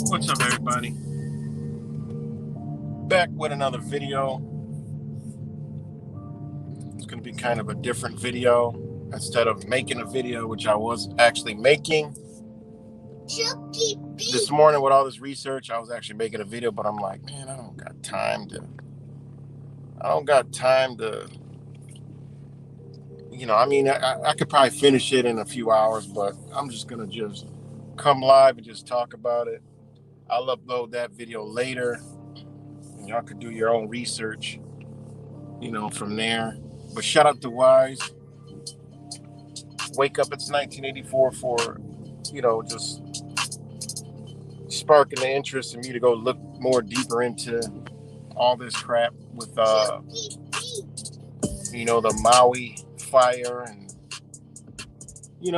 What's up, everybody? Back with another video. It's going to be kind of a different video. Instead of making a video, which I was actually making this morning with all this research, I was actually making a video, but I'm like, man, I don't got time to, I could probably finish it in a few hours, but I'm just going to just come live and just talk about it. I'll upload that video later, and y'all could do your own research, from there. But shout out to Wise. Wake Up, It's 1984 for, just sparking the interest in me to go look more deeper into all this crap with, the Maui fire and,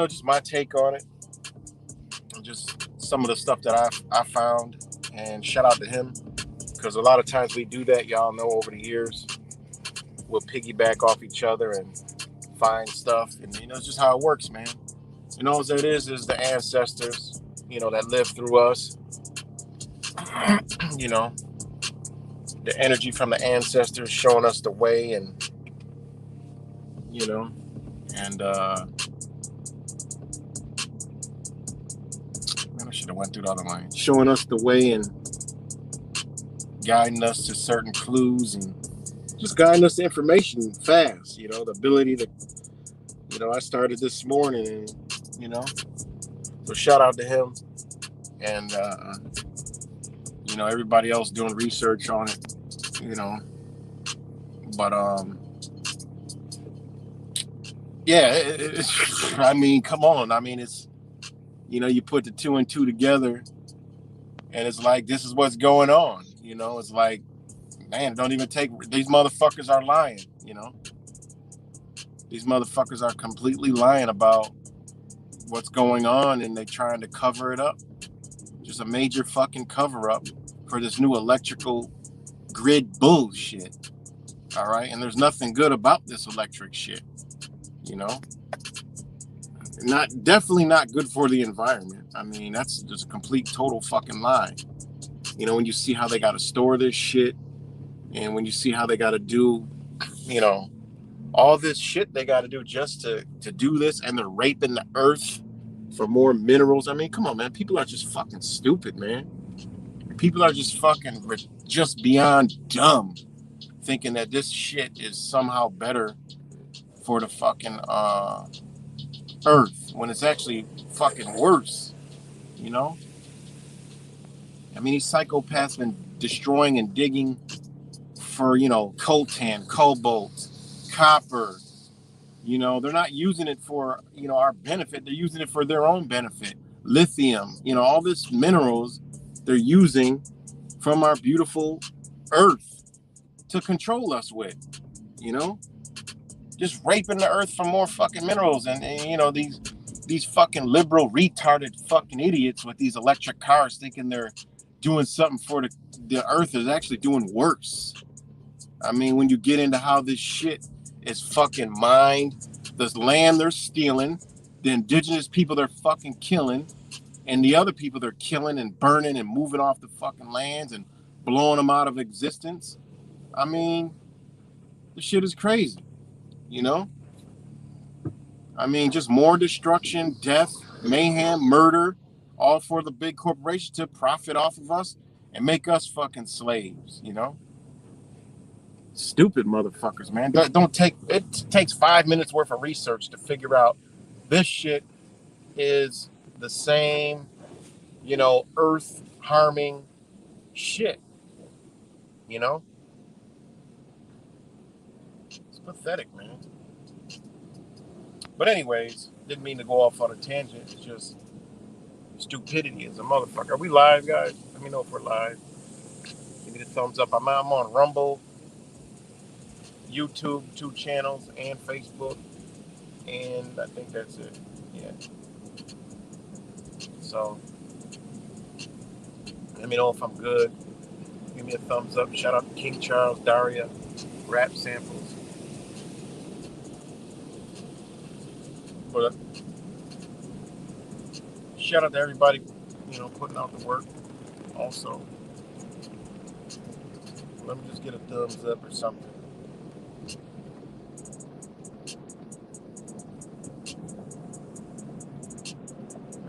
just my take on it. And just some of the stuff that I found, and shout out to him, because a lot of times we do that, y'all know, over the years. We'll piggyback off each other and find stuff, and it's just how it works, man. And all that is the ancestors, that lived through us. The energy from the ancestors showing us the way, and I should have went through the other line. Showing us the way and guiding us to certain clues, and just guiding us to information fast. The ability to, I started this morning, and so shout out to him, and everybody else doing research on it. But yeah, I mean, come on. I mean, it's you put the two and two together, and it's like this is what's going on. It's like, man, don't even take these motherfuckers are lying. These motherfuckers are completely lying about what's going on, and they trying to cover it up. Just a major fucking cover up for this new electrical grid bullshit. All right, and there's nothing good about this electric shit. Definitely not good for the environment. I mean, that's just a complete total fucking lie. When you see how they got to store this shit, and when you see how they got to do, all this shit they got to do just to do this, and they're raping the earth for more minerals. I mean, come on, man. People are just fucking stupid, man. People are just fucking just beyond dumb, thinking that this shit is somehow better for the fucking earth when it's actually fucking worse. I mean, these psychopaths been destroying and digging for coltan, cobalt, copper. They're not using it for our benefit. They're using it for their own benefit. Lithium, all this minerals they're using from our beautiful earth to control us with. Just raping the earth for more fucking minerals, and these fucking liberal retarded fucking idiots with these electric cars thinking they're doing something for the earth is actually doing worse. I mean, when you get into how this shit is fucking mined, this land they're stealing, the indigenous people they're fucking killing, and the other people they're killing and burning and moving off the fucking lands and blowing them out of existence. I mean, this shit is crazy. I mean, just more destruction, death, mayhem, murder, all for the big corporation to profit off of us and make us fucking slaves. Stupid motherfuckers, man. Don't take it. Takes 5 minutes worth of research to figure out this shit is the same, earth harming shit. It's pathetic, man. But anyways, didn't mean to go off on a tangent. It's just stupidity is a motherfucker. Are we live, guys? Let me know if we're live. Give me the thumbs up. I'm on Rumble, YouTube, 2 channels, and Facebook. And I think that's it. Yeah. So, let me know if I'm good. Give me a thumbs up. Shout out to King Charles, Daria, Rap Samples. But shout out to everybody, putting out the work. Also, let me just get a thumbs up or something.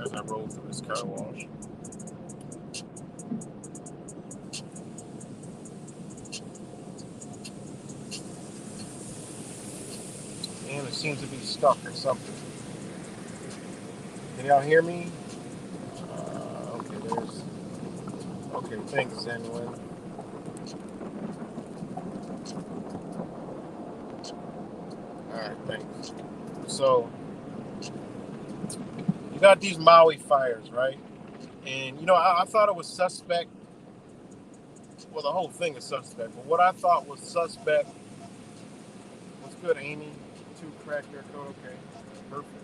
As I roll through this car wash. And it seems to be stuck or something. Can y'all hear me? Okay, thanks, anyway. Alright, thanks. So, you got these Maui fires, right? And, I thought it was suspect. Well, the whole thing is suspect. But what I thought was suspect was good, Amy. 2 cracked their code. Okay, perfect.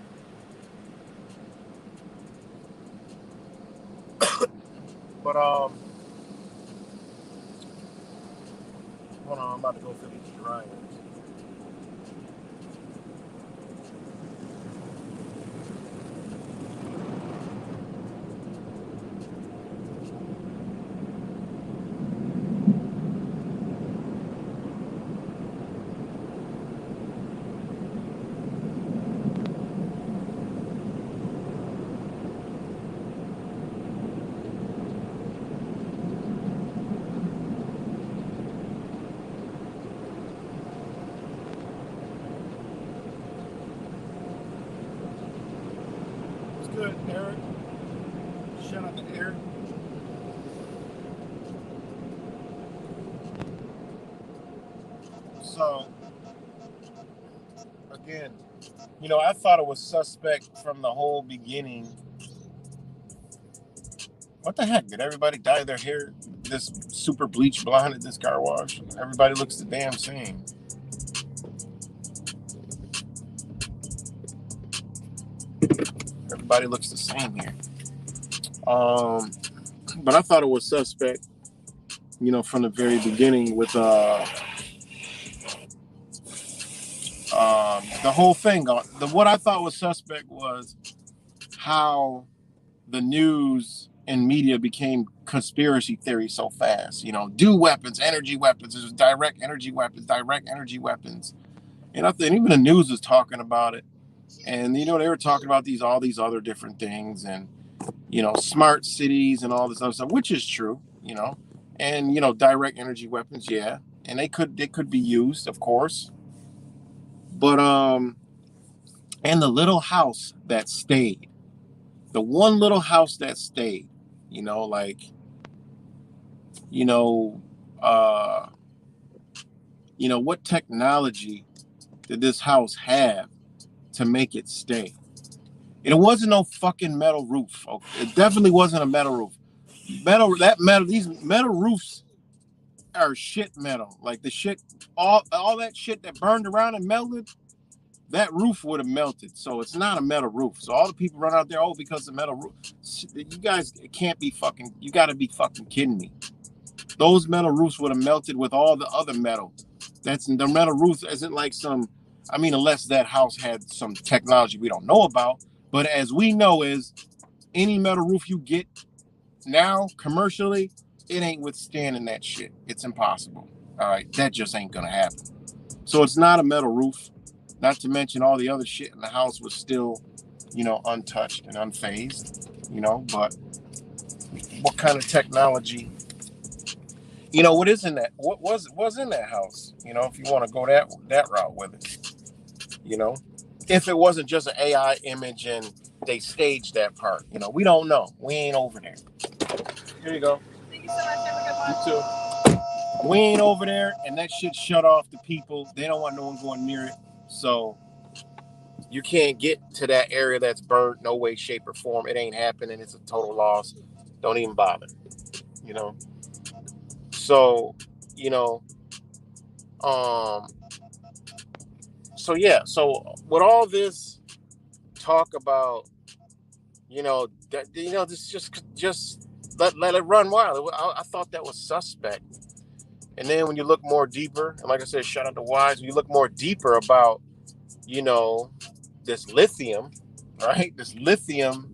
But, hold on, I'm about to go through these dryers. shout out to Eric. So again, I thought it was suspect from the whole beginning. What the heck? Did everybody dye their hair this super bleach blonde at this car wash? Everybody looks the damn same. Everybody looks the same here. But I thought it was suspect, from the very beginning with the whole thing. What I thought was suspect was how the news and media became conspiracy theory so fast. Do weapons, energy weapons. There's direct energy weapons, And I think even the news was talking about it. And, they were talking about all these other different things and, smart cities and all this other stuff, which is true, and, direct energy weapons. Yeah. And they could be used, of course. But, and the little house that stayed, the one little house that stayed, what technology did this house have to make it stay? And it wasn't no fucking metal roof. Okay? It definitely wasn't a metal roof. These metal roofs are shit metal. Like the shit, all that shit that burned around and melted, that roof would have melted. So it's not a metal roof. So all the people run out there, because the metal roof. You guys can't be fucking, you got to be fucking kidding me. Those metal roofs would have melted with all the other metal. The metal roof isn't like unless that house had some technology we don't know about. But as we know is, any metal roof you get now commercially, it ain't withstanding that shit. It's impossible. All right, that just ain't gonna happen. So it's not a metal roof. Not to mention all the other shit in the house was still, untouched and unfazed. But what kind of technology? What is in that? What was in that house? If you want to go that route with it, if it wasn't just an AI image and they staged that part, we don't know. We ain't over there. Here you go. Thank you so much. Have a good one. You too. We ain't over there, and that shit shut off the people. They don't want no one going near it. So you can't get to that area that's burnt, no way, shape, or form. It ain't happening. It's a total loss. Don't even bother. So, so yeah. So with all this talk about, this just let it run wild. I thought that was suspect. And then when you look more deeper, and like I said, shout out to Wise, when you look more deeper about, this lithium, right? This lithium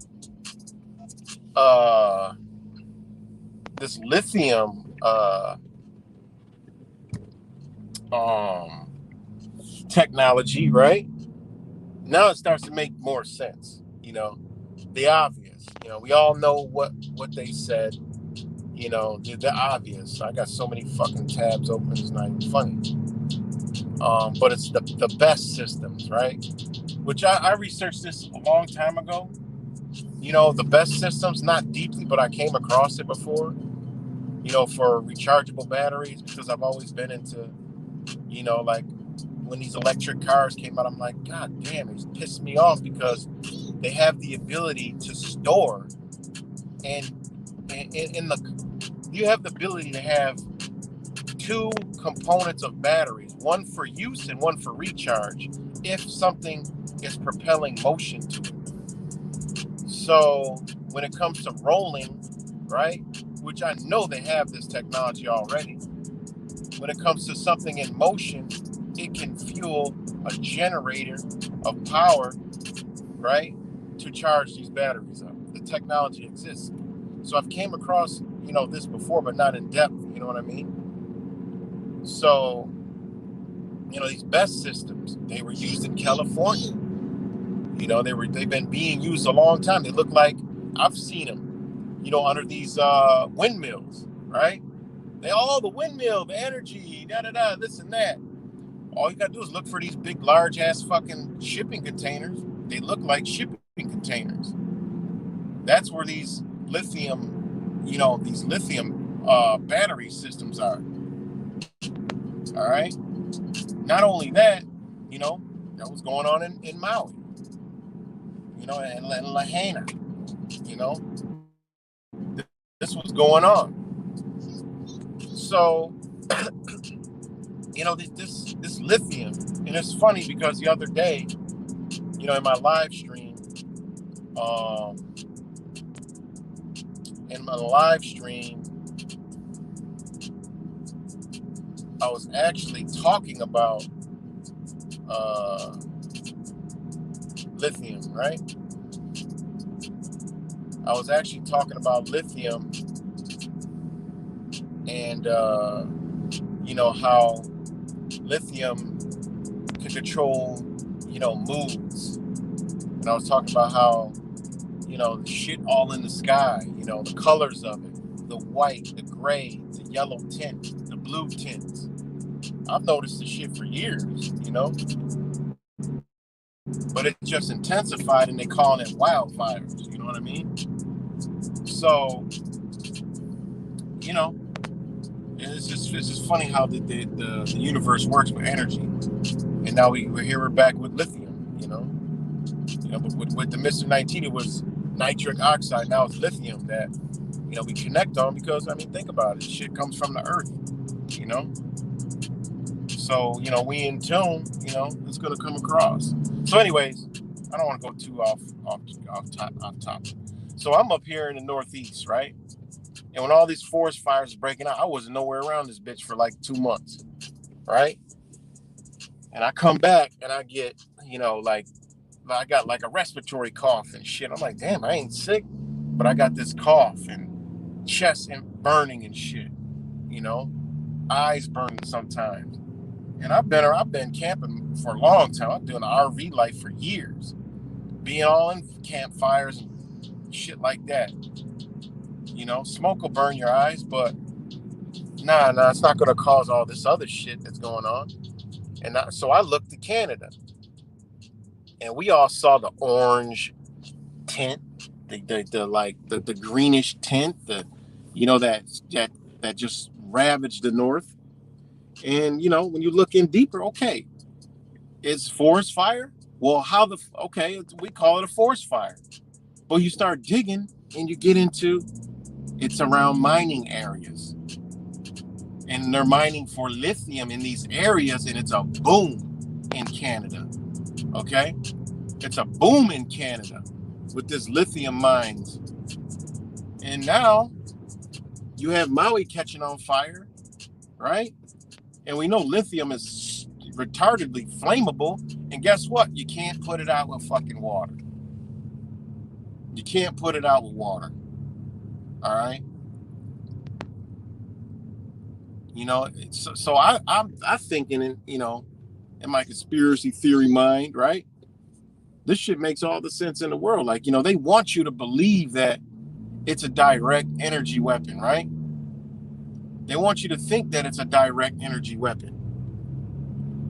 technology, right? Now it starts to make more sense. The obvious. We all know what they said. The obvious. I got so many fucking tabs open, it's not even funny. But it's the best systems, right? Which I researched this a long time ago. The best systems, not deeply, but I came across it before. For rechargeable batteries, because I've always been into, like when these electric cars came out, I'm like, God damn, it pissed me off because they have the ability to store and you have the ability to have two components of batteries, one for use and one for recharge, if something is propelling motion to it. So when it comes to rolling, right, which I know they have this technology already, when it comes to something in motion, it can fuel a generator of power, right, to charge these batteries up. The technology exists. So I've came across, this before, but not in depth, you know what I mean? So, these BESS systems, they were used in California. They've been being used a long time. They look like, I've seen them, under these windmills, right? The windmill, the energy, this and that. All you gotta do is look for these big, large ass fucking shipping containers. They look like shipping containers. That's where these lithium, these lithium battery systems are. All right. Not only that, that was going on in Maui, and Lahaina, you know, this was going on. So, this lithium, and it's funny because the other day, in my live stream, I was actually talking about lithium, right? I was actually talking about lithium and, how lithium can control, moods. And I was talking about how, the shit all in the sky, the colors of it, the white, the gray, the yellow tint, the blue tints. I've noticed this shit for years, but it just intensified and they calling it wildfires, you know what I mean? So, it's just funny how the universe works with energy. And now we're back with lithium, but with the Mr. 19, it was nitric oxide. Now it's lithium that, we connect on because, think about it. Shit comes from the earth, So, we in tune, it's going to come across. So anyways, I don't want to go too off topic. So I'm up here in the Northeast, right? And when all these forest fires are breaking out, I wasn't nowhere around this bitch for like 2 months, right? And I come back and I get, I got like a respiratory cough and shit. I'm like, damn, I ain't sick, but I got this cough and chest and burning and shit, eyes burning sometimes. And I've been camping for a long time. I'm doing RV life for years, being all in campfires and shit like that. Smoke will burn your eyes, but nah, it's not gonna cause all this other shit that's going on. And so I looked to Canada, and we all saw the orange tint, the greenish tint, that just ravaged the north. And when you look in deeper, okay, it's forest fire. Well, we call it a forest fire. But you start digging and you get into it's around mining areas. And they're mining for lithium in these areas, and it's a boom in Canada. Okay? It's a boom in Canada with this lithium mines. And now you have Maui catching on fire, right? And we know lithium is retardedly flammable. And guess what? You can't put it out with fucking water. You can't put it out with water. All right? So I'm thinking, in my conspiracy theory mind, right? This shit makes all the sense in the world. Like, they want you to believe that it's a direct energy weapon, right? They want you to think that it's a direct energy weapon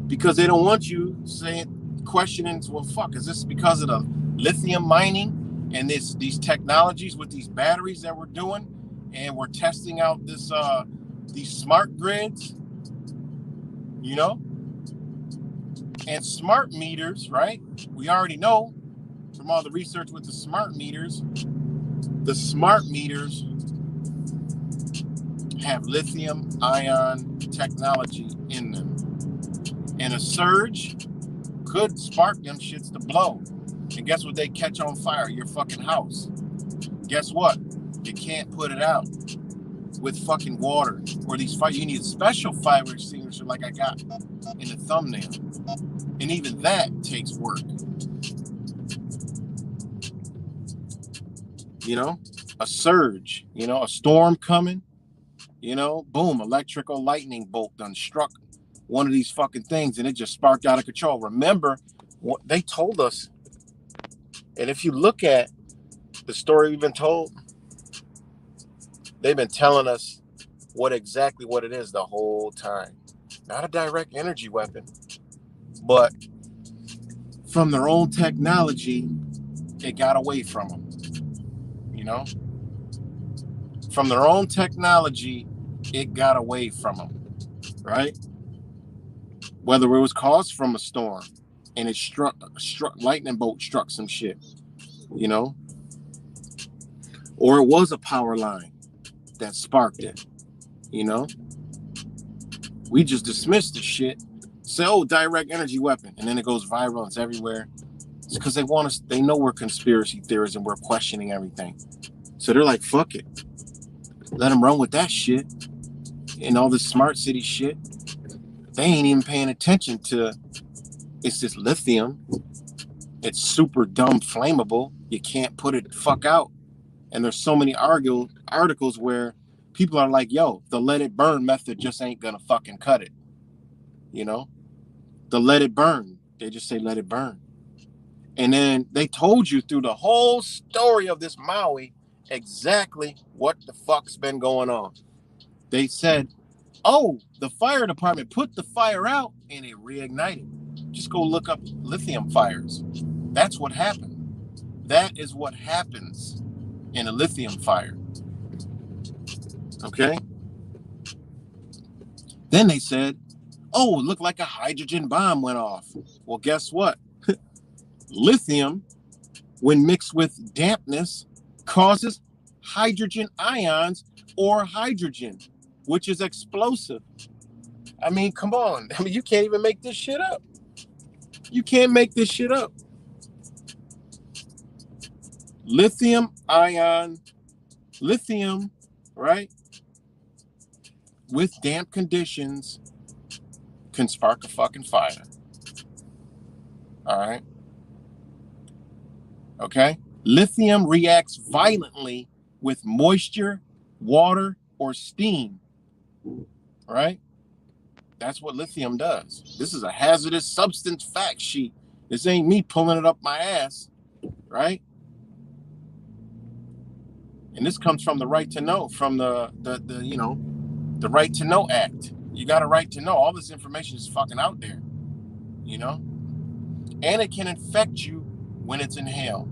because they don't want you questioning, well, fuck, is this because of the lithium mining and these technologies with these batteries that we're doing, and we're testing out these smart grids, and smart meters, right? We already know from all the research with the smart meters have lithium ion technology in them. And a surge could spark them shits to blow. And guess what? They catch on fire? Your fucking house. Guess what? You can't put it out with fucking water or these fire. You need a special fire extinguisher like I got in the thumbnail. And even that takes work. A surge, a storm coming, boom, electrical lightning bolt done struck one of these fucking things and it just sparked out of control. Remember what they told us. And if you look at the story we've been told, they've been telling us what it is the whole time. Not a direct energy weapon, but from their own technology, it got away from them, from their own technology, it got away from them, right? Whether it was caused from a storm and it struck lightning bolt struck some shit, you know, or it was a power line that sparked it, you know. We just dismiss the shit, say, oh, direct energy weapon, and then it goes viral and it's everywhere. It's because they want us, they know we're conspiracy theorists and we're questioning everything. So they're like, fuck it. Let them run with that shit and all this smart city shit. They ain't even paying attention to, it's this lithium. It's super dumb flammable. You can't put it fuck out. And there's so many articles where people are like, yo, the let it burn method just ain't gonna fucking cut it. You know? The let it burn. They just say let it burn. And then they told you through the whole story of this Maui exactly what the fuck's been going on. They said, oh, the fire department put the fire out and it reignited. Just go look up lithium fires. That's what happened. That is what happens in a lithium fire. Okay? Then they said, oh, it looked like a hydrogen bomb went off. Well, guess what? Lithium, when mixed with dampness, causes hydrogen ions or hydrogen, which is explosive. I mean, come on. I mean, you can't even make this shit up. You can't make this shit up. Lithium, right? With damp conditions can spark a fucking fire. All right. Okay. Lithium reacts violently with moisture, water, or steam. Right? That's what lithium does. This is a hazardous substance fact sheet. This ain't me pulling it up my ass. Right? And this comes from the right to know, from the Right to Know Act. You got a right to know. All this information is fucking out there. You know? And it can infect you when it's inhaled.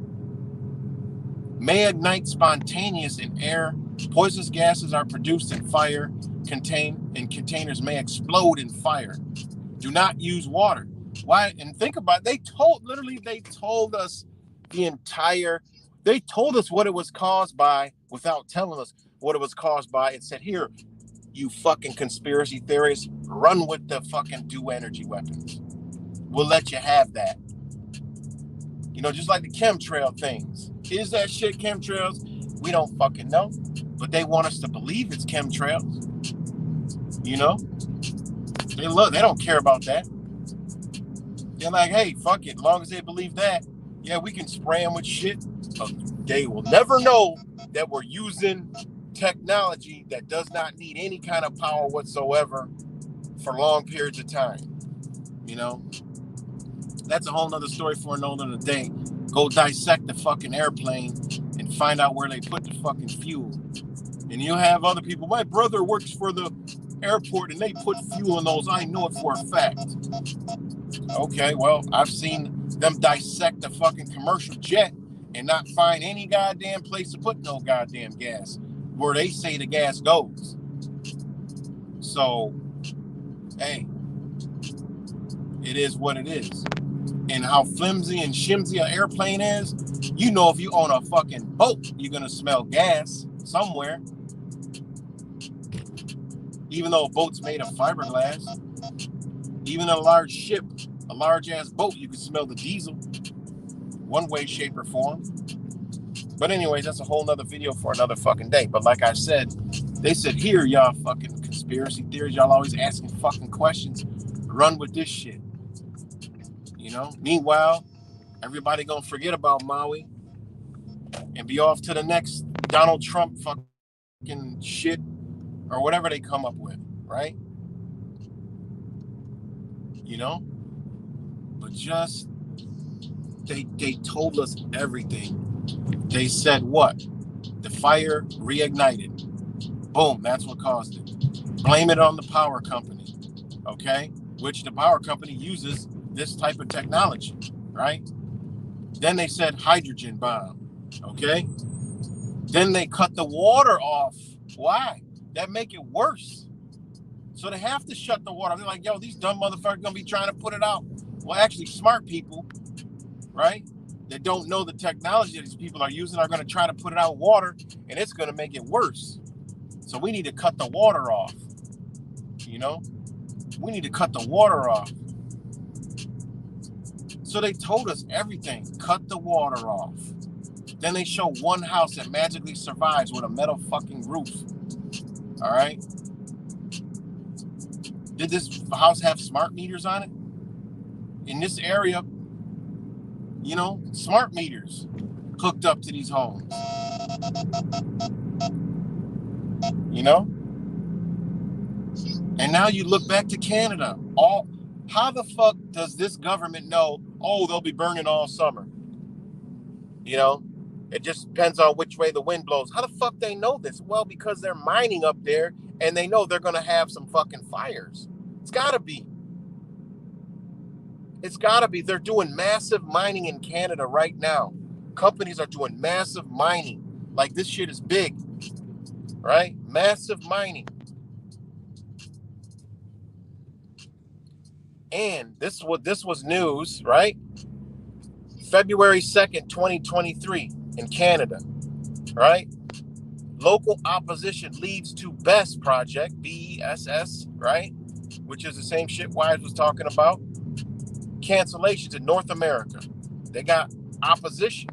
May ignite spontaneous in air. Poisonous gases are produced in fire. Containers may explode in fire. Do not use water. Why? And think about it. They told us they told us what it was caused by without telling us what it was caused by. It said, here, you fucking conspiracy theorists, run with the fucking do energy weapons. We'll let you have that. You know, just like the chemtrail things. Is that shit chemtrails? We don't fucking know. But they want us to believe it's chemtrails. You know? They don't care about that. They're like, hey, fuck it. As long as they believe that, yeah, we can spray them with shit. They will never know that we're using technology that does not need any kind of power whatsoever for long periods of time. You know? That's a whole nother story for another day. Go dissect the fucking airplane and find out where they put the fucking fuel. And you'll have other people, my brother works for the airport and they put fuel in those. I know it for a fact. Okay, well, I've seen them dissect the fucking commercial jet and not find any goddamn place to put no goddamn gas where they say the gas goes. So, hey, it is what it is. And how flimsy and shimsy an airplane is, you know, if you own a fucking boat, you're gonna smell gas somewhere. Even though a boat's made of fiberglass, even a large ship, a large ass boat, you can smell the diesel, one way, shape, or form. But anyways, that's a whole nother video for another fucking day. But like I said, they said, here, y'all fucking conspiracy theories, y'all always asking fucking questions, run with this shit. You know, meanwhile, everybody gonna forget about Maui and be off to the next Donald Trump fucking shit or whatever they come up with, right? You know? But just, they told us everything. They said what? The fire reignited. Boom, that's what caused it. Blame it on the power company, okay? Which the power company uses this type of technology, right? Then they said hydrogen bomb, okay? Then they cut the water off. Why? That make it worse. So they have to shut the water. They're like, yo, these dumb motherfuckers gonna be trying to put it out. Well, actually, smart people, right, that don't know the technology that these people are using are gonna try to put it out water, and it's gonna make it worse. So we need to cut the water off. You know, we need to cut the water off. So they told us everything. Cut the water off. Then they show one house that magically survives with a metal fucking roof. All right. Did this house have smart meters on it? In this area, you know, smart meters hooked up to these homes. You know? And now you look back to Canada. How the fuck does this government know, oh, they'll be burning all summer? You know? It just depends on which way the wind blows. How the fuck they know this? Well, because they're mining up there and they know they're going to have some fucking fires. It's got to be. It's got to be. They're doing massive mining in Canada right now. Companies are doing massive mining. Like, this shit is big. Right? Massive mining. And this was news, right? February 2nd, 2023 in Canada. Right? Local opposition leads to BESS project, BESS, right? Which is the same shit Wise was talking about. Cancellations in North America. They got opposition.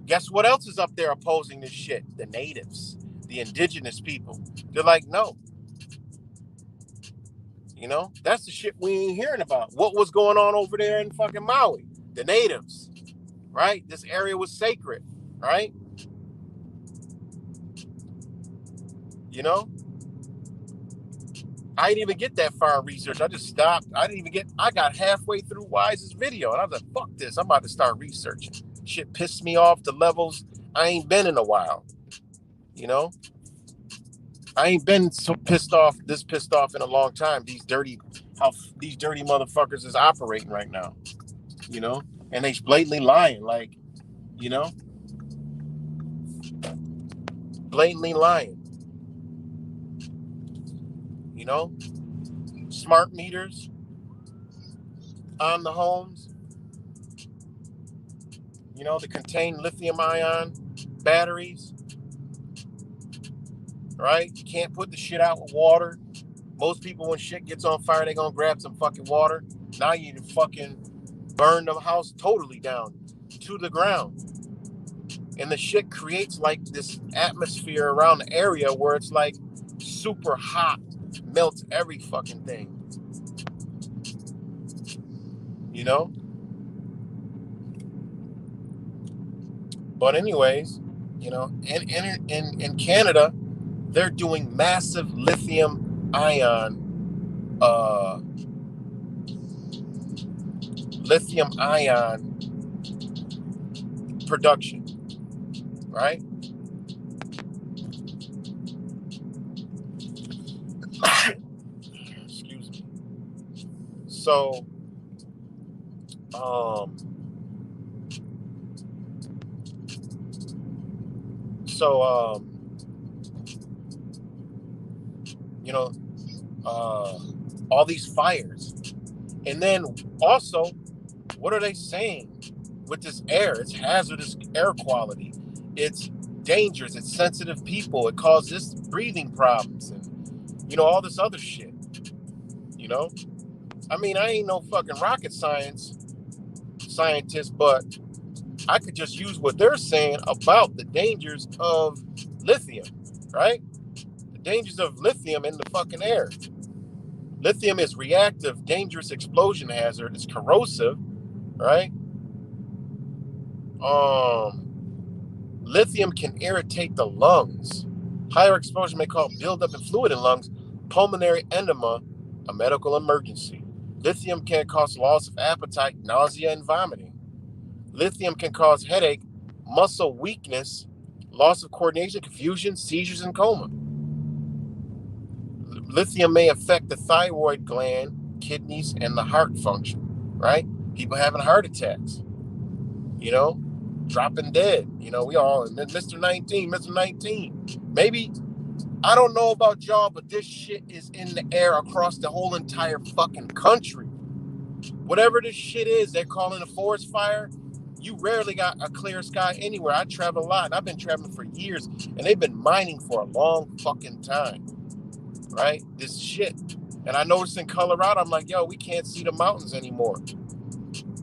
Guess what else is up there opposing this shit? The natives, the indigenous people. They're like, no. You know, that's the shit we ain't hearing about. What was going on over there in fucking Maui? The natives, right? This area was sacred, right? You know? I didn't even get that far in research. I just stopped. I got halfway through Wise's video and I was like, fuck this. I'm about to start researching. Shit pissed me off to levels I ain't been in a while. You know? I ain't been so pissed off in a long time. How these dirty motherfuckers is operating right now. You know? And they blatantly lying, like, you know? Blatantly lying. You know? Smart meters on the homes. You know, that contain lithium-ion batteries. Right? You can't put the shit out with water. Most people, when shit gets on fire, they gonna grab some fucking water. Now you fucking burn the house totally down to the ground. And the shit creates like this atmosphere around the area where it's like super hot, melts every fucking thing. You know? But anyways, you know, in Canada, they're doing massive lithium-ion production, right? Excuse me. So, you know, all these fires. And then also, what are they saying with this air? It's hazardous air quality. It's dangerous. It's sensitive people. It causes breathing problems and, you know, all this other shit. You know? I mean, I ain't no fucking rocket scientist, but I could just use what they're saying about the dangers of lithium, right? The dangers of lithium in the fucking air. Lithium is reactive, dangerous explosion hazard. It's corrosive, right? Lithium can irritate the lungs. Higher exposure may cause buildup of fluid in lungs, pulmonary edema, a medical emergency. Lithium can cause loss of appetite, nausea, and vomiting. Lithium can cause headache, muscle weakness, loss of coordination, confusion, seizures, and coma. Lithium may affect the thyroid gland, kidneys, and the heart function, right? People having heart attacks, you know? dropping dead. You know, we all, Mr. 19, Mr. 19. Maybe, I don't know about y'all, but this shit is in the air across the whole entire fucking country. Whatever this shit is, they're calling a forest fire. You rarely got a clear sky anywhere. I travel a lot, and I've been traveling for years, and they've been mining for a long fucking time, right? This shit. And I noticed in Colorado, I'm like, yo, we can't see the mountains anymore.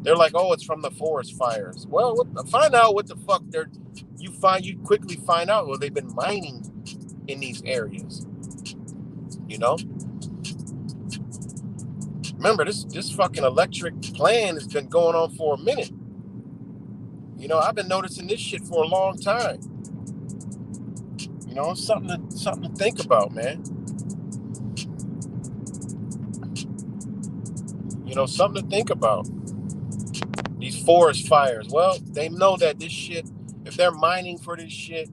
They're like, oh, it's from the forest fires. Well, find out what the fuck you quickly find out. Well, they've been mining in these areas, you know? Remember, this fucking electric plan has been going on for a minute. You know, I've been noticing this shit for a long time. You know, something to think about, man. You know, something to think about. These forest fires. Well, they know that this shit, if they're mining for this shit,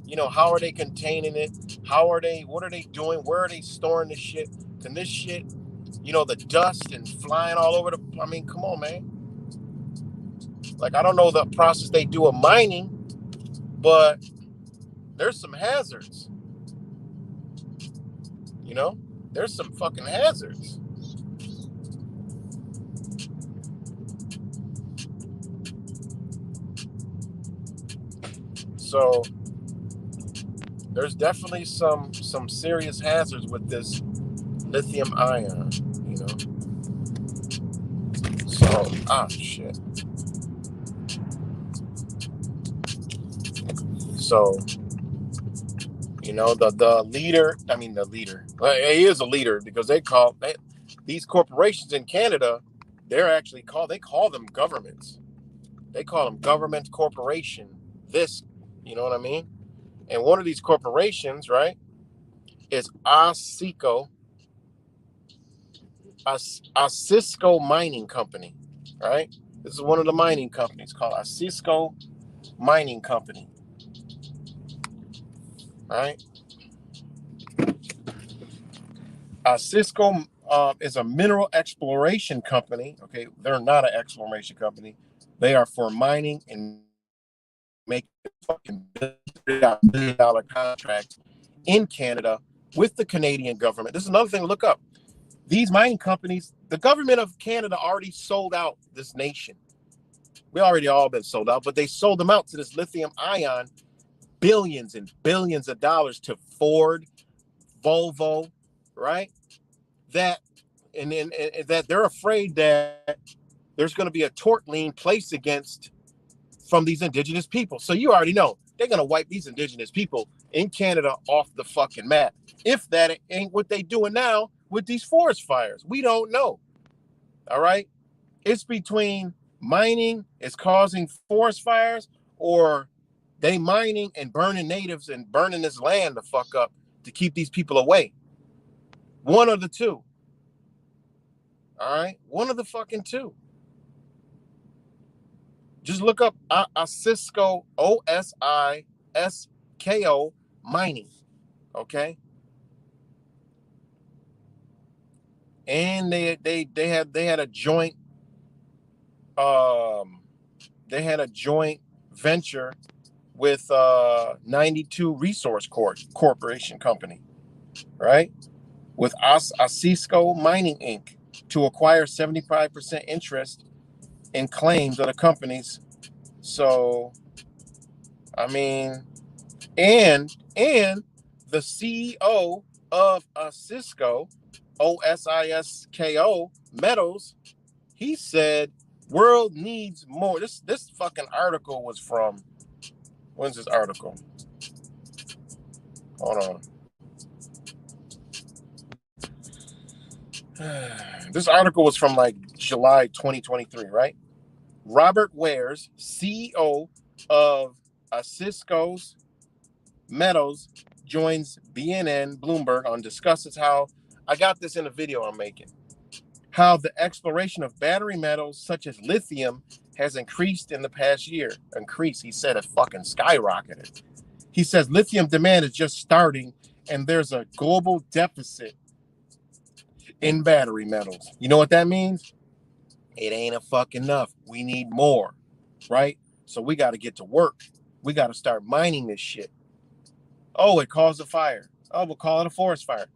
you know, how are they containing it? What are they doing? Where are they storing this shit? Can this shit, you know, the dust and flying all over I mean, come on, man. Like, I don't know the process they do of mining, but there's some hazards. You know, there's some fucking hazards. So there's definitely some serious hazards with this lithium ion, you know. So shit. So, you know, the leader, well, he is a leader because these corporations in Canada, they call them governments. They call them government corporation. You know what I mean? And one of these corporations, right, is Cisco Mining Company, right? This is one of the mining companies called Cisco Mining Company, right? Cisco is a mineral exploration company. Okay, they're not an exploration company. They are for mining and making fucking billion-dollar contracts in Canada with the Canadian government. This is another thing to look up. These mining companies, the government of Canada already sold out this nation. We already all been sold out, but they sold them out to this lithium ion, billions and billions of dollars to Ford, Volvo, right? That and that they're afraid that there's going to be a tort lien placed against from these indigenous people. So you already know they're going to wipe these indigenous people in Canada off the fucking map. If that ain't what they doing now with these forest fires, we don't know. All right. It's between mining is causing forest fires, or they mining and burning natives and burning this land the fuck up to keep these people away. One of the two. All right. One of the fucking two. Just look up Cisco, OSISKO mining. Okay. And they had a joint venture with 92 Resource Corporation Company, right? With Cisco Mining Inc. to acquire 75% interest in claims of the companies. So, I mean, and the CEO of Cisco, OSISKO Metals, he said, "World needs more." This fucking article was from. When's this article? Hold on. This article was from like July 2023, right? Robert Wares, CEO of Cisco's Metals, joins BNN Bloomberg on discusses how, I got this in a video I'm making, how the exploration of battery metals such as lithium has increased in the past year. He said it fucking skyrocketed. He says lithium demand is just starting and there's a global deficit in battery metals. You know what that means? It ain't a fucking enough. We need more, right? So we got to get to work. We got to start mining this shit. Oh, it caused a fire. Oh, we'll call it a forest fire.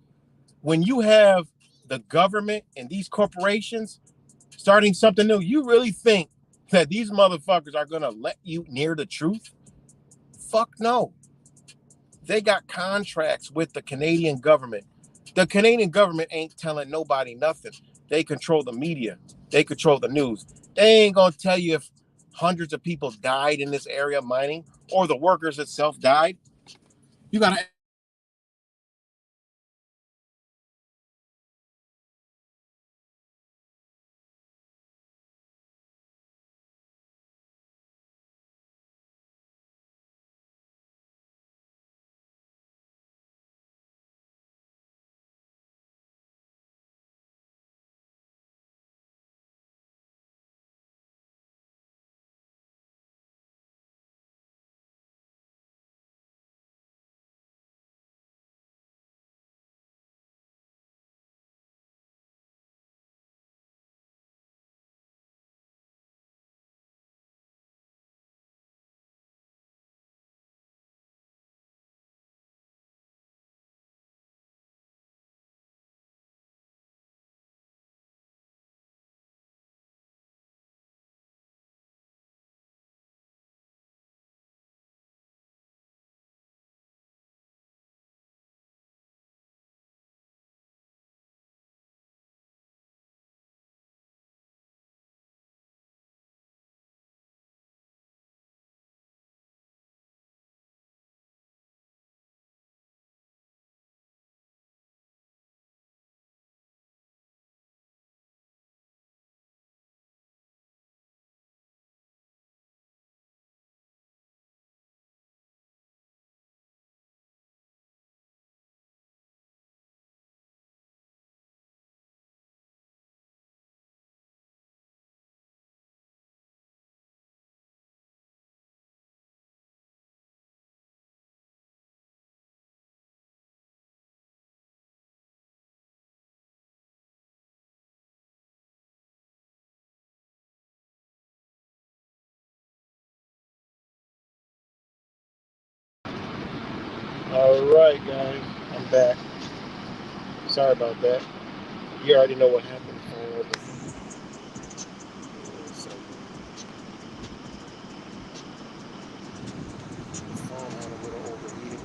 When you have the government and these corporations starting something new, you really think that these motherfuckers are going to let you near the truth? Fuck no. They got contracts with the Canadian government. The Canadian government ain't telling nobody nothing. They control the media. They control the news. They ain't going to tell you if hundreds of people died in this area mining or the workers itself died. You got to All right, guys, I'm back. Sorry about that. You already know what happened. So, the phone had a little overheating.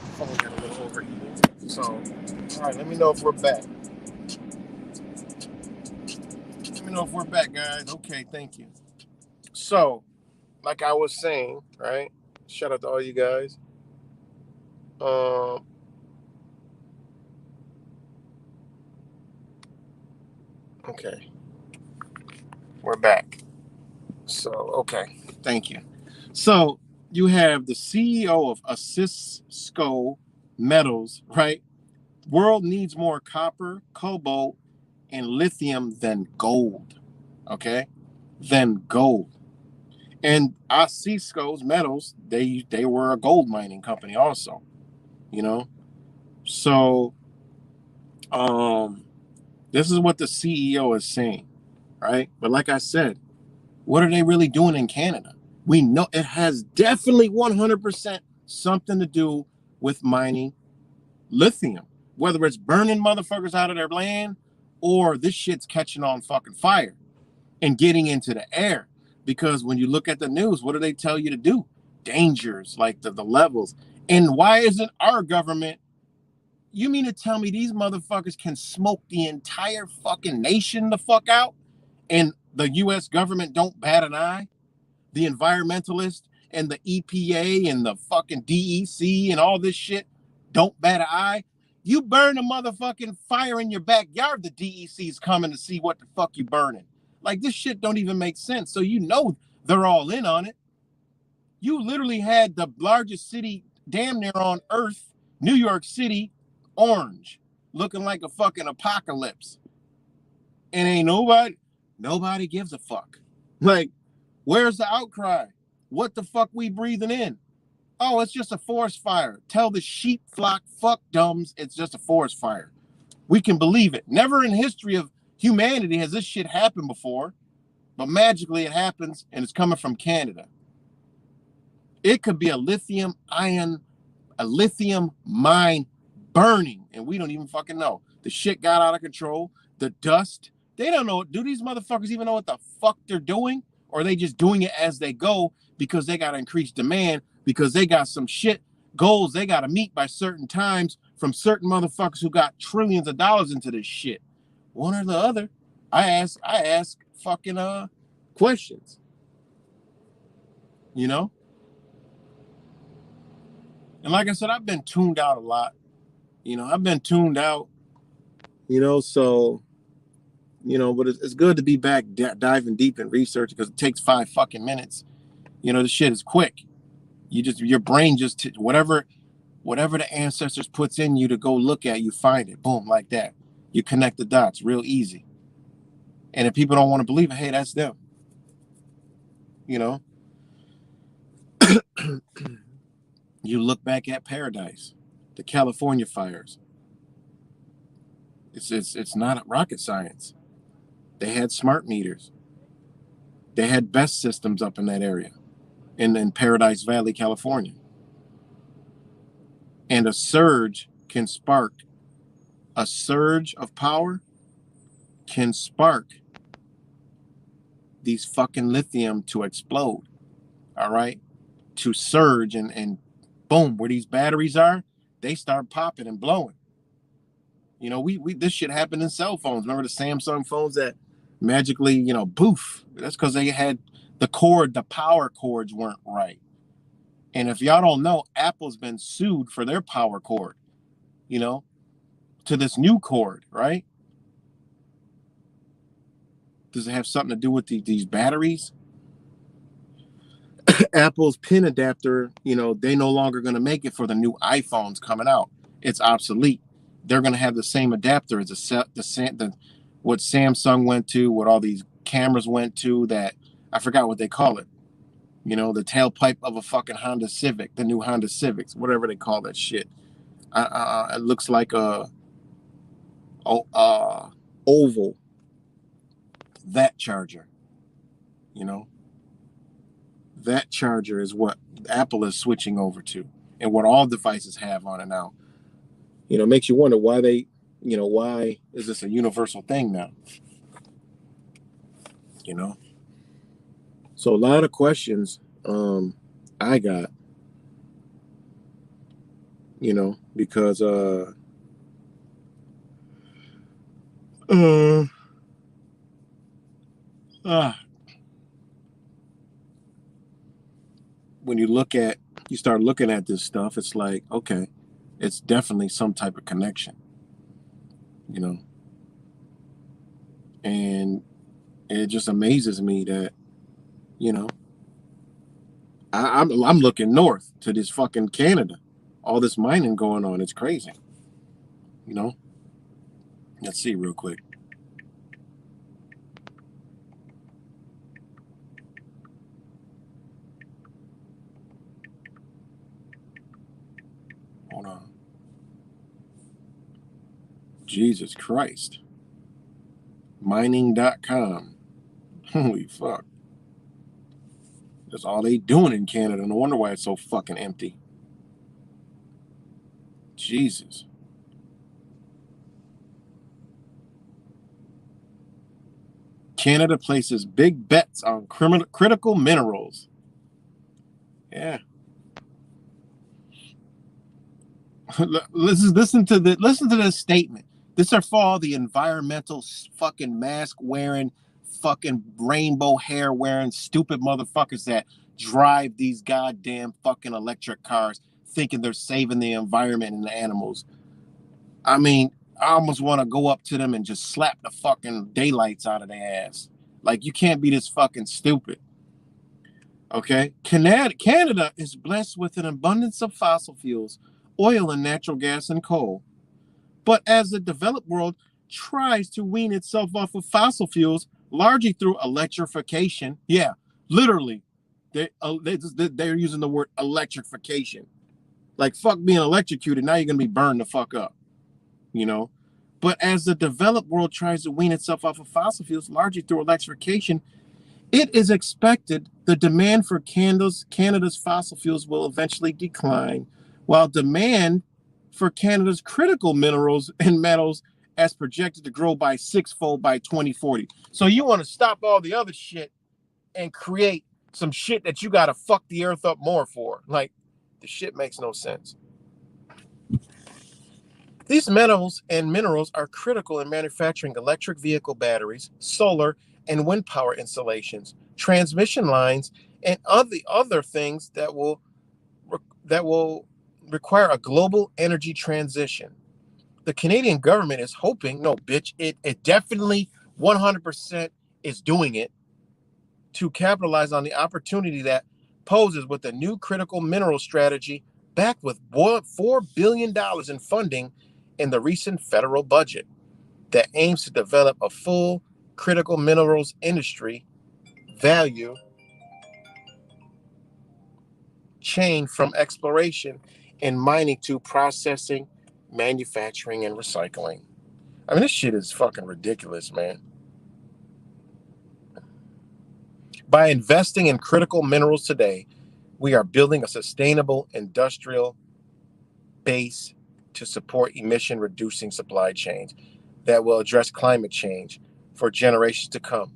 Phone had a little overheating. So, all right, let me know if we're back. Let me know if we're back, guys. Okay, thank you. So, like I was saying, right? Shout out to all you guys. Um, okay, we're back. So, okay, thank you. So, you have the CEO of Cisco Metals, right? World needs more copper, cobalt, and lithium than gold. Okay, than gold. And Cisco's Metals, they were a gold mining company also. You know, so um, this is what the CEO is saying, right? But like I said, what are they really doing in Canada? We know it has definitely 100% something to do with mining lithium, whether it's burning motherfuckers out of their land or this shit's catching on fucking fire and getting into the air. Because when you look at the news, what do they tell you to do? Dangers, like the levels. And why isn't our government? You mean to tell me these motherfuckers can smoke the entire fucking nation the fuck out and the US government don't bat an eye? The environmentalists and the EPA and the fucking DEC and all this shit don't bat an eye. You burn a motherfucking fire in your backyard, the DEC's coming to see what the fuck you burning. Like this shit don't even make sense. So you know they're all in on it. You literally had the largest city damn near on earth, New York City, orange, looking like a fucking apocalypse. And ain't nobody gives a fuck. Like, where's the outcry? What the fuck we breathing in? Oh, it's just a forest fire. Tell the sheep flock, fuck dumbs, it's just a forest fire. We can believe it. Never in the history of humanity has this shit happened before, but magically it happens, and it's coming from Canada. It could be a lithium mine burning, and we don't even fucking know. The shit got out of control. The dust. They don't know. Do these motherfuckers even know what the fuck they're doing? Or are they just doing it as they go because they got to increase demand, because they got some shit goals they got to meet by certain times from certain motherfuckers who got trillions of dollars into this shit? One or the other. I ask fucking questions. You know? And like I said, I've been tuned out a lot. I've been tuned out, so, but it's good to be back diving deep in research, because it takes 5 fucking minutes. The shit is quick. Your brain just, whatever the ancestors puts in you to go look at, you find it. Boom, like that. You connect the dots real easy. And if people don't want to believe it, hey, that's them. You look back at Paradise, the California fires. It's not rocket science. They had smart meters. They had best systems up in that area, in Paradise Valley, California. And a surge of power can spark these fucking lithium to explode. All right? To surge and boom, where these batteries are, they start popping and blowing. We this shit happened in cell phones. Remember the Samsung phones that magically, poof. That's because they had the power cords weren't right. And if y'all don't know, Apple's been sued for their power cord, to this new cord, right? Does it have something to do with these batteries? Apple's pin adapter, they no longer going to make it for the new iPhones coming out. It's obsolete. They're going to have the same adapter as what Samsung went to, what all these cameras went to, that I forgot what they call it. The tailpipe of a fucking Honda Civic, the new Honda Civics, whatever they call that shit. It looks like a oval. That charger, that charger is what Apple is switching over to, and what all devices have on it now. Makes you wonder why why is this a universal thing now? So a lot of questions I got, because when you start looking at this stuff, it's like, okay, it's definitely some type of connection, and it just amazes me that, I'm looking north to this fucking Canada, all this mining going on. It's crazy, Let's see real quick. Hold on. Jesus Christ. Mining.com. Holy fuck. That's all they doing in Canada. No wonder why it's so fucking empty. Jesus. Canada places big bets on critical minerals. Yeah. Listen to this statement. This are for all the environmental fucking mask wearing, fucking rainbow hair wearing stupid motherfuckers that drive these goddamn fucking electric cars thinking they're saving the environment and the animals. I mean, I almost want to go up to them and just slap the fucking daylights out of their ass. Like, you can't be this fucking stupid. Okay? Canada is blessed with an abundance of fossil fuels, oil and natural gas and coal. But as the developed world tries to wean itself off of fossil fuels, largely through electrification, yeah, literally, they're using the word electrification. Like, fuck being electrocuted, now you're going to be burned the fuck up. But as the developed world tries to wean itself off of fossil fuels, largely through electrification, it is expected the demand for Canada's fossil fuels will eventually decline, while demand for Canada's critical minerals and metals as projected to grow by sixfold by 2040. So you want to stop all the other shit and create some shit that you got to fuck the earth up more for. Like, the shit makes no sense. These metals and minerals are critical in manufacturing electric vehicle batteries, solar and wind power installations, transmission lines, and other things that will require a global energy transition. The Canadian government is hoping, no, bitch, it definitely 100% is doing it to capitalize on the opportunity that poses with the new critical mineral strategy backed with $4 billion in funding in the recent federal budget that aims to develop a full critical minerals industry value chain from exploration and mining to processing, manufacturing, and recycling. I mean, this shit is fucking ridiculous, man. By investing in critical minerals today, we are building a sustainable industrial base to support emission reducing supply chains that will address climate change for generations to come.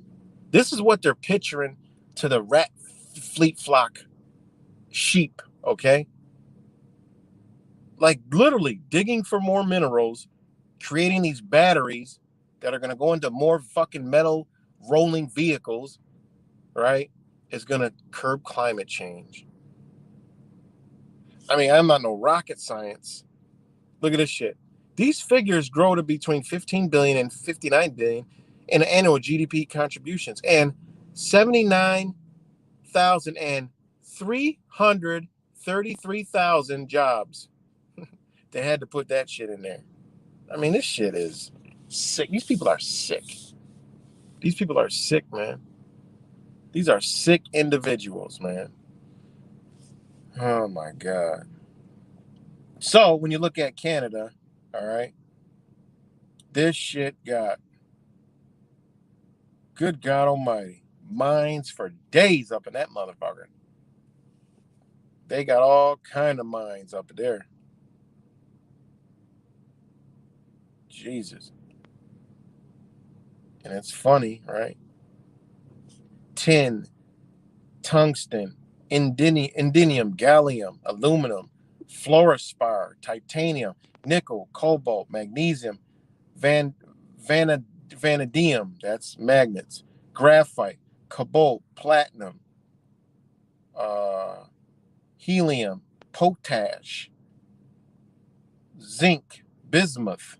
This is what they're picturing to the rat fleet flock sheep, okay? Like literally digging for more minerals, creating these batteries that are going to go into more fucking metal rolling vehicles, right? Is going to curb climate change. I mean, I'm not no rocket science. Look at this shit. These figures grow to between 15 billion and 59 billion in annual GDP contributions and 79,000 and 333,000 jobs. They had to put that shit in there. I mean, this shit is sick. These people are sick. These people are sick, man. These are sick individuals, man. Oh my God. So when you look at Canada, all right, this shit got, good God Almighty, mines for days up in that motherfucker. They got all kind of mines up there. Jesus. And it's funny, right? Tin, tungsten, indium, gallium, aluminum, fluorspar, titanium, nickel, cobalt, magnesium, van, vanadium, that's magnets, graphite, cobalt, platinum, helium, potash, zinc, bismuth,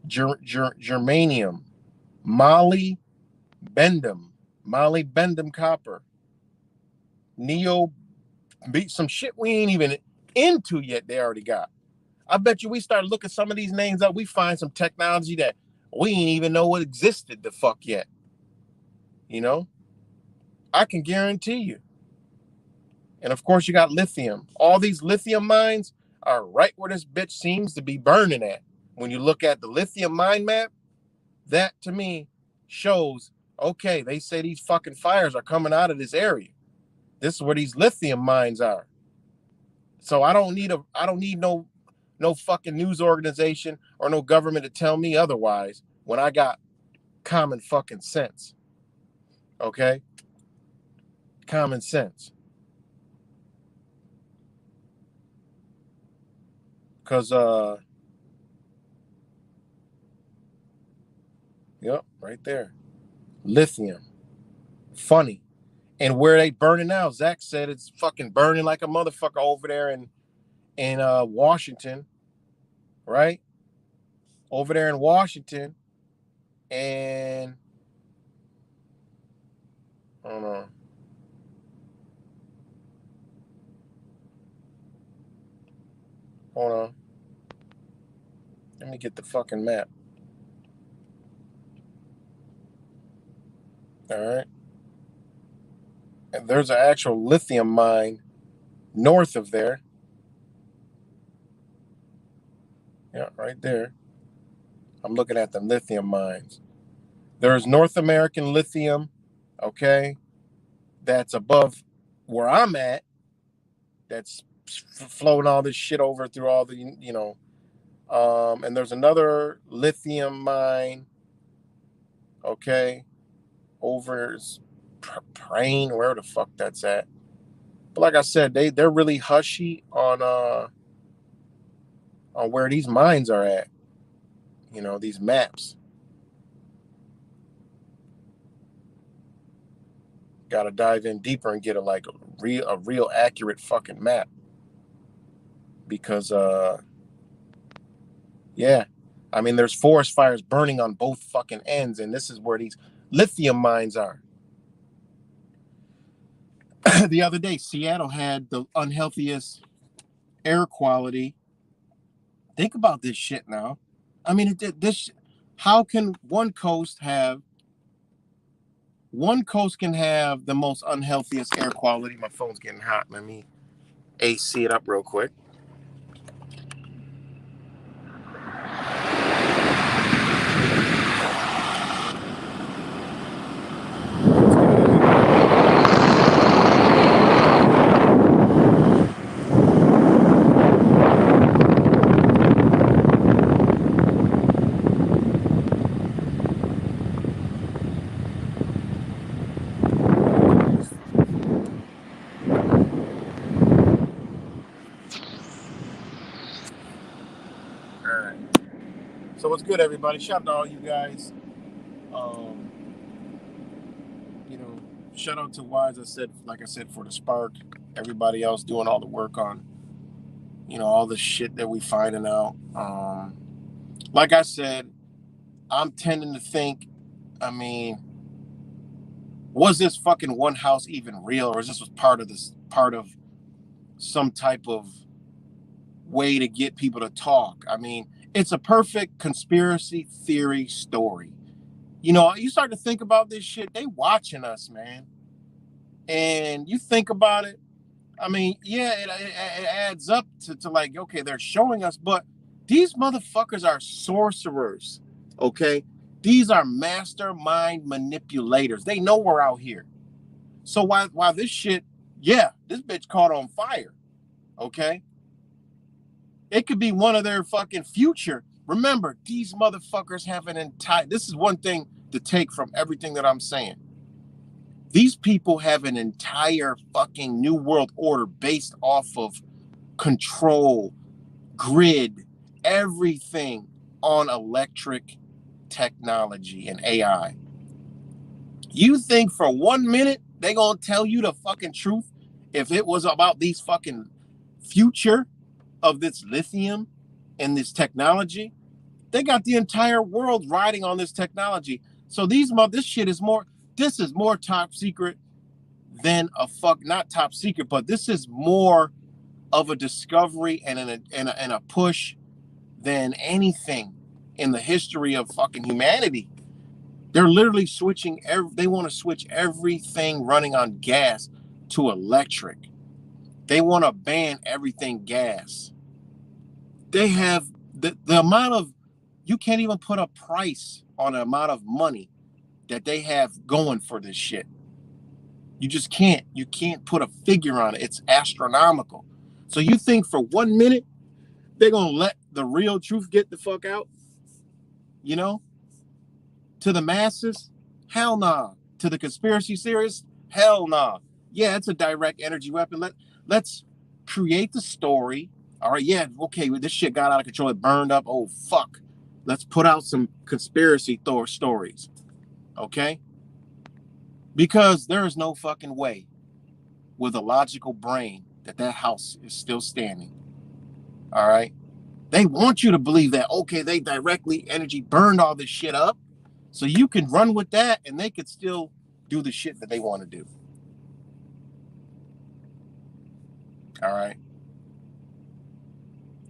germanium, molybdenum copper, some shit we ain't even into yet. They already got. I bet you we start looking some of these names up, we find some technology that we ain't even know what existed the fuck yet. You know, I can guarantee you. And of course, you got lithium. All these lithium mines are right where this bitch seems to be burning at. When you look at the lithium mine map, that to me shows, okay, they say these fucking fires are coming out of this area. This is where these lithium mines are. So I don't need no fucking news organization or no government to tell me otherwise when I got common fucking sense. Okay? Common sense. Cause yep, right there. Lithium. Funny. And where they burning now, Zach said it's fucking burning like a motherfucker over there in Washington, right? Over there in Washington. And hold on. Hold on. Let me get the fucking map. All right. And there's an actual lithium mine north of there. Yeah, right there. I'm looking at the lithium mines. There's North American lithium, okay, that's above where I'm at, that's flowing all this shit over through all the, and there's another lithium mine, okay, over Prain, where the fuck that's at. But like I said, they're really hushy on where these mines are at. These maps. Got to dive in deeper and get a real accurate fucking map because yeah, I mean there's forest fires burning on both fucking ends, and this is where these lithium mines are. The other day, Seattle had the unhealthiest air quality. Think about this shit now. I mean, this. How can one coast can have the most unhealthiest air quality? My phone's getting hot. Let me AC it up real quick. All right. So what's good, everybody? Shout out to all you guys. Um, you know, Shout out to Wise. Like I said, for the spark. Everybody else doing all the work on, all the shit that we finding out. Like I said, I'm tending to think. I mean, was this fucking one house even real, or is this was part of some type of way to get people to talk? I mean, it's a perfect conspiracy theory story. You start to think about this shit, they watching us, man. And you think about it, I mean, yeah, it adds up to like, okay, they're showing us, but these motherfuckers are sorcerers, okay? These are mastermind manipulators. They know we're out here. So while this shit, yeah, this bitch caught on fire, okay? It could be one of their fucking future. Remember, these motherfuckers have an entire, this is one thing to take from everything that I'm saying. These people have an entire fucking new world order based off of control, grid, everything on electric technology and AI. You think for 1 minute they gonna tell you the fucking truth if it was about these fucking future of this lithium and this technology? They got the entire world riding on this technology. So this is more top secret than not top secret, but this is more of a discovery and a push than anything in the history of fucking humanity. They're literally they want to switch everything running on gas to electric. They want to ban everything gas. They have the amount of, you can't even put a price on the amount of money that they have going for this shit. You just can't. You can't put a figure on it. It's astronomical. So you think for 1 minute they're gonna let the real truth get the fuck out? You know, to the masses? Hell nah. To the conspiracy theorists? Hell nah. Yeah, it's a direct energy weapon. Let's create the story. All right, yeah, okay, this shit got out of control. It burned up. Oh fuck. Let's put out some conspiracy stories. Okay? Because there is no fucking way with a logical brain that house is still standing. All right? They want you to believe that, okay, they directly energy burned all this shit up. So you can run with that and they could still do the shit that they want to do. All right.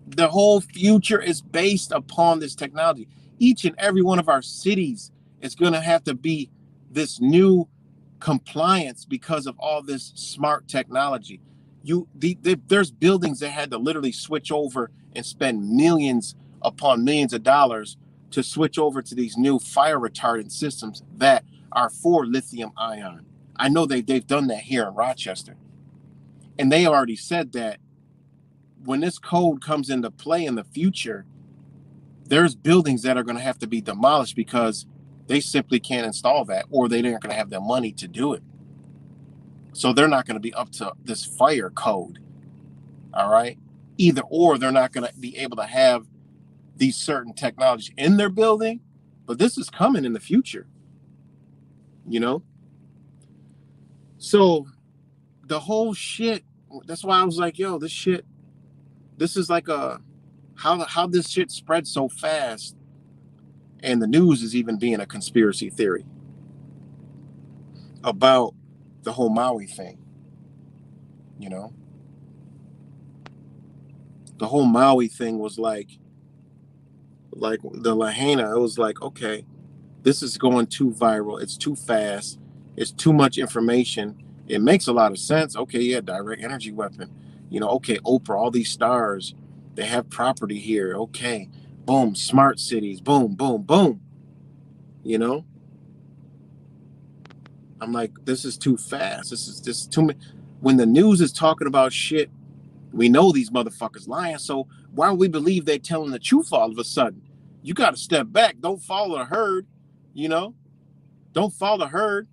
The whole future is based upon this technology. Each and every one of our cities is going to have to be this new compliance because of all this smart technology. There's buildings that had to literally switch over and spend millions upon millions of dollars to switch over to these new fire retardant systems that are for lithium ion. I know they've done that here in Rochester. And they already said that when this code comes into play in the future, there's buildings that are going to have to be demolished because they simply can't install that, or they aren't going to have the money to do it. So they're not going to be up to this fire code. All right. Either or, they're not going to be able to have these certain technologies in their building, but this is coming in the future, you know? So the whole shit, that's why I was like, yo, this is like how this shit spread so fast, and the news is even being a conspiracy theory about the whole Maui thing, you know? The whole Maui thing was like the Lahaina, it was like, okay, this is going too viral. It's too fast. It's too much information. It makes a lot of sense. Okay, yeah, direct energy weapon. You know, okay, Oprah, all these stars, they have property here. Okay, boom, smart cities, boom, boom, boom. You know? I'm like, this is too fast. This is too many. When the news is talking about shit, we know these motherfuckers lying. So why would we believe they're telling the truth all of a sudden? You got to step back. Don't follow the herd. You know? Don't follow the herd.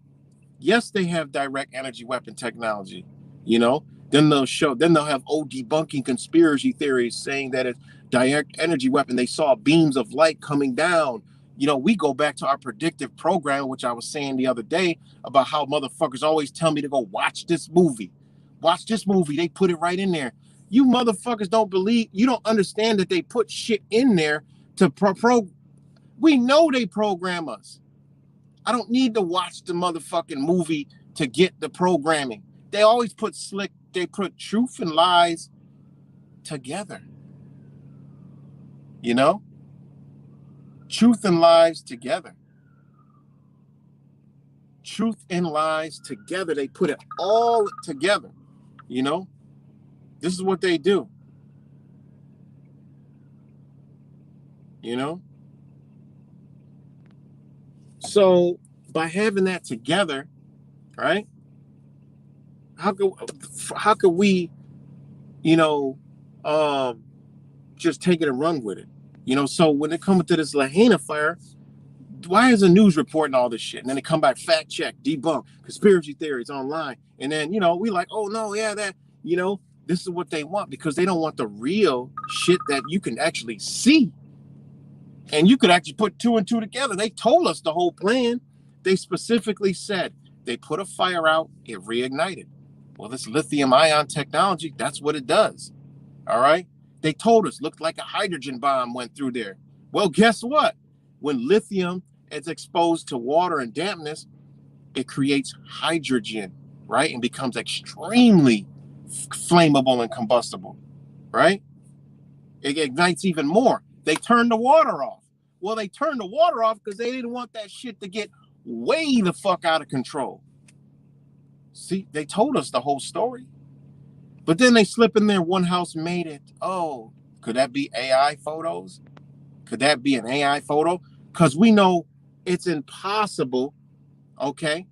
Yes, they have direct energy weapon technology, you know. Then they'll have debunking conspiracy theories saying that it's direct energy weapon. They saw beams of light coming down. You know, we go back to our predictive program, which I was saying the other day about how motherfuckers always tell me to go watch this movie. Watch this movie. They put it right in there. You motherfuckers don't believe, you don't understand that they put shit in there to we know they program us. I don't need to watch the motherfucking movie to get the programming. They always put truth and lies together. You know? Truth and lies together. Truth and lies together. They put it all together. You know? This is what they do. You know? So by having that together, right? How could we, you know, just take it and run with it? You know, so when it comes to this Lahaina fire, why is the news reporting all this shit? And then they come back, fact check, debunk, conspiracy theories online. And then, you know, we like, oh no, yeah, that, you know, this is what they want, because they don't want the real shit that you can actually see. And you could actually put two and two together. They told us the whole plan. They specifically said they put a fire out, it reignited. Well, this lithium ion technology, that's what it does. All right. They told us, looked like a hydrogen bomb went through there. Well, guess what? When lithium is exposed to water and dampness, it creates hydrogen, right? And becomes extremely flammable and combustible, right? It ignites even more. They turned the water off. Well, they turned the water off because they didn't want that shit to get way the fuck out of control. See, they told us the whole story. But then they slip in there, one house made it. Oh, could that be AI photos? Could that be an AI photo? Because we know it's impossible, okay?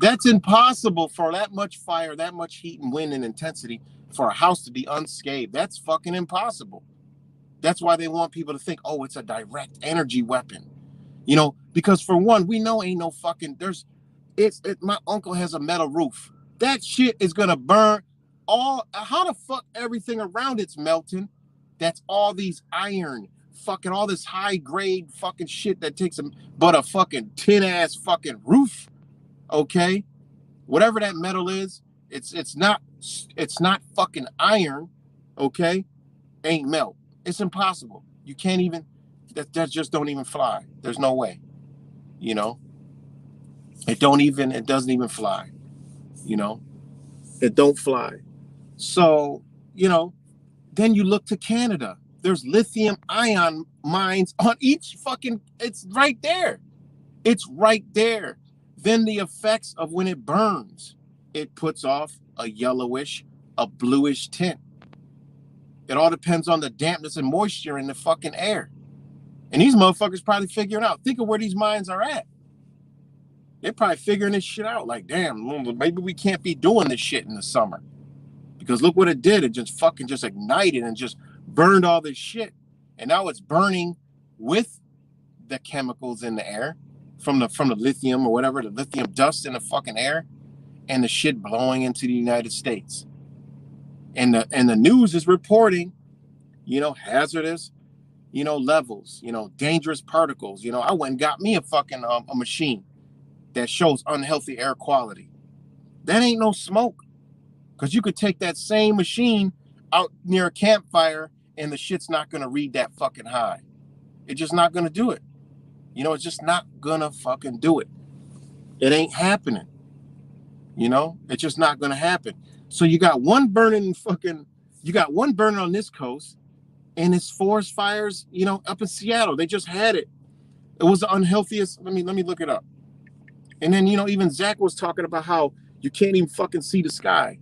That's impossible for that much fire, that much heat and wind and intensity for a house to be unscathed. That's fucking impossible. That's why they want people to think, oh, it's a direct energy weapon. You know, because for one, we know ain't no fucking, my uncle has a metal roof. That shit is gonna burn how the fuck everything around it's melting? That's all these iron, fucking all this high grade fucking shit that takes but a fucking tin ass fucking roof. Okay? Whatever that metal is, it's not fucking iron, okay? Ain't melt. It's impossible. You can't even, that just don't even fly. There's no way. You know? It doesn't even fly. You know? It don't fly. So, you know, then you look to Canada. There's lithium ion mines on each fucking, it's right there. It's right there. Then the effects of when it burns, it puts off a yellowish, a bluish tint. It all depends on the dampness and moisture in the fucking air. And these motherfuckers probably figuring out. Think of where these mines are at. They're probably figuring this shit out. Like, damn, maybe we can't be doing this shit in the summer. Because look what it did. It just fucking just ignited and just burned all this shit. And now it's burning with the chemicals in the air from the lithium or whatever, the lithium dust in the fucking air, and the shit blowing into the United States. And the news is reporting, hazardous, levels, dangerous particles. I went and got me a fucking a machine that shows unhealthy air quality. That ain't no smoke. Because you could take that same machine out near a campfire and the shit's not going to read that fucking high. It's just not going to do it. It's just not going to fucking do it. It ain't happening. It's just not going to happen. So you got one burning on this coast, and it's forest fires, up in Seattle. They just had it. It was the unhealthiest. Let me look it up. And then, even Zach was talking about how you can't even fucking see the sky.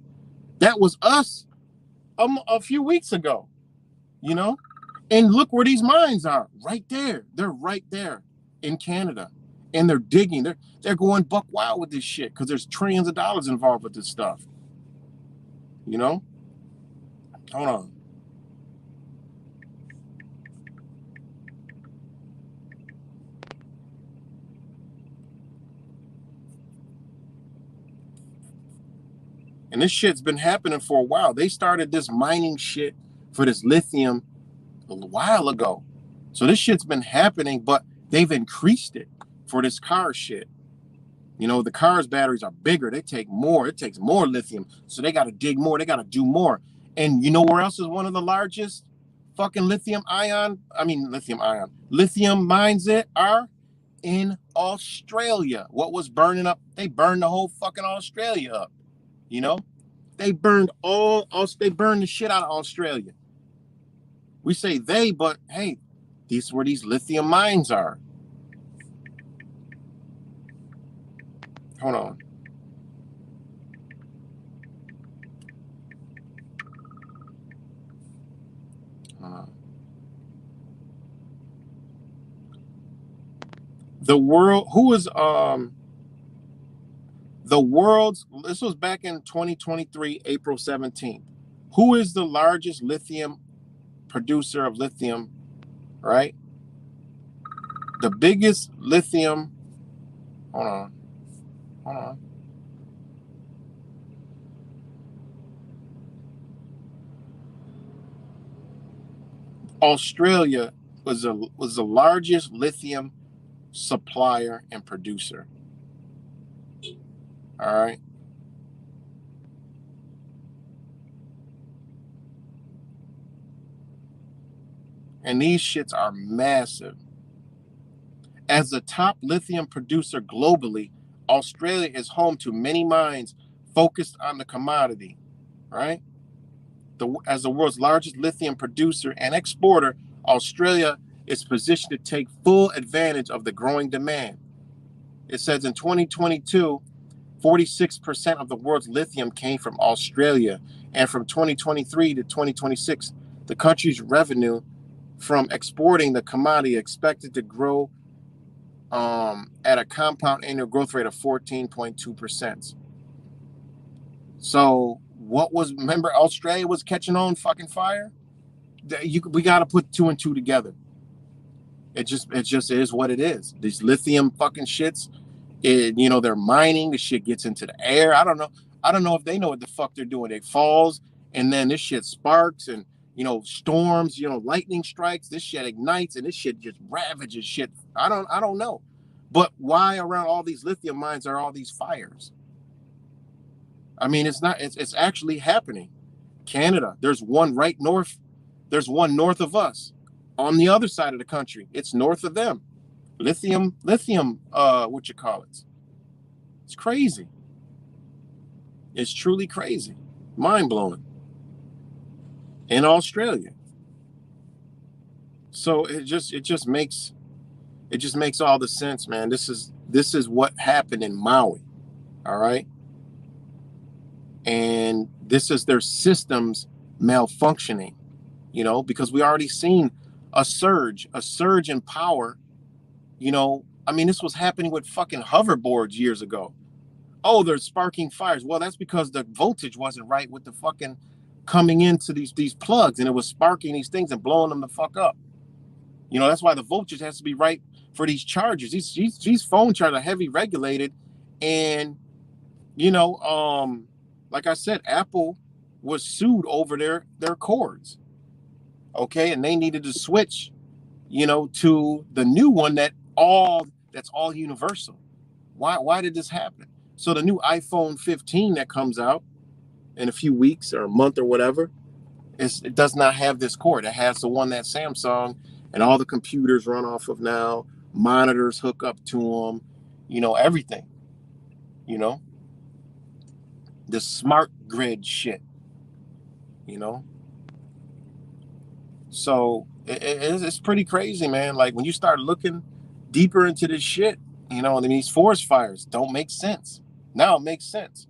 That was us a few weeks ago, And look where these mines are. Right there. They're right there in Canada. And they're digging. They're going buck wild with this shit because there's trillions of dollars involved with this stuff. Hold on. And this shit's been happening for a while. They started this mining shit for this lithium a while ago. So this shit's been happening, but they've increased it for this car shit. The car's batteries are bigger. They take more. It takes more lithium. So they got to dig more. They got to do more. And you know where else is one of the largest fucking lithium mines are? In Australia. What was burning up? They burned the whole fucking Australia up. They burned the shit out of Australia. We say they, but hey, these where these lithium mines are. Hold on. The world, this was back in 2023, April 17th. Who is the largest lithium producer of lithium, right? The biggest lithium, hold on. Australia was the largest lithium supplier and producer. All right. And these shits are massive. As the top lithium producer globally, Australia is home to many mines focused on the commodity, right? As the world's largest lithium producer and exporter, Australia is positioned to take full advantage of the growing demand. It says in 2022, 46% of the world's lithium came from Australia, and from 2023 to 2026, the country's revenue from exporting the commodity expected to grow at a compound annual growth rate of 14.2%. So remember Australia was catching on fucking fire? We got to put two and two together. It just is what it is. These lithium fucking shits, they're mining. The shit gets into the air. I don't know if they know what the fuck they're doing. It falls, and then this shit sparks, and storms, lightning strikes. This shit ignites, and this shit just ravages shit. I don't know. But why around all these lithium mines are all these fires? I mean, it's actually happening. Canada, there's one right north. There's one north of us. On the other side of the country, it's north of them. Lithium, what you call it? It's crazy. It's truly crazy. Mind-blowing. In Australia. So it just makes all the sense, man. This is what happened in Maui. All right. And this is their systems malfunctioning. because we already seen a surge in power. I mean, this was happening with fucking hoverboards years ago. Oh, they're sparking fires. Well, that's because the voltage wasn't right with the fucking coming into these plugs, and it was sparking these things and blowing them the fuck up. That's why the voltage has to be right for these chargers. These phone chargers are heavy regulated, and like I said, Apple was sued over their cords. Okay, and they needed to switch, to the new one that's all universal. Why did this happen? So the new iPhone 15 that comes out in a few weeks or a month or whatever, it does not have this cord. It has the one that Samsung and all the computers run off of now. Monitors hook up to them, everything. The smart grid shit. So it's pretty crazy, man. Like when you start looking deeper into this shit, and these forest fires don't make sense. Now it makes sense.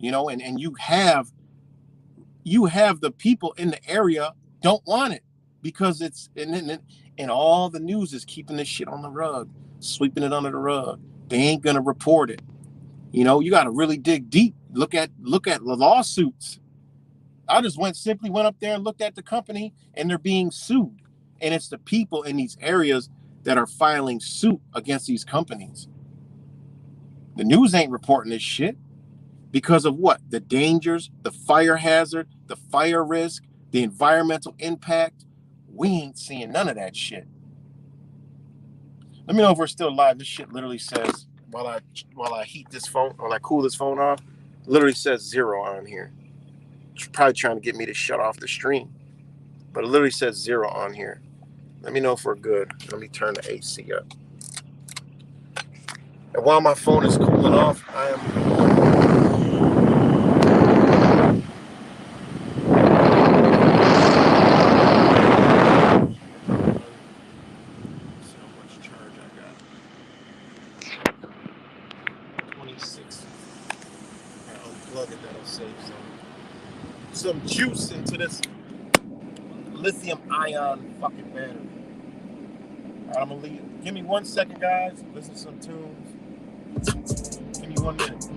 And you have the people in the area don't want it because it's and all the news is keeping this shit on the rug, sweeping it under the rug. They ain't gonna report it. You got to really dig deep. Look at the lawsuits. I just simply went up there and looked at the company, and they're being sued. And it's the people in these areas that are filing suit against these companies. The news ain't reporting this shit because of what? The dangers, the fire hazard, the fire risk, the environmental impact. We ain't seeing none of that shit. Let me know if we're still live. This shit literally says, while I heat this phone, while I cool this phone off, literally says 0 on here. It's probably trying to get me to shut off the stream, but it literally says 0 on here. Let me know if we're good. Let me turn the AC up. And while my phone is cooling off, I am. See how much charge I got. 26. I'll unplug it. That'll save some juice into this lithium ion fucking battery. I'm gonna leave. Give me 1 second, guys. Listen to some tunes. Give me 1 minute.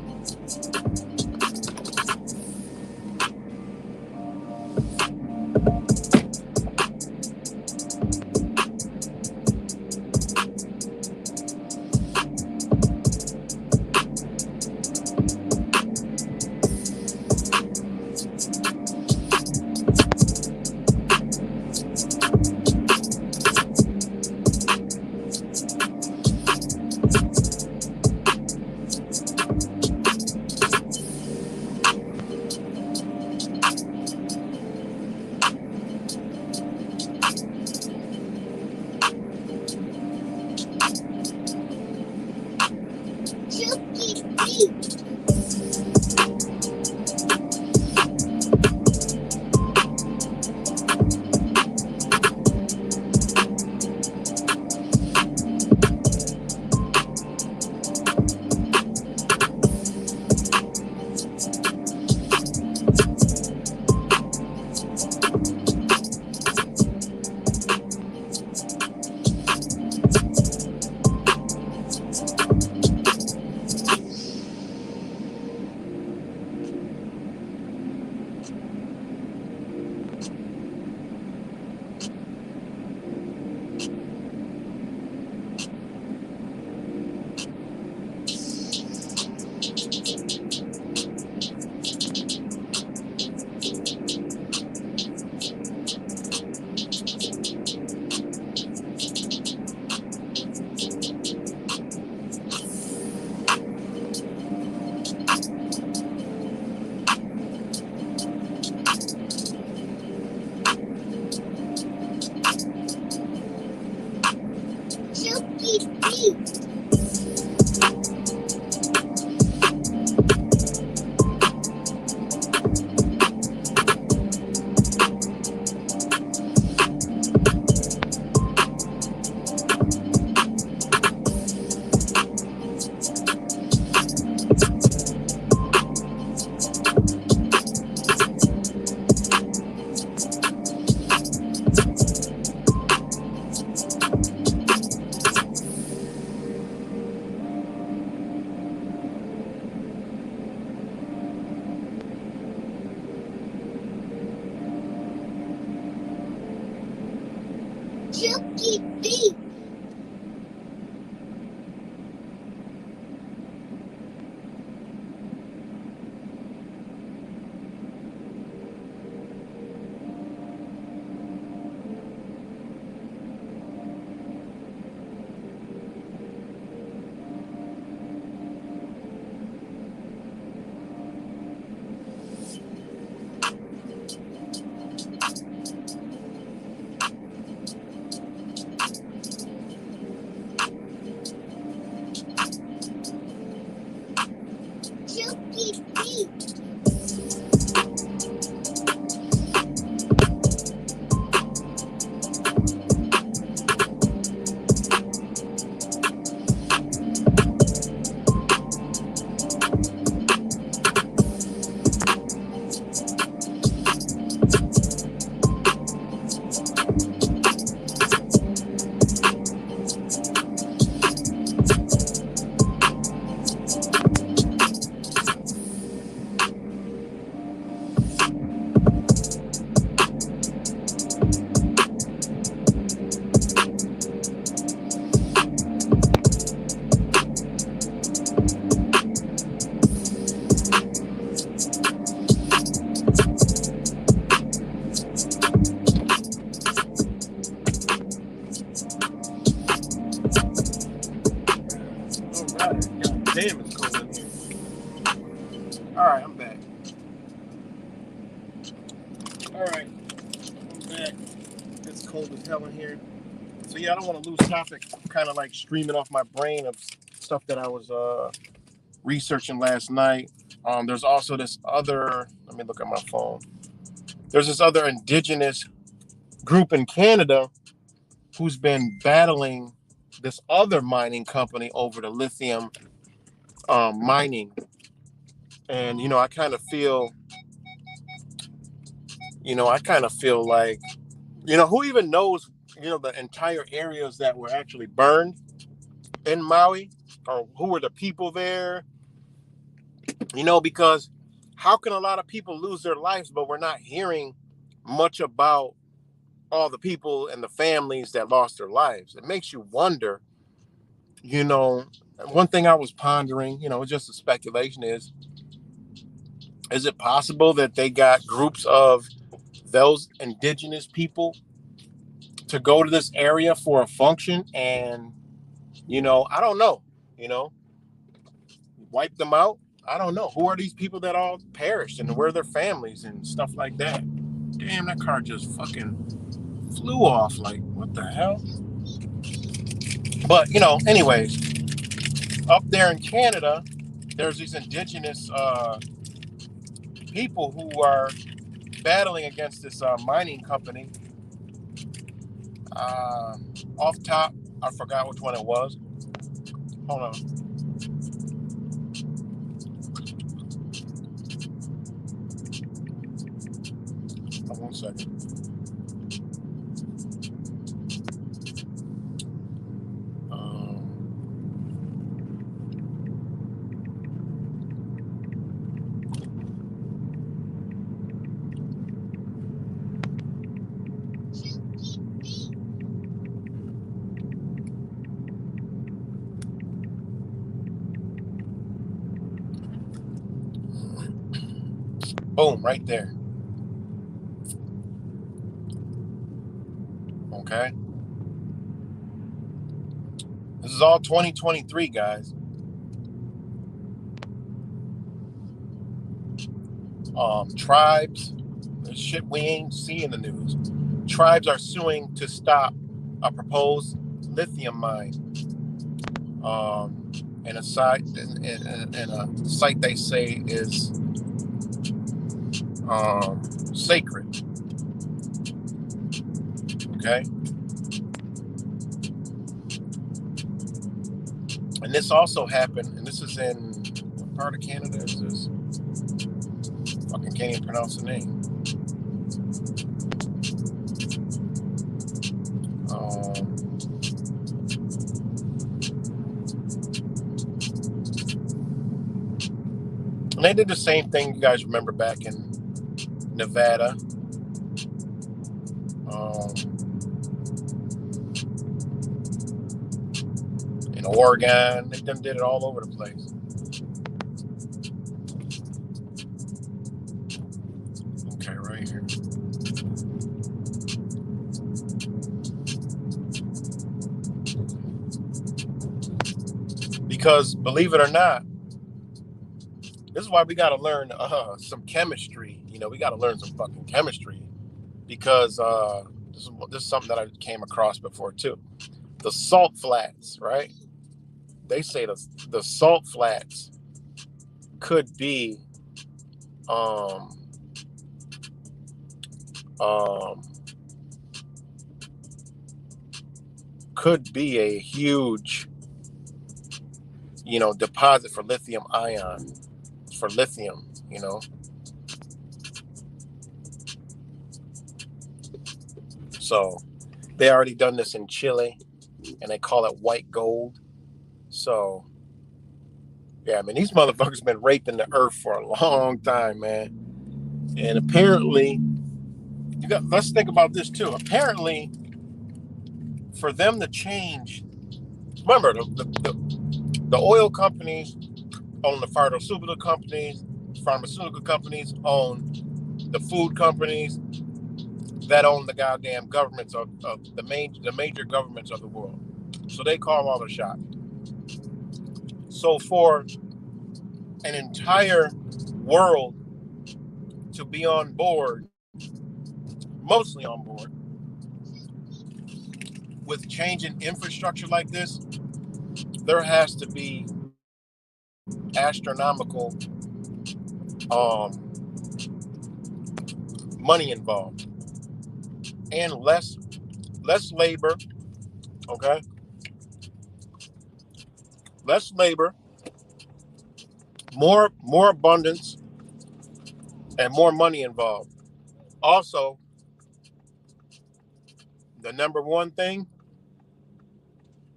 Damn, it's cold in here. Alright, I'm back. Alright, I'm back. It's cold as hell in here. So yeah, I don't want to lose topic. I'm kind of like streaming off my brain of stuff that I was researching last night. There's also this other, let me look at my phone. There's this other indigenous group in Canada who's been battling this other mining company over the lithium mining. And, I kind of feel, like, who even knows, the entire areas that were actually burned in Maui, or who were the people there, because how can a lot of people lose their lives, but we're not hearing much about all the people and the families that lost their lives? It makes you wonder, one thing I was pondering, just a speculation is it possible that they got groups of those indigenous people to go to this area for a function and, I don't know, wipe them out? I don't know. Who are these people that all perished and where are their families and stuff like that? Damn, that car just fucking flew off. Like, what the hell? But, anyways, up there in Canada, there's these indigenous people who are battling against this mining company. Off top, I forgot which one it was. Hold on. Hold on 1 second. Boom, right there. Okay. This is all 2023, guys. Tribes, shit we ain't see in the news. Tribes are suing to stop a proposed lithium mine. In a site they say is sacred. Okay. And this also happened, and this is in what part of Canada is this? Fucking can't even pronounce the name. And they did the same thing, you guys remember, back in Nevada. Oregon. They done did it all over the place. Okay, right here. Because believe it or not, this is why we got to learn some chemistry. We got to learn some fucking chemistry because this is something that I came across before too. The salt flats, right? They say the salt flats could be um, um, could be a huge deposit for lithium ion, for lithium. So they already done this in Chile and they call it white gold. So yeah, I mean, these motherfuckers been raping the earth for a long time, man. And apparently, let's think about this too. Apparently, for them to change, remember the oil companies own the pharmaceutical companies own the food companies that own the goddamn governments of the major governments of the world. So they call all the shots. So for an entire world to be on board, mostly on board, with changing infrastructure like this, there has to be astronomical money involved and less labor. Okay, less labor, more abundance, and more money involved. Also, the number one thing,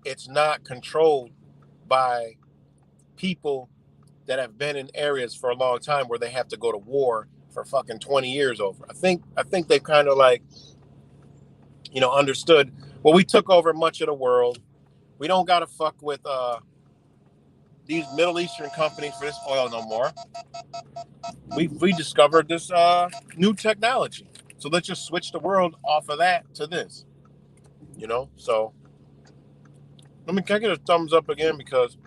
it's not controlled by people that have been in areas for a long time where they have to go to war for fucking 20 years over. I think they've kind of like, understood, well, we took over much of the world. We don't got to fuck with these Middle Eastern companies for this oil no more. We discovered this new technology. So let's just switch the world off of that to this. So can I get a thumbs up again because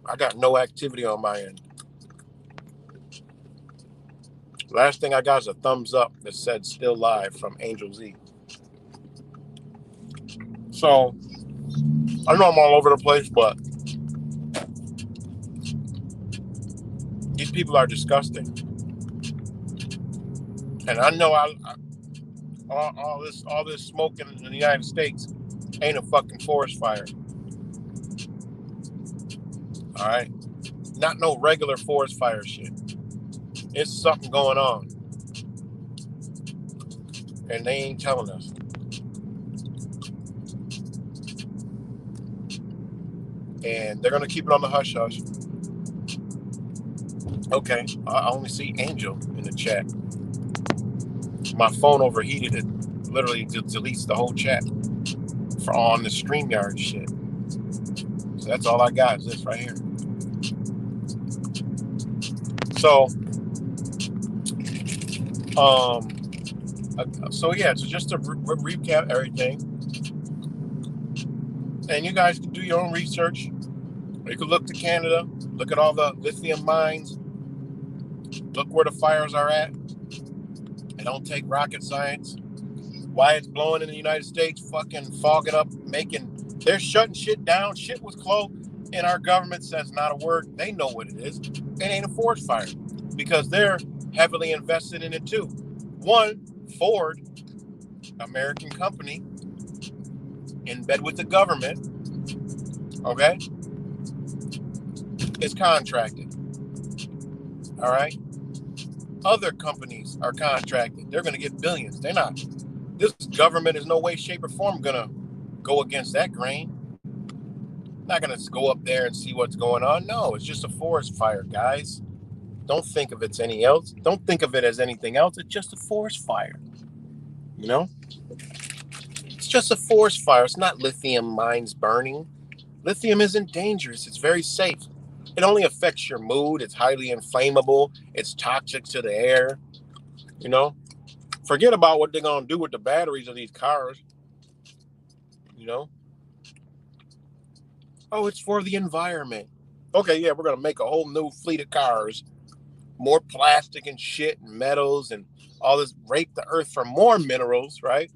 I got no activity on my end. Last thing I got is a thumbs up that said still live from Angel Z. So I know I'm all over the place, but these people are disgusting. And I know all this smoking in the United States ain't a fucking forest fire. All right? Not no regular forest fire shit. It's something going on. And they ain't telling us. And they're going to keep it on the hush hush. Okay, I only see Angel in the chat. My phone overheated. It literally deletes the whole chat on the StreamYard shit. So that's all I got is this right here. So, so just to recap everything, and you guys can do your own research. You can look to Canada, look at all the lithium mines, look where the fires are at. It don't take rocket science. Why it's blowing in the United States, fucking fogging up, they're shutting shit down. Shit was closed, and our government says not a word. They know what it is. It ain't a forest fire because they're heavily invested in it too. One, Ford, American company, in bed with the government, okay, is contracted. All right. Other companies are contracted. They're going to get billions. They're not. This government is no way, shape, or form going to go against that grain. Not going to go up there and see what's going on. No, it's just a forest fire, guys. Don't think of it as anything else. Don't think of it as anything else. It's just a forest fire. It's just a forest fire. It's not lithium mines burning. Lithium isn't dangerous. It's very safe. It only affects your mood. It's highly inflammable. It's toxic to the air. You know, forget about what they're going to do with the batteries of these cars. You know, oh, it's for the environment. Okay, yeah, we're going to make a whole new fleet of cars. More plastic and shit and metals and all this, rape the earth for more minerals, right?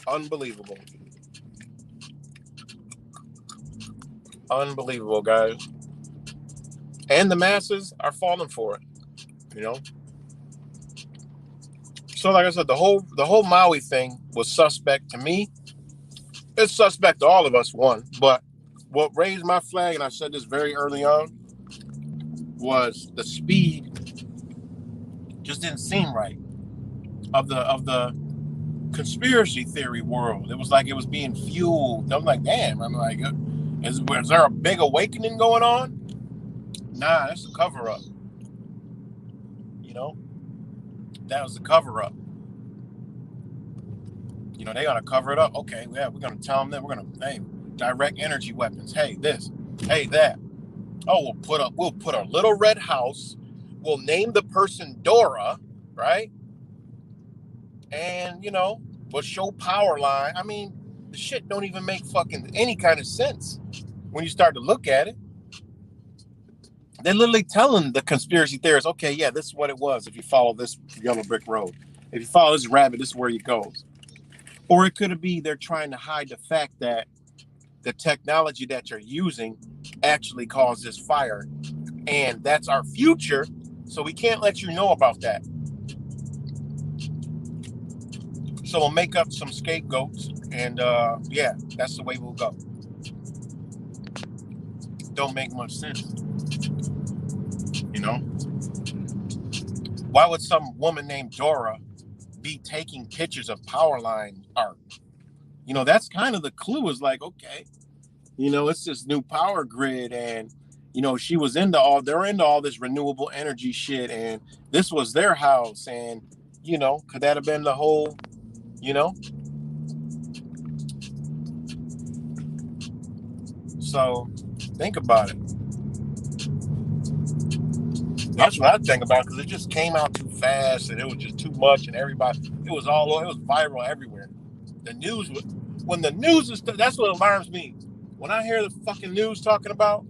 Unbelievable. Unbelievable, guys. And the masses are falling for it, you know? So like I said, the whole Maui thing was suspect to me. It's suspect to all of us, one. But what raised my flag, and I said this very early on, was the speed just didn't seem right of the conspiracy theory world. It was like it was being fueled. I'm like, damn. I'm like, is there a big awakening going on? Nah, that's a cover up. You know, that was a cover up. You know, they gotta cover it up. Okay, yeah, we're gonna tell them that we're gonna, hey, direct energy weapons. Hey, this. Hey, that. Oh, we'll put a little red house. We'll name the person Dora, right? And we'll show power line. I mean, the shit don't even make fucking any kind of sense when you start to look at it. They're literally telling the conspiracy theorists, okay, yeah, this is what it was. If you follow this yellow brick road, if you follow this rabbit, this is where you go. Or it could be they're trying to hide the fact that the technology that you're using actually caused this fire, and that's our future, so we can't let you know about that. So we'll make up some scapegoats, and yeah, that's the way we'll go. Don't make much sense, Why would some woman named Dora be taking pictures of power line art? That's kind of the clue. Is like, okay, it's this new power grid, and they're into all this renewable energy shit, and this was their house, and could that have been the whole, So think about it. That's what I think about, because it just came out too fast, and it was just too much, and it was viral everywhere. The news, when the news is, that's what alarms me. When I hear the fucking news talking about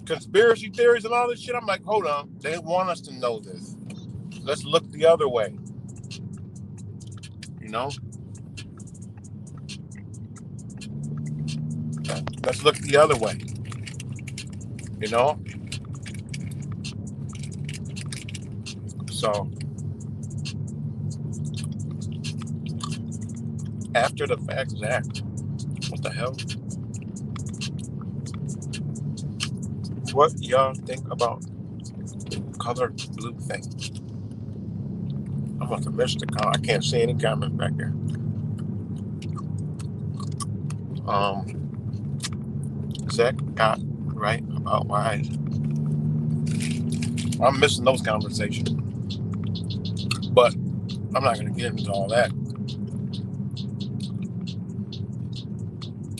conspiracy theories and all this shit, I'm like, hold on, they want us to know this. Let's look the other way. Let's look the other way. So after the fact, what the hell? What y'all think about color blue thing? I must have missed the call. I can't see any comments back there. Zach got right about why I'm missing those conversations, but I'm not going to get into all that.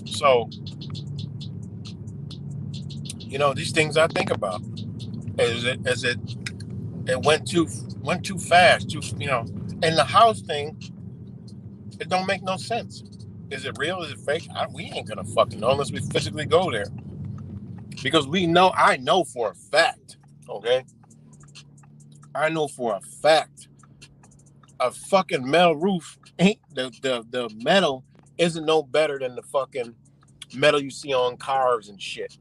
So, these things I think about. It went too fast. And the house thing, it don't make no sense. Is it real? Is it fake? We ain't gonna fucking know unless we physically go there. Because I know for a fact, okay? I know for a fact, a fucking metal roof ain't the metal isn't no better than the fucking metal you see on cars and shit.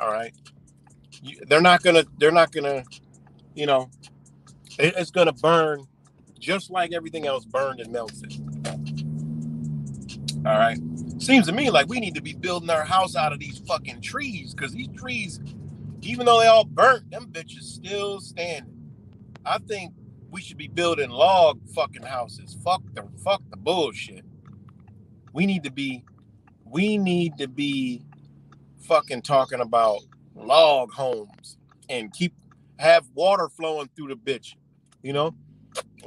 All right, they're not gonna, it's gonna burn just like everything else burned and melted. All right, seems to me like we need to be building our house out of these fucking trees, because these trees, even though they all burnt, them bitches still standing. I think we should be building log fucking houses. Fuck the bullshit. We need to be fucking talking about log homes and have water flowing through the bitch,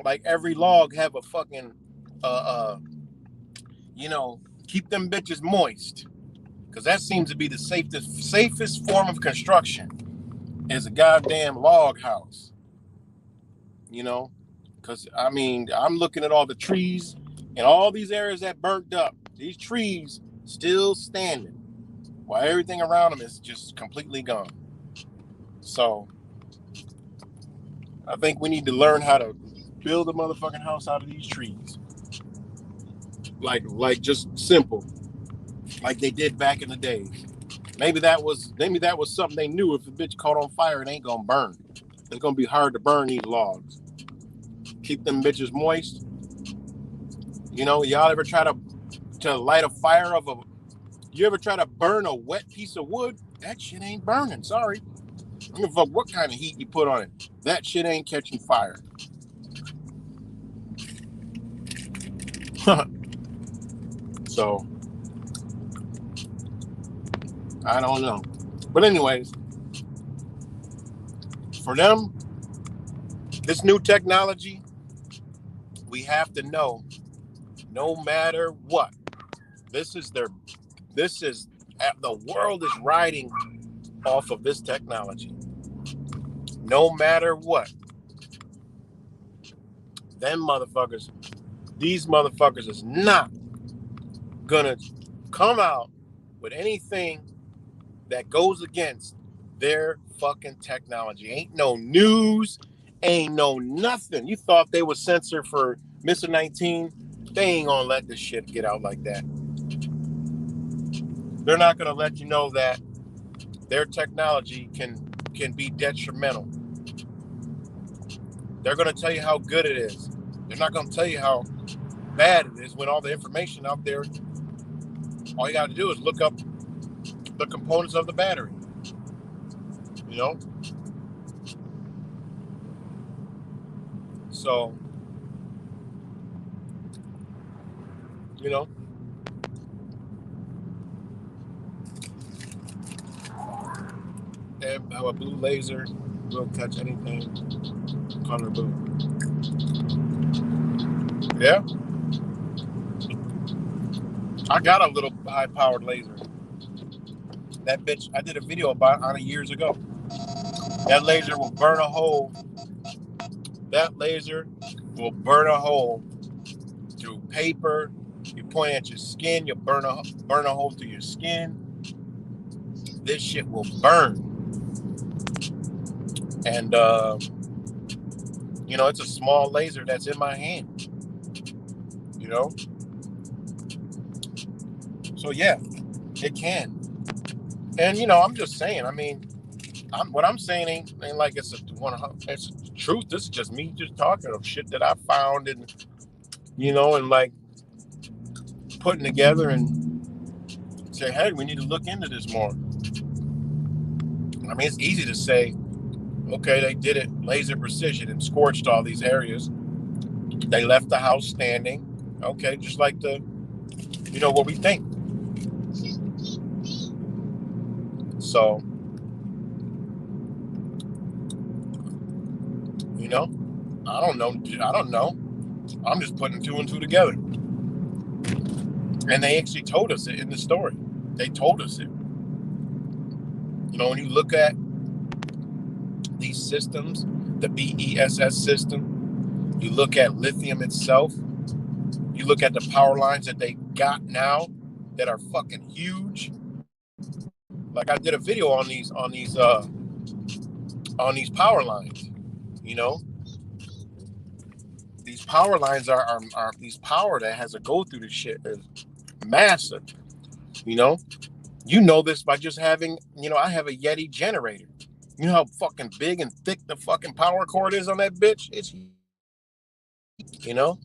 like every log have a fucking, uh, uh, you know, keep them bitches moist, because that seems to be the safest form of construction is a goddamn log house. You know, because I mean, I'm looking at all the trees and all these areas that burnt up. These trees still standing, while everything around them is just completely gone. So I think we need to learn how to build a motherfucking house out of these trees. Like just simple, like they did back in the days. Maybe that was something they knew. If the bitch caught on fire, it ain't gonna burn. It's gonna be hard to burn these logs. Keep them bitches moist. You know, y'all ever try to light a fire of a? You ever try to burn a wet piece of wood? That shit ain't burning. Sorry. I don't give a fuck what kind of heat you put on it. That shit ain't catching fire. So I don't know. But anyways, for them, this new technology, we have to know, no matter what, this is their, this is, the world is riding off of this technology. No matter what, these motherfuckers is not gonna come out with anything that goes against their fucking technology. Ain't no news, ain't no nothing. You thought they would censor for Mr. 19? They ain't gonna let this shit get out like that. They're not gonna let you know that their technology can be detrimental. They're gonna tell you how good it is. They're not gonna tell you how bad it is when all the information out there. All you gotta do is look up the components of the battery. You know? So, you know, and have a blue laser will catch anything color blue. Yeah, I got a little high-powered laser. That bitch, I did a video on it years ago. That laser will burn a hole. That laser will burn a hole through paper. You point at your skin, you'll burn a hole through your skin. This shit will burn. And you know, it's a small laser that's in my hand. You know? So yeah, it can. And you know, I'm just saying, I mean, what I'm saying ain't like it's it's truth. This is just me just talking of shit that I found, and you know, and like putting together and say, hey, we need to look into this more. I mean, it's easy to say, okay, they did it laser precision and scorched all these areas. They left the house standing. Okay, just like you know, what we think. So, you know, I don't know. I'm just putting two and two together. And they actually told us it in the story. They told us it. You know, when you look at these systems, the BESS system, you look at lithium itself, you look at the power lines that they got now that are fucking huge. Like I did a video on these power lines. You know, these power lines are these power that has to go through this shit is massive. You know this by just having, you know, I have a Yeti generator. You know how fucking big and thick the fucking power cord is on that bitch? It's, you know,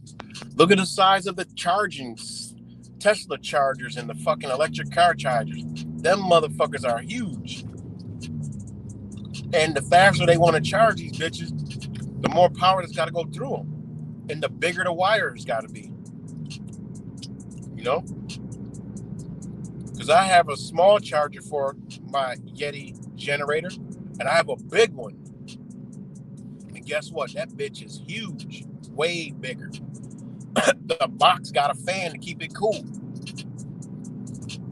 look at the size of the charging Tesla chargers and the fucking electric car chargers. Them motherfuckers are huge. And the faster they want to charge these bitches, the more power that's got to go through them. And the bigger the wires got to be. You know? Because I have a small charger for my Yeti generator, and I have a big one. And guess what? That bitch is huge. way bigger. The box got a fan to keep it cool.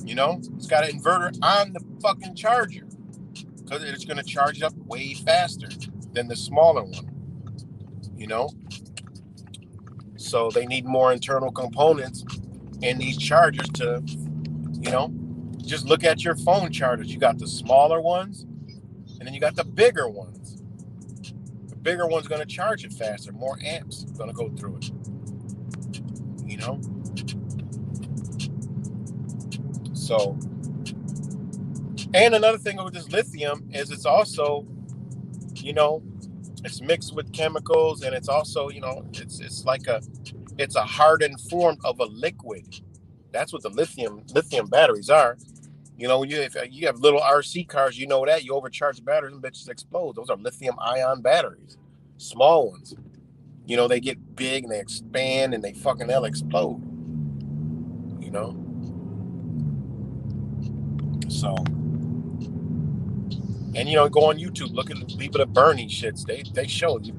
You know, it's got an inverter on the fucking charger because it's going to charge it up way faster than the smaller one. You know, so they need more internal components in these chargers to, you know, just look at your phone chargers. You got the smaller ones, and then you got the bigger ones. The bigger one's going to charge it faster, more amps going to go through it. You know? So, and another thing with this lithium is it's also, you know, it's mixed with chemicals, and it's also, you know, it's like it's a hardened form of a liquid. That's what the lithium batteries are. You know, if you have little RC cars, you know that you overcharge the batteries and bitches explode. Those are lithium ion batteries, small ones. You know, they get big and they expand and they'll explode. You know, so, and you know, go on YouTube, look at people that burn these shits. They show you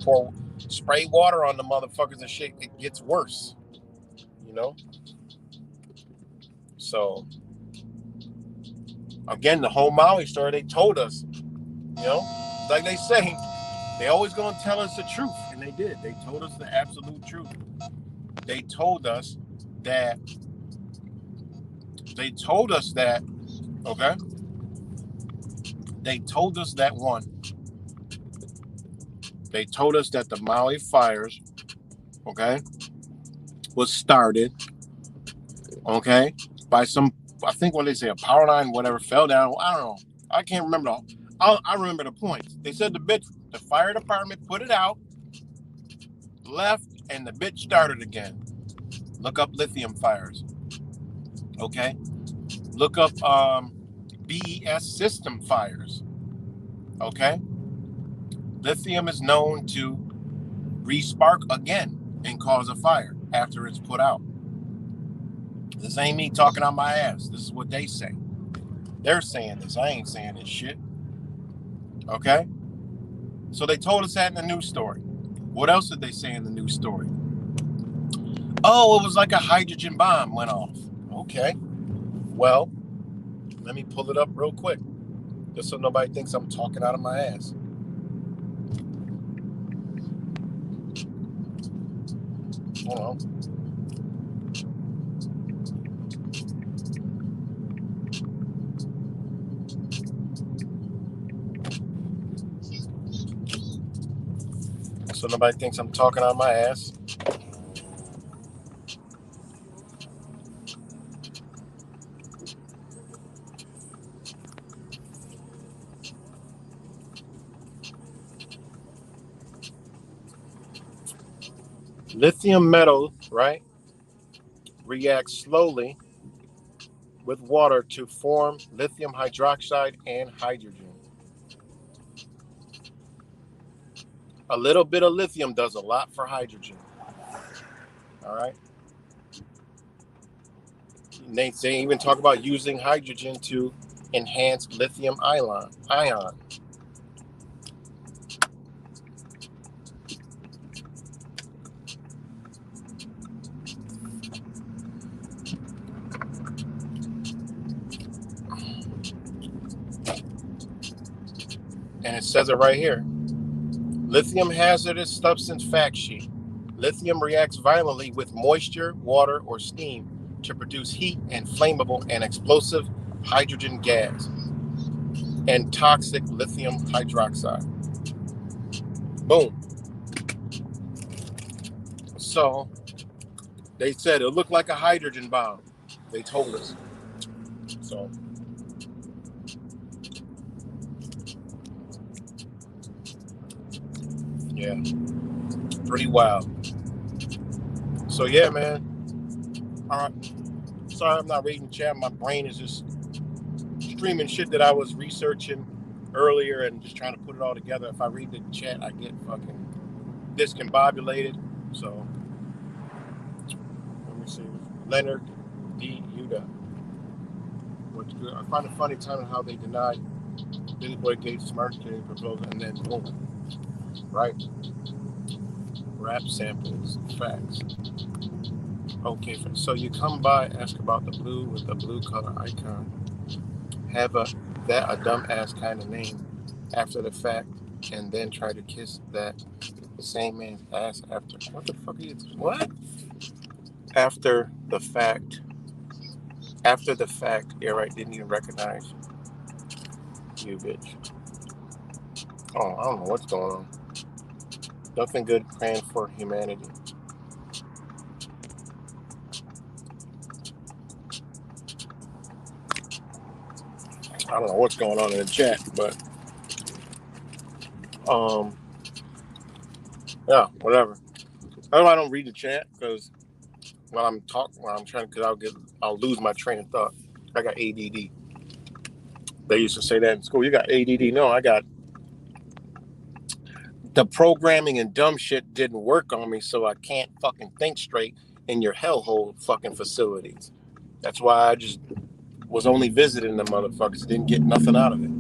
spray water on the motherfuckers and shit, it gets worse. You know, so again, the whole Maui story, they told us, you know, like they say, they always gonna tell us the truth, and they did. They told us the absolute truth. They told us that. Okay. They told us that They told us that the Maui fires, okay, was started, okay, by some, I think what they say, a power line, whatever, fell down. I don't know. I can't remember all. I remember the points. They said the fire department put it out, left, and the bitch started again. Look up lithium fires. Okay. Look up BES system fires. Okay. Lithium is known to re-spark again and cause a fire after it's put out. This ain't me talking on my ass. This is what they say. They're saying this. I ain't saying this shit. Okay? So they told us that in the news story. What else did they say in the news story? Oh, it was like a hydrogen bomb went off. Okay. Well, let me pull it up real quick, just so nobody thinks I'm talking out of my ass. Hold on. So nobody thinks I'm talking out of my ass. Lithium metal, right, reacts slowly with water to form lithium hydroxide and hydrogen. A little bit of lithium does a lot for hydrogen. All right. They even talk about using hydrogen to enhance lithium ion. And it says it right here. Lithium hazardous substance fact sheet. Lithium reacts violently with moisture, water, or steam to produce heat and flammable and explosive hydrogen gas and toxic lithium hydroxide. Boom. So they said it looked like a hydrogen bomb. They told us. So yeah, pretty wild. So yeah, man. All right. Sorry, I'm not reading chat. My brain is just streaming shit that I was researching earlier and just trying to put it all together. If I read the chat, I get fucking discombobulated. So let me see. Leonard D. Yuda. What's good? I find it funny telling how they denied Billy Boy Gates' smart proposal and then boom. Right. Rap samples, facts. Okay, so you come by, ask about the blue with the blue color icon. Have a dumbass kind of name after the fact, and then try to kiss that same man's ass after. What the fuck are you? What? After the fact. After the fact. Yeah, right. Didn't even recognize you, bitch. Oh, I don't know what's going on. Nothing good praying for humanity. I don't know what's going on in the chat, but yeah, whatever. That's why I don't read the chat, because while I'm trying, because I'll lose my train of thought. I got ADD. They used to say that in school. You got ADD. No, I got the programming and dumb shit didn't work on me, so I can't fucking think straight in your hellhole fucking facilities. That's why I just was only visiting the motherfuckers. Didn't get nothing out of it.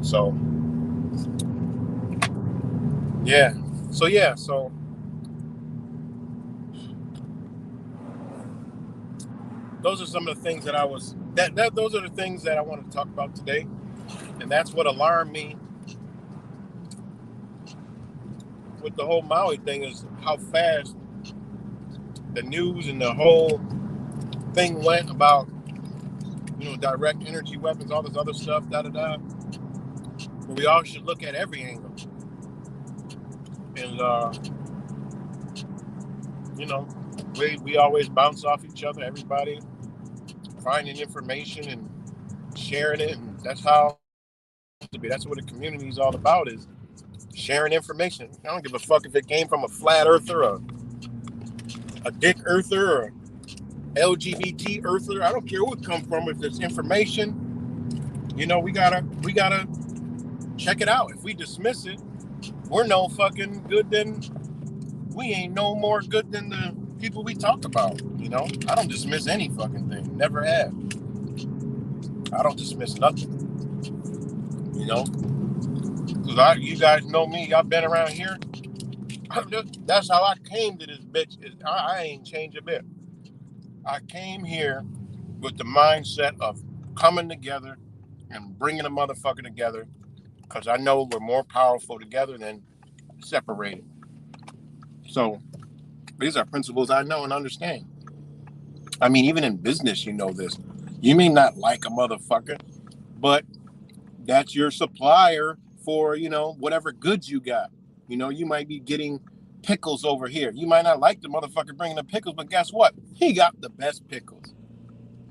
So yeah. So those are some of the things that I was those are the things that I wanted to talk about today. And that's what alarmed me with the whole Maui thing, is how fast the news and the whole thing went about, direct energy weapons, all this other stuff, da-da-da. But we all should look at every angle. And, we always bounce off each other, everybody finding information and sharing it. And that's how it to be. That's what a community is all about, is sharing information. I don't give a fuck if it came from a flat earther, a dick earther, or LGBT earther. I don't care who it comes from. If it's information, we gotta check it out. If we dismiss it, we're no fucking good. Then we ain't no more good than the people we talk about. I don't dismiss any fucking thing. Never have. I don't dismiss nothing. Because you guys know me. Y'all been around here. That's how I came to this bitch. I ain't changed a bit. I came here with the mindset of coming together and bringing a motherfucker together, because I know we're more powerful together than separated. So these are principles I know and understand. I mean, even in business, you know this. You may not like a motherfucker, but that's your supplier for, whatever goods you got. You might be getting pickles over here. You might not like the motherfucker bringing the pickles, but guess what? He got the best pickles.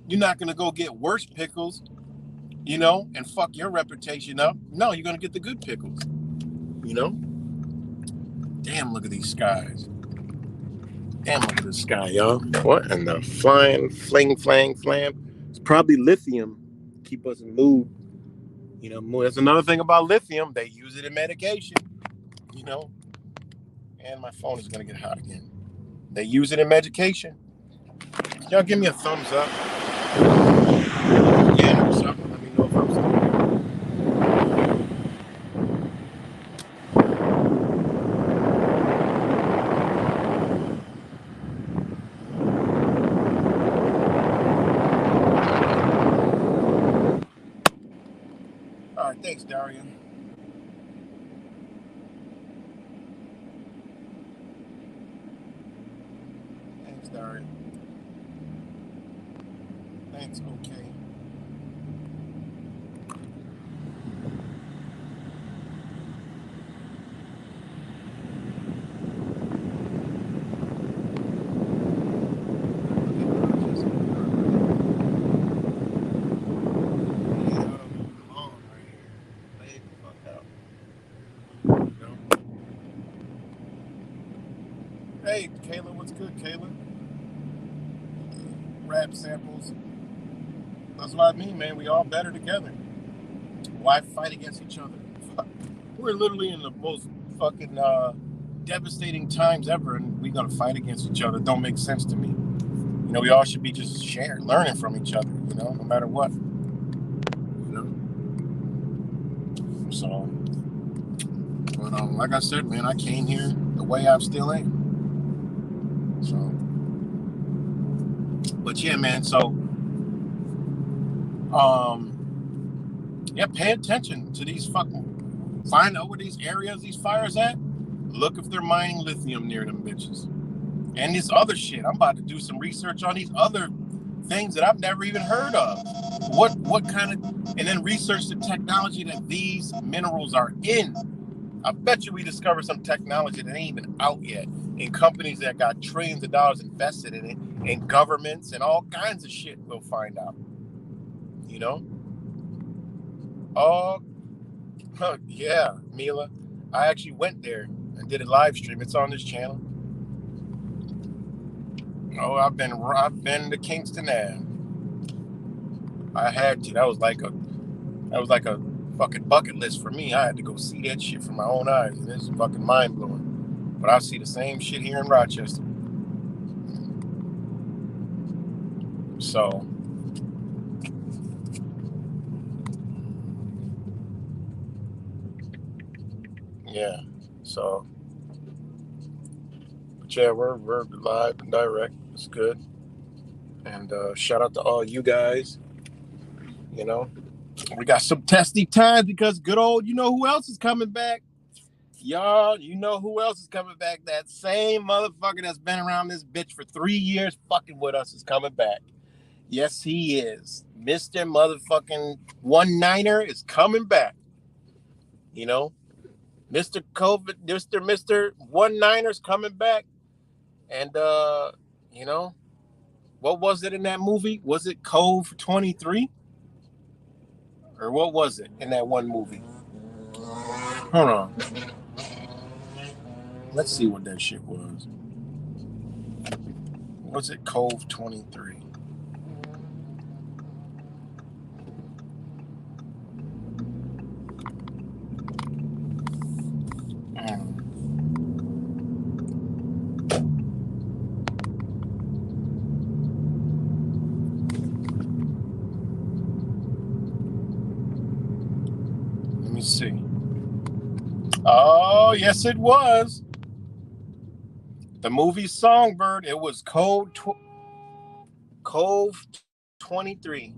You're not going to go get worse pickles, and fuck your reputation up. No, you're going to get the good pickles, Damn, look at these skies. Damn, look at the sky, y'all. What in the flying, flam? It's probably lithium. Keep us in mood. That's another thing about lithium. They use it in medication, And my phone is going to get hot again. They use it in medication. Y'all give me a thumbs up. Yeah, something. Let me know if I'm still All right, thanks, Darian. Thanks, Darian. Thanks, okay. Hey, Kayla, what's good, Kayla? Rap samples. That's what I mean, man. We all better together. Why fight against each other? We're literally in the most fucking devastating times ever, and we're gonna fight against each other. It don't make sense to me. We all should be just sharing, learning from each other. No matter what. So But like I said, man, I came here the way I still am. So, but yeah, man. So, yeah, pay attention to these fucking. Find out where these areas, these fires at. Look if they're mining lithium near them bitches. And this other shit. I'm about to do some research on these other things that I've never even heard of. What kind of, and then research the technology that these minerals are in. I bet you we discover some technology that ain't even out yet in companies that got trillions of dollars invested in it, in governments and all kinds of shit we'll find out. You know? Oh, yeah, Mila. I actually went there and did a live stream. It's on this channel. Oh, I've been to Kingston Ave. I had to. That was like a fucking bucket list for me. I had to go see that shit from my own eyes, and it's fucking mind blowing. But I see the same shit here in Rochester. So, yeah. So, but yeah, we're live and direct. It's good. And shout out to all you guys. You know, we got some testy times because good old, you know who else is coming back? Y'all, you know who else is coming back? That same motherfucker that's been around this bitch for 3 years fucking with us is coming back. Yes, he is. Mr. Motherfucking One-Niner is coming back. You know, Mr. COVID, Mr. One-Niner's coming back. And, you know, what was it in that movie? Was it Cove 23? Or what was it in that one movie? Hold on. Let's see what that shit was. Was it Cove 23? Let me see. Oh, yes, it was. The movie Songbird. It was Cove 23.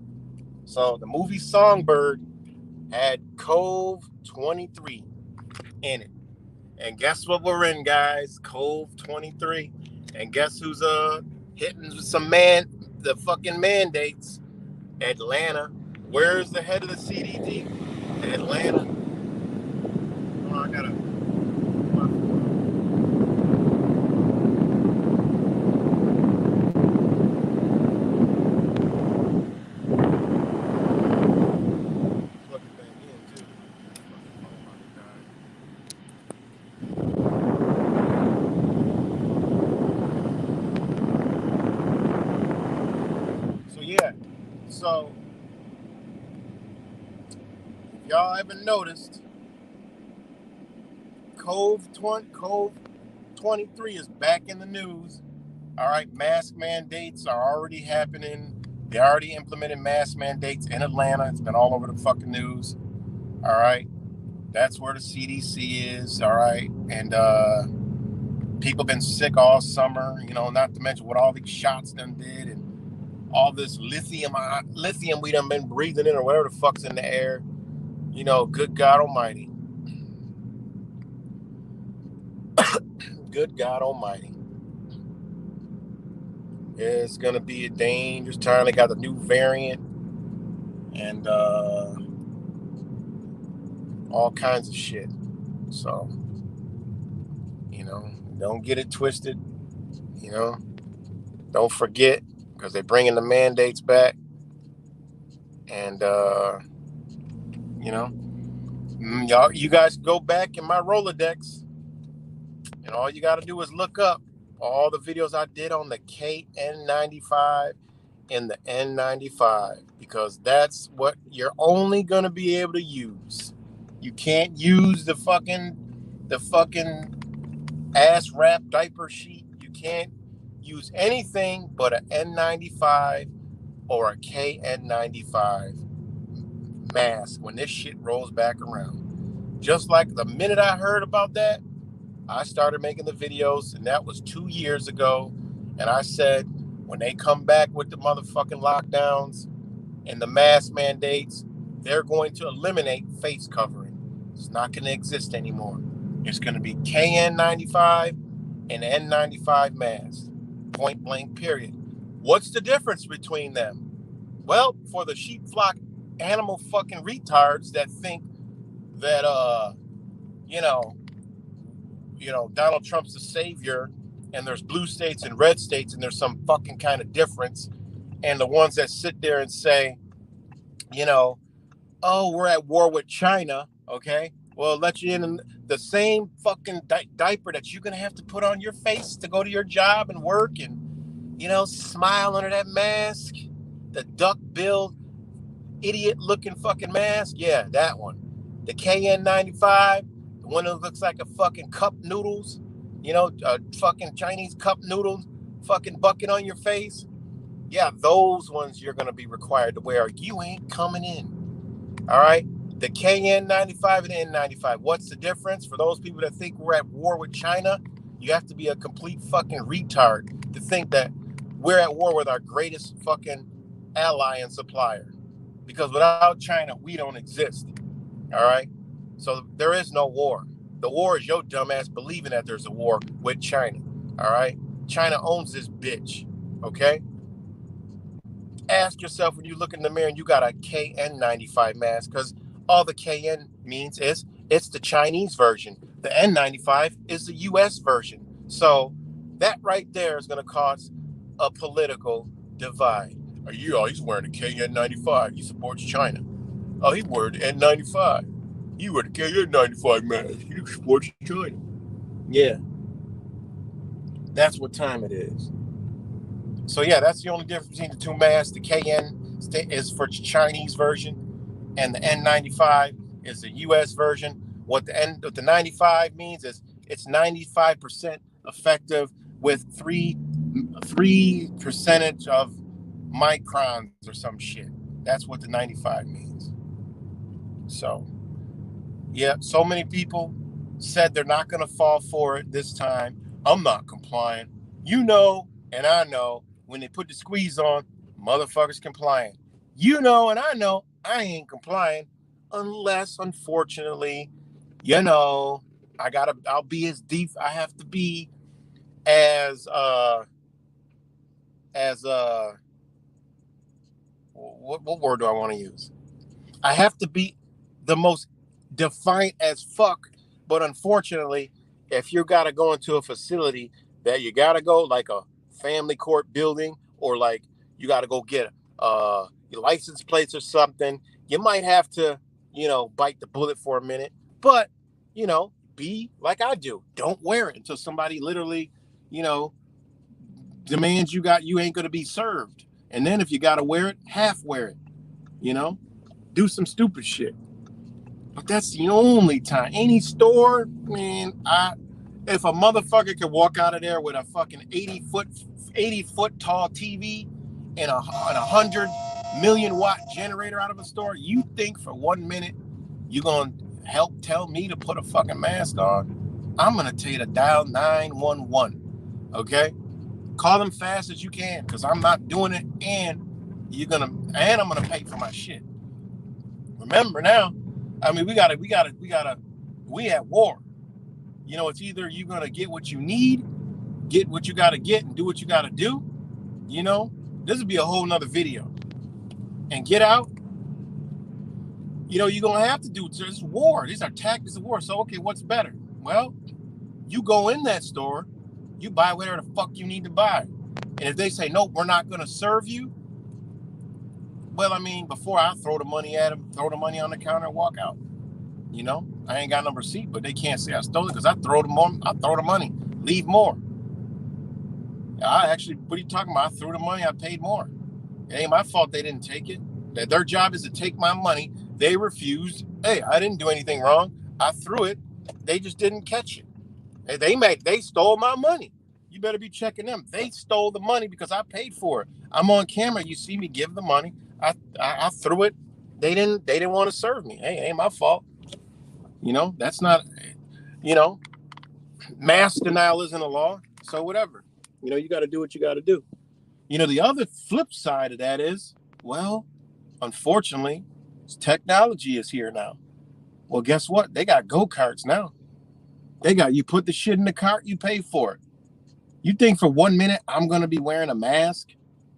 So the movie Songbird had Cove 23 in it. And guess what we're in, guys? Cove 23. And guess who's hitting the fucking mandates? Atlanta. Where's the head of the CDD? Atlanta. Oh, I gotta. Plug it back in too. So yeah. So if y'all haven't noticed, Cove 23 is back in the news. All right, mask mandates are already happening. They already implemented mask mandates in Atlanta. It's been all over the fucking news. All right, that's where the CDC is. All right, and people been sick all summer. You know, not to mention what all these shots done did, and all this lithium we done been breathing in, or whatever the fuck's in the air. You know, good God Almighty. Good God Almighty. It's going to be a dangerous time. They got the new variant and all kinds of shit. So, you know, don't get it twisted. You know, don't forget, because they're bringing the mandates back. And, you know, y'all, you guys go back in my Rolodex, and all you got to do is look up all the videos I did on the KN95 and the N95, because that's what you're only going to be able to use. You can't use the fucking ass wrap diaper sheet. You can't use anything but an N95 or a KN95 mask when this shit rolls back around. Just like the minute I heard about that, I started making the videos, and that was 2 years ago. And I said, when they come back with the motherfucking lockdowns and the mask mandates, they're going to eliminate face covering. It's not going to exist anymore. It's going to be KN95 and N95 masks. Point blank, period. What's the difference between them? Well, for the sheep flock animal fucking retards that think that, you know, Donald Trump's the savior and there's blue states and red states and there's some fucking kind of difference. And the ones that sit there and say, oh, we're at war with China, okay? Well, let you in the same fucking diaper that you're going to have to put on your face to go to your job and work and, smile under that mask. The duck-billed, idiot-looking fucking mask. Yeah, that one. The KN95, the one that looks like a fucking cup noodles, fucking Chinese cup noodles, fucking bucket on your face. Yeah, those ones you're going to be required to wear. You ain't coming in. All right? The KN95 and N95. What's the difference? For those people that think we're at war with China, you have to be a complete fucking retard to think that we're at war with our greatest fucking ally and supplier. Because without China, we don't exist. All right? So there is no war. The war is your dumbass believing that there's a war with China. All right? China owns this bitch. Okay? Ask yourself when you look in the mirror and you got a KN95 mask, because all the KN means is it's the Chinese version. The N95 is the US version. So that right there is going to cause a political divide. He's wearing a KN95. He supports China. Oh, he wore the N95. He wore the KN95 mask. He supports China. Yeah. That's what time it is. So yeah, that's the only difference between the two masks. The KN is for Chinese version, and the N95 is the US version. What the 95 means is it's 95% effective with 3% of microns or some shit. That's what the 95 means. So yeah, so many people said they're not going to fall for it this time. I'm not complying. And I know when they put the squeeze on, motherfuckers complying. And I know I ain't complying unless, unfortunately, I'll be as deep. I have to be as what word do I want to use? I have to be the most defiant as fuck. But unfortunately, if you got to go into a facility that you got to go, like a family court building, or like you got to go get your license plates or something, you might have to, bite the bullet for a minute. But, be like I do. Don't wear it until somebody literally, demands you ain't going to be served. And then if you got to wear it, half wear it, do some stupid shit. But that's the only time. Any store, man, if a motherfucker could walk out of there with a fucking 80 foot tall TV and a 100 million watt generator out of a store, you think for 1 minute you're going to help tell me to put a fucking mask on? I'm going to tell you to dial 911. Okay? Call them fast as you can, because I'm not doing it, and I'm going to pay for my shit. Remember now, I mean, we at war. It's either you're going to get what you need, get what you got to get, and do what you got to do. This would be a whole nother video. And get out. You're going to have to do this war. These are tactics of war. So, okay, what's better? Well, you go in that store, you buy whatever the fuck you need to buy. And if they say, no, we're not going to serve you, well, I mean, before I throw the money at them, throw the money on the counter and walk out. I ain't got no receipt, but they can't say I stole it because I throw the money, leave more. What are you talking about? I threw the money, I paid more. It ain't my fault they didn't take it. Their job is to take my money. They refused. Hey, I didn't do anything wrong. I threw it. They just didn't catch it. They stole my money. You better be checking them. They stole the money because I paid for it. I'm on camera. You see me give the money. I threw it. They didn't want to serve me. Hey, it ain't my fault. That's not, you know, mass denial isn't a law. So whatever. You got to do what you got to do. The other flip side of that is, well, unfortunately, technology is here now. Well, guess what? They got go-karts now. You put the shit in the cart, you pay for it. You think for 1 minute I'm going to be wearing a mask?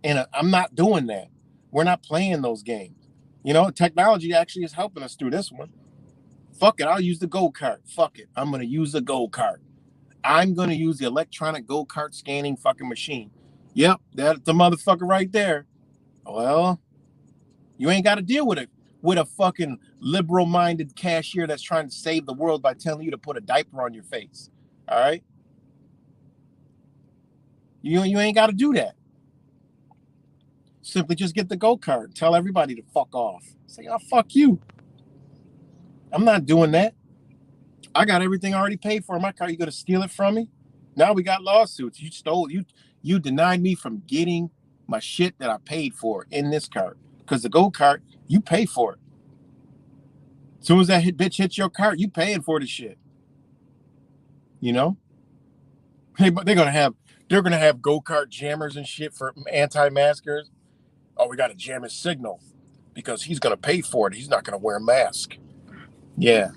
And I'm not doing that. We're not playing those games. Technology actually is helping us through this one. Fuck it, I'll use the go-kart. Fuck it, I'm going to use the go-kart. I'm going to use the electronic go-kart scanning fucking machine. Yep, that's the motherfucker right there. Well, you ain't got to deal with it with a fucking liberal-minded cashier that's trying to save the world by telling you to put a diaper on your face. All right? You ain't got to do that. Simply just get the go-kart. Tell everybody to fuck off. Say, oh, fuck you. I'm not doing that. I got everything already paid for in my car. You gonna steal it from me? Now we got lawsuits. You denied me from getting my shit that I paid for in this cart. Because the go-kart, you pay for it. As soon as that bitch hits your cart, you paying for the shit. Hey, but they're gonna have go-kart jammers and shit for anti-maskers. Oh, we gotta jam his signal because he's gonna pay for it. He's not gonna wear a mask. Yeah.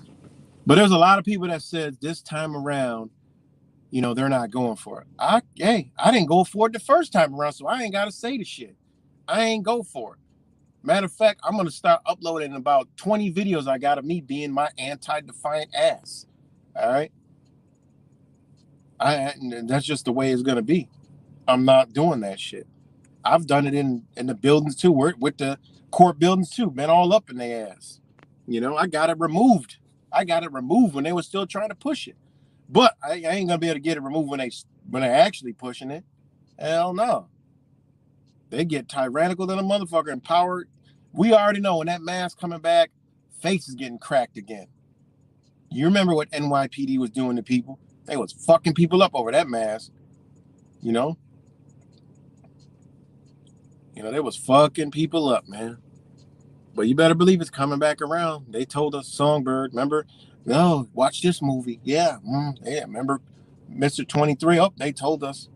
But there's a lot of people that said this time around, they're not going for it. I didn't go for it the first time around, so I ain't got to say the shit. I ain't go for it. Matter of fact, I'm going to start uploading about 20 videos I got of me being my anti-defiant ass. All right? That's just the way it's going to be. I'm not doing that shit. I've done it in the buildings too, with the court buildings too, been all up in their ass. I got it removed. When they were still trying to push it. But I ain't gonna be able to get it removed when they're actually pushing it. Hell no. They get tyrannical than a motherfucker and power. We already know when that mask coming back, face is getting cracked again. You remember what NYPD was doing to people? They was fucking people up over that mask. They was fucking people up, man. But you better believe it's coming back around. They told us, Songbird, remember? No, watch this movie. Yeah, remember Mr. 23? Oh, they told us,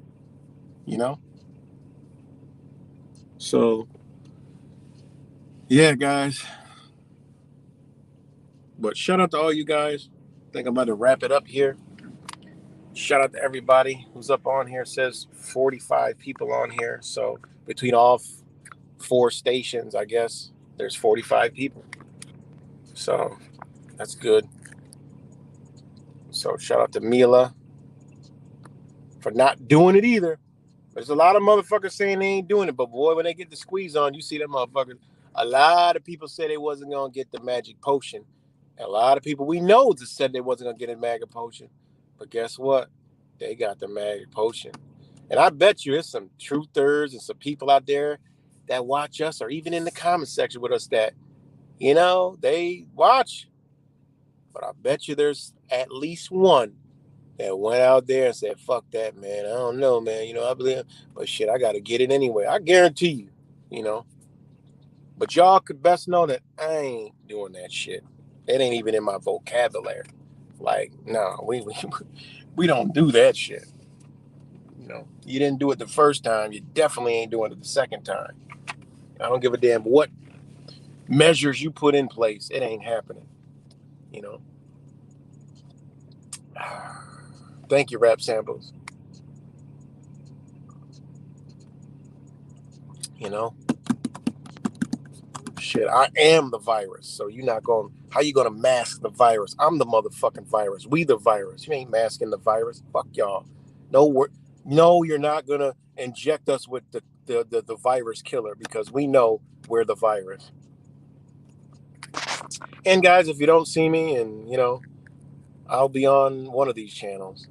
So, yeah, guys. But shout out to all you guys. I think I'm about to wrap it up here. Shout out to everybody who's up on here. It says 45 people on here. So between all 4 stations, I guess, there's 45 people. So that's good. So shout out to Mila for not doing it either. There's a lot of motherfuckers saying they ain't doing it, but boy, when they get the squeeze on, you see them motherfuckers. A lot of people said they wasn't gonna get the magic potion. And a lot of people we know just said they wasn't gonna get a magic potion. But guess what? They got the magic potion. And I bet you there's some truthers and some people out there that watch us or even in the comment section with us that, they watch. But I bet you there's at least one that went out there and said, fuck that, man. I don't know, man. I believe, but shit, I got to get it anyway. I guarantee you. But y'all could best know that I ain't doing that shit. It ain't even in my vocabulary. Like, no, we don't do that shit. You didn't do it the first time. You definitely ain't doing it the second time. I don't give a damn what measures you put in place. It ain't happening. Thank you, Rap Samples. Shit, I am the virus. So you're not going, how you going to mask the virus? I'm the motherfucking virus. We the virus. You ain't masking the virus. Fuck y'all. No, you're not going to inject us with the virus killer because we know we're the virus. And guys, if you don't see me and, I'll be on one of these channels,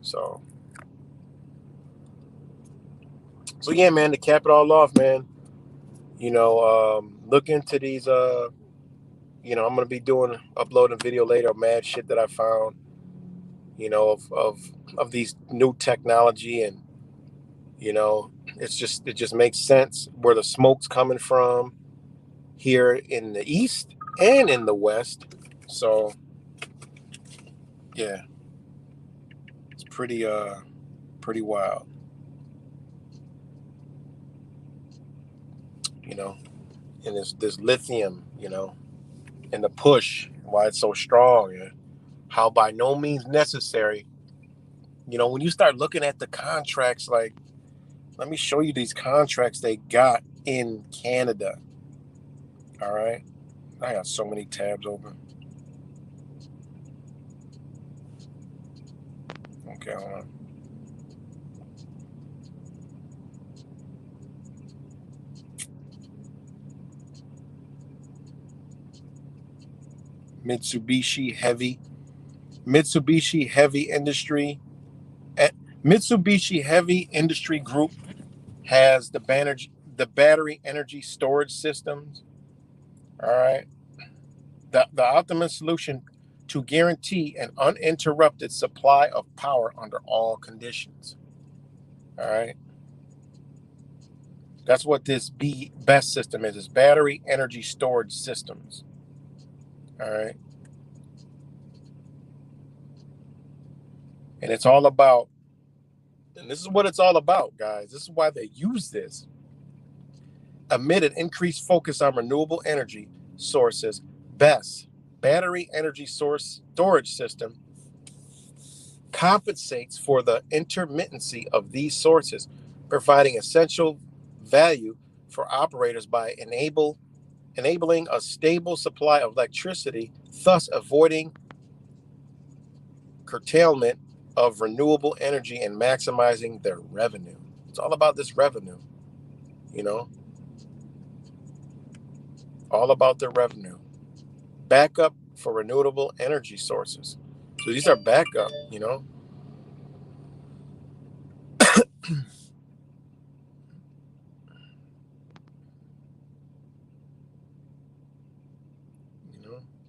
So yeah, man, to cap it all off, man, look into these, I'm going to be uploading video later of mad shit that I found, of these new technology. And, it just makes sense where the smoke's coming from here in the East and in the West. So yeah, it's pretty wild. You know, and this lithium, and the push, why it's so strong, and how by no means necessary. When you start looking at the contracts, like, let me show you these contracts they got in Canada. All right. I got so many tabs open. Okay, hold on. Mitsubishi Heavy. Mitsubishi Heavy Industry. Mitsubishi Heavy Industry Group has the battery energy storage systems. All right. The optimum solution to guarantee an uninterrupted supply of power under all conditions. All right. That's what this BEST system is. It's battery energy storage systems. All right. And it's all about, and this is what it's all about, guys. This is why they use this. Amid an increased focus on renewable energy sources, BEST, battery energy source storage system, compensates for the intermittency of these sources, providing essential value for operators by enabling a stable supply of electricity, thus avoiding curtailment of renewable energy and maximizing their revenue. It's all about this revenue, you know, all about the revenue. Backup for renewable energy sources. So these are backup, you know.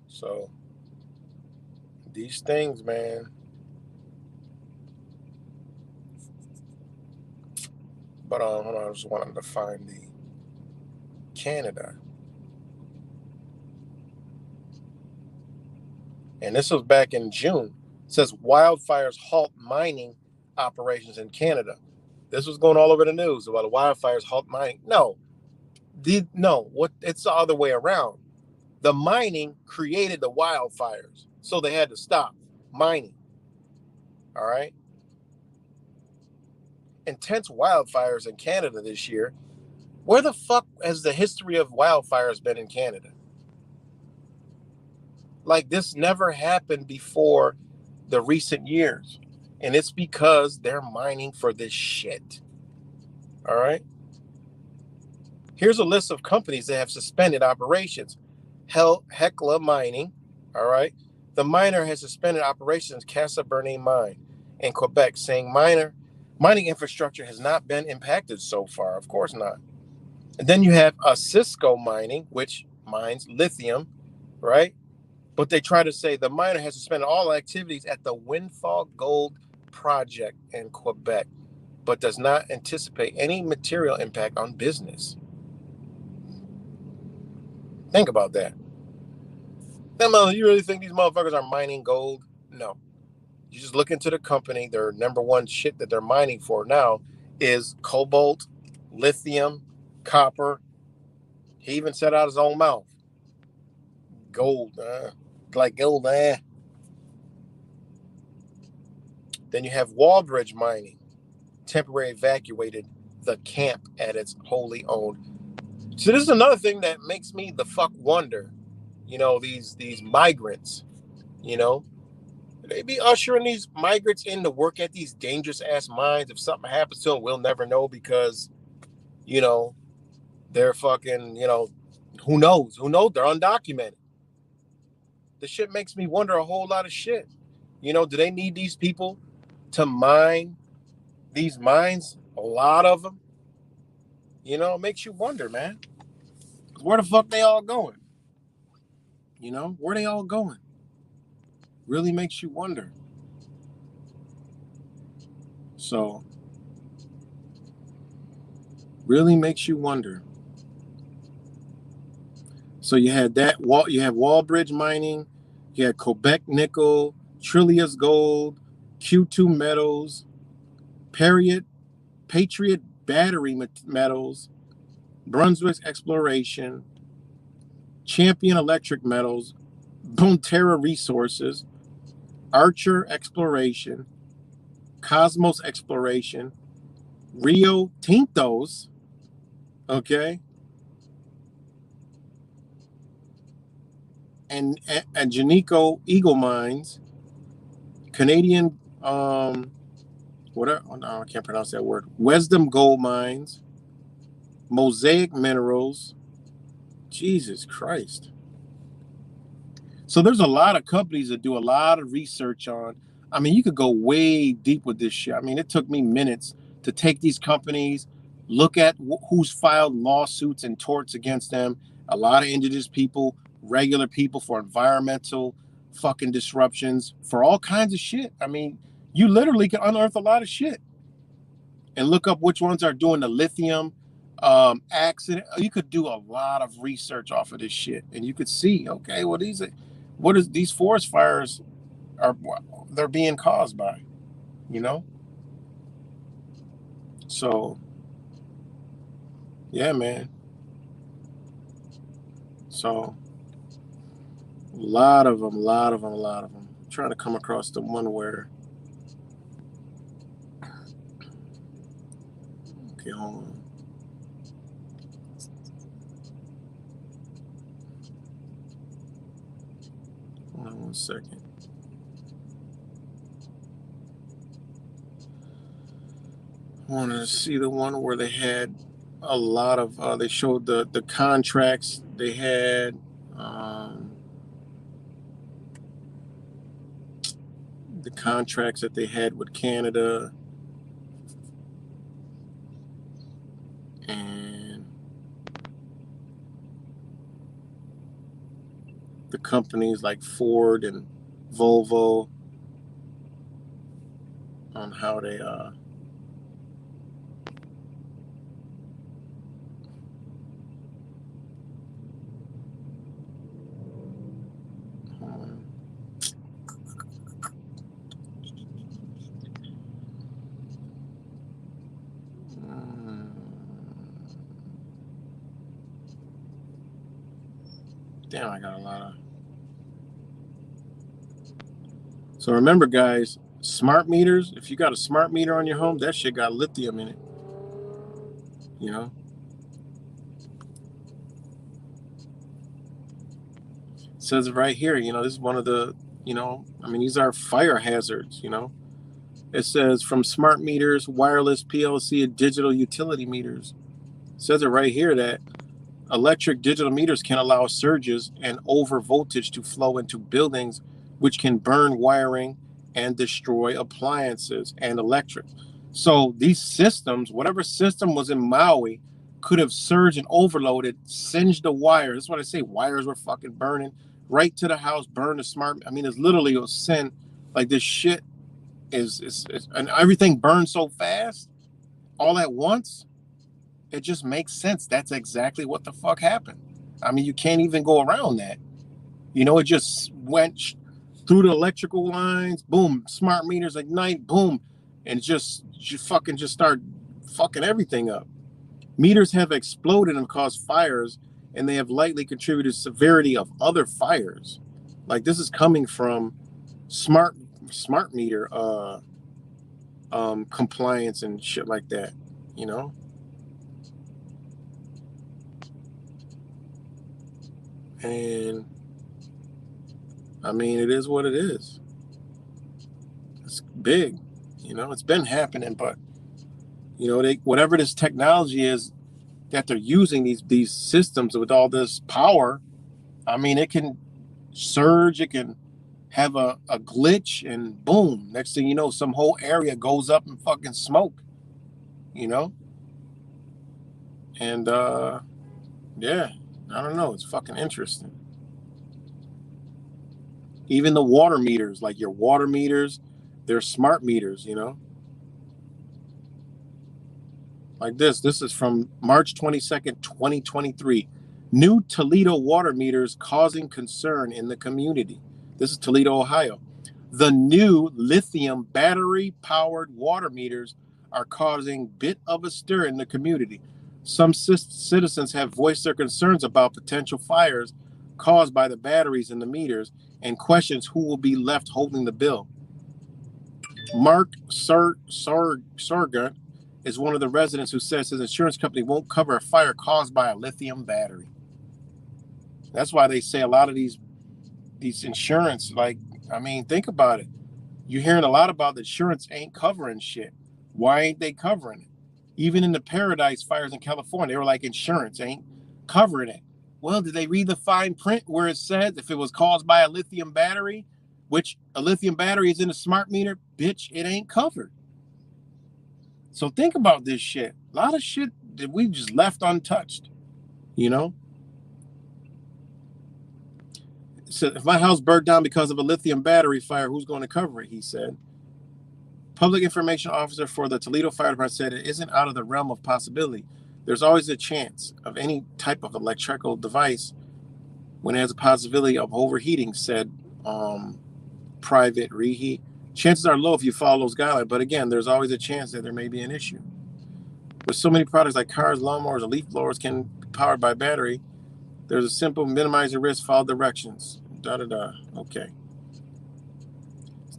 So these things, man. But hold on, I just wanted to find the Canada. And this was back in June. It says wildfires halt mining operations in Canada. This was going all over the news about the wildfires halt mining. No, what it's the other way around. The mining created the wildfires, so they had to stop mining. All right. Intense wildfires in Canada this year. Where the fuck has the history of wildfires been in Canada? Like, this never happened before the recent years. And it's because they're mining for this shit. All right. Here's a list of companies that have suspended operations. Hecla Mining. All right. The miner has suspended operations at Casa Bernie Mine in Quebec, saying mining infrastructure has not been impacted so far. Of course not. And then you have a Cisco Mining, which mines lithium, right? But they try to say the miner has suspended all activities at the Windfall Gold project in Quebec, but does not anticipate any material impact on business. Think about that. You really think these motherfuckers are mining gold? No. You just look into the company, their number one shit that they're mining for now is cobalt, lithium, copper. He even said out his own mouth. Gold, like gold, Then you have Wallbridge Mining, temporarily evacuated the camp at its wholly owned. So this is another thing that makes me the fuck wonder. These migrants, you know, they be ushering these migrants in to work at these dangerous ass mines. If something happens to them, we'll never know because, you know, they're fucking, who knows? Who knows? They're undocumented. This shit makes me wonder a whole lot of shit. Do they need these people to mine these mines? A lot of them. It makes you wonder, man. Where the fuck they all going? Where they all going? Really makes you wonder. So, really makes you wonder. So you had that. You have Wallbridge Mining. He had Quebec nickel, Trillius gold, Q2 metals, Patriot battery metals, Brunswick exploration, Champion electric metals, Bonterra resources, Archer exploration, Cosmos exploration, Rio Tintos, okay, and Janico Eagle Mines, Canadian, whatever, oh, no, I can't pronounce that word, Wisdom Gold Mines, Mosaic Minerals, Jesus Christ. So there's a lot of companies that do a lot of research on, I mean, you could go way deep with this shit. I mean, it took me minutes to take these companies, look at who's filed lawsuits and torts against them. A lot of indigenous people, regular people for environmental fucking disruptions, for all kinds of shit. I mean, you literally can unearth a lot of shit and look up which ones are doing the lithium accident. You could do a lot of research off of this shit, and you could see, okay, well, these forest fires they're being caused by, you know? So, yeah, man. So, a lot of them. I'm trying to come across the one where, okay, hold on. Hold on 1 second. I wanted to see the one where they had a lot of, they showed the contracts they had, the contracts that they had with Canada, and the companies like Ford and Volvo on how they damn, I got a lot of. So remember, guys, smart meters, if you got a smart meter on your home, that shit got lithium in it. You know? It says right here, you know, this is one of the, you know, I mean, these are fire hazards, you know? It says from smart meters, wireless PLC, and digital utility meters. It says it right here that electric digital meters can allow surges and over voltage to flow into buildings, which can burn wiring and destroy appliances and electric. So these systems, whatever system was in Maui, could have surged and overloaded, singed the wires. That's what I say. Wires were fucking burning right to the house, burn the smart. I mean, it's literally a sin. Like this shit is and everything burns so fast, all at once. It just makes sense. That's exactly what the fuck happened. I mean, you can't even go around that. You know, it just went through the electrical lines, boom, smart meters ignite, boom, and just start fucking everything up. Meters have exploded and caused fires, and they have likely contributed to severity of other fires. Like this is coming from smart meter compliance and shit like that, you know? And I mean, it is what it is. It's big, you know. It's been happening, but you know, whatever this technology is that they're using, these systems with all this power. I mean, it can surge, it can have a glitch, and boom, next thing you know, some whole area goes up in fucking smoke, you know. And yeah, I don't know. It's fucking interesting. Even the water meters, like your water meters, they're smart meters, you know. Like this is from March 22nd, 2023. New Toledo water meters causing concern in the community. This is Toledo, Ohio. The new lithium battery-powered water meters are causing a bit of a stir in the community. Some citizens have voiced their concerns about potential fires caused by the batteries in the meters and questions who will be left holding the bill. Mark Sargent is one of the residents who says his insurance company won't cover a fire caused by a lithium battery. That's why they say a lot of these insurance, like, I mean, think about it. You're hearing a lot about the insurance ain't covering shit. Why ain't they covering it? Even in the Paradise fires in California, they were like, insurance ain't covering it. Well, did they read the fine print where it says if it was caused by a lithium battery, which a lithium battery is in a smart meter, bitch, it ain't covered. So think about this shit. A lot of shit that we just left untouched, you know? So if my house burnt down because of a lithium battery fire, who's going to cover it? He said. Public information officer for the Toledo Fire Department said it isn't out of the realm of possibility. There's always a chance of any type of electrical device when there's a possibility of overheating, said Private Reheat. Chances are low if you follow those guidelines, but again, there's always a chance that there may be an issue. With so many products like cars, lawnmowers, and leaf blowers can be powered by battery, there's a simple minimizing risk, follow directions. Okay.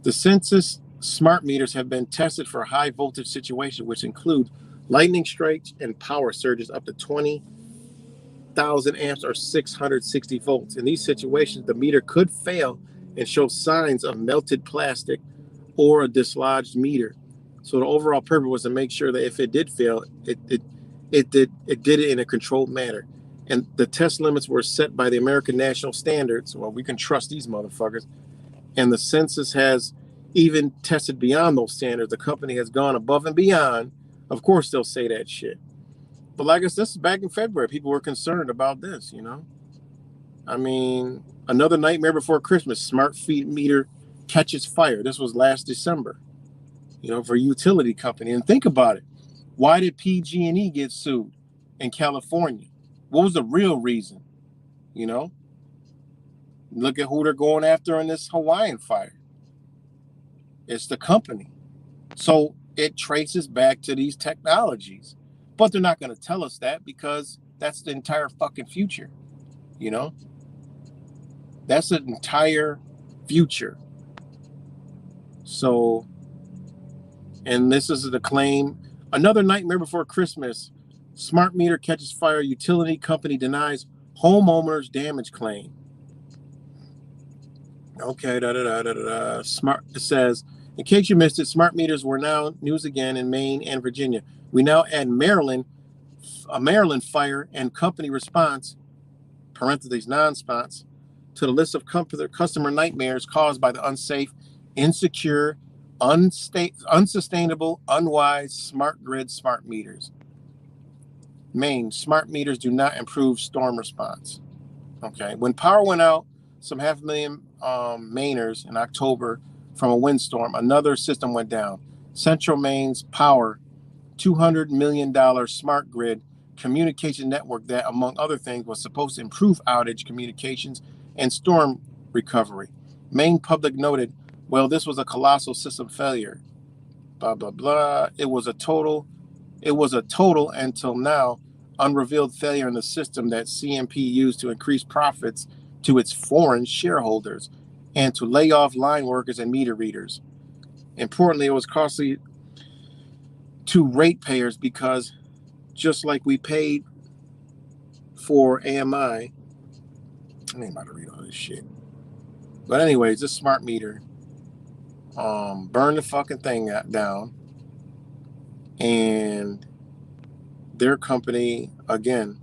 The census smart meters have been tested for high voltage situations, which include lightning strikes and power surges up to 20,000 amps or 660 volts. In these situations, the meter could fail and show signs of melted plastic or a dislodged meter. So the overall purpose was to make sure that if it did fail, it did it in a controlled manner. And the test limits were set by the American National Standards. Well, we can trust these motherfuckers. And the census has even tested beyond those standards. The company has gone above and beyond. Of course, they'll say that shit. But like I said, this is back in February. People were concerned about this, you know? I mean, another nightmare before Christmas. Smart feed meter catches fire. This was last December, you know, for a utility company. And think about it. Why did PG&E get sued in California? What was the real reason? You know? Look at who they're going after in this Hawaiian fire. It's the company. So it traces back to these technologies. But they're not going to tell us that because that's the entire fucking future. You know? That's the entire future. So, and this is the claim. Another nightmare before Christmas. Smart meter catches fire. Utility company denies homeowner's damage claim. Okay, Smart, it says, in case you missed it, smart meters were now news again in Maine and Virginia. We now add Maryland, a Maryland fire and company response, parentheses, non-response, to the list of customer nightmares caused by the unsafe, insecure, unsustainable, unwise smart grid smart meters. Maine, smart meters do not improve storm response. Okay, when power went out, some 500,000 Mainers in October from a windstorm, another system went down. Central Maine's Power, $200 million smart grid communication network that, among other things, was supposed to improve outage communications and storm recovery. Maine Public noted, well, this was a colossal system failure. Blah, blah, blah. It was a total until now unrevealed failure in the system that CMP used to increase profits to its foreign shareholders and to lay off line workers and meter readers. Importantly, it was costly to ratepayers because just like we paid for AMI, I ain't about to read all this shit. But anyways, this smart meter burned the fucking thing down, and their company, again,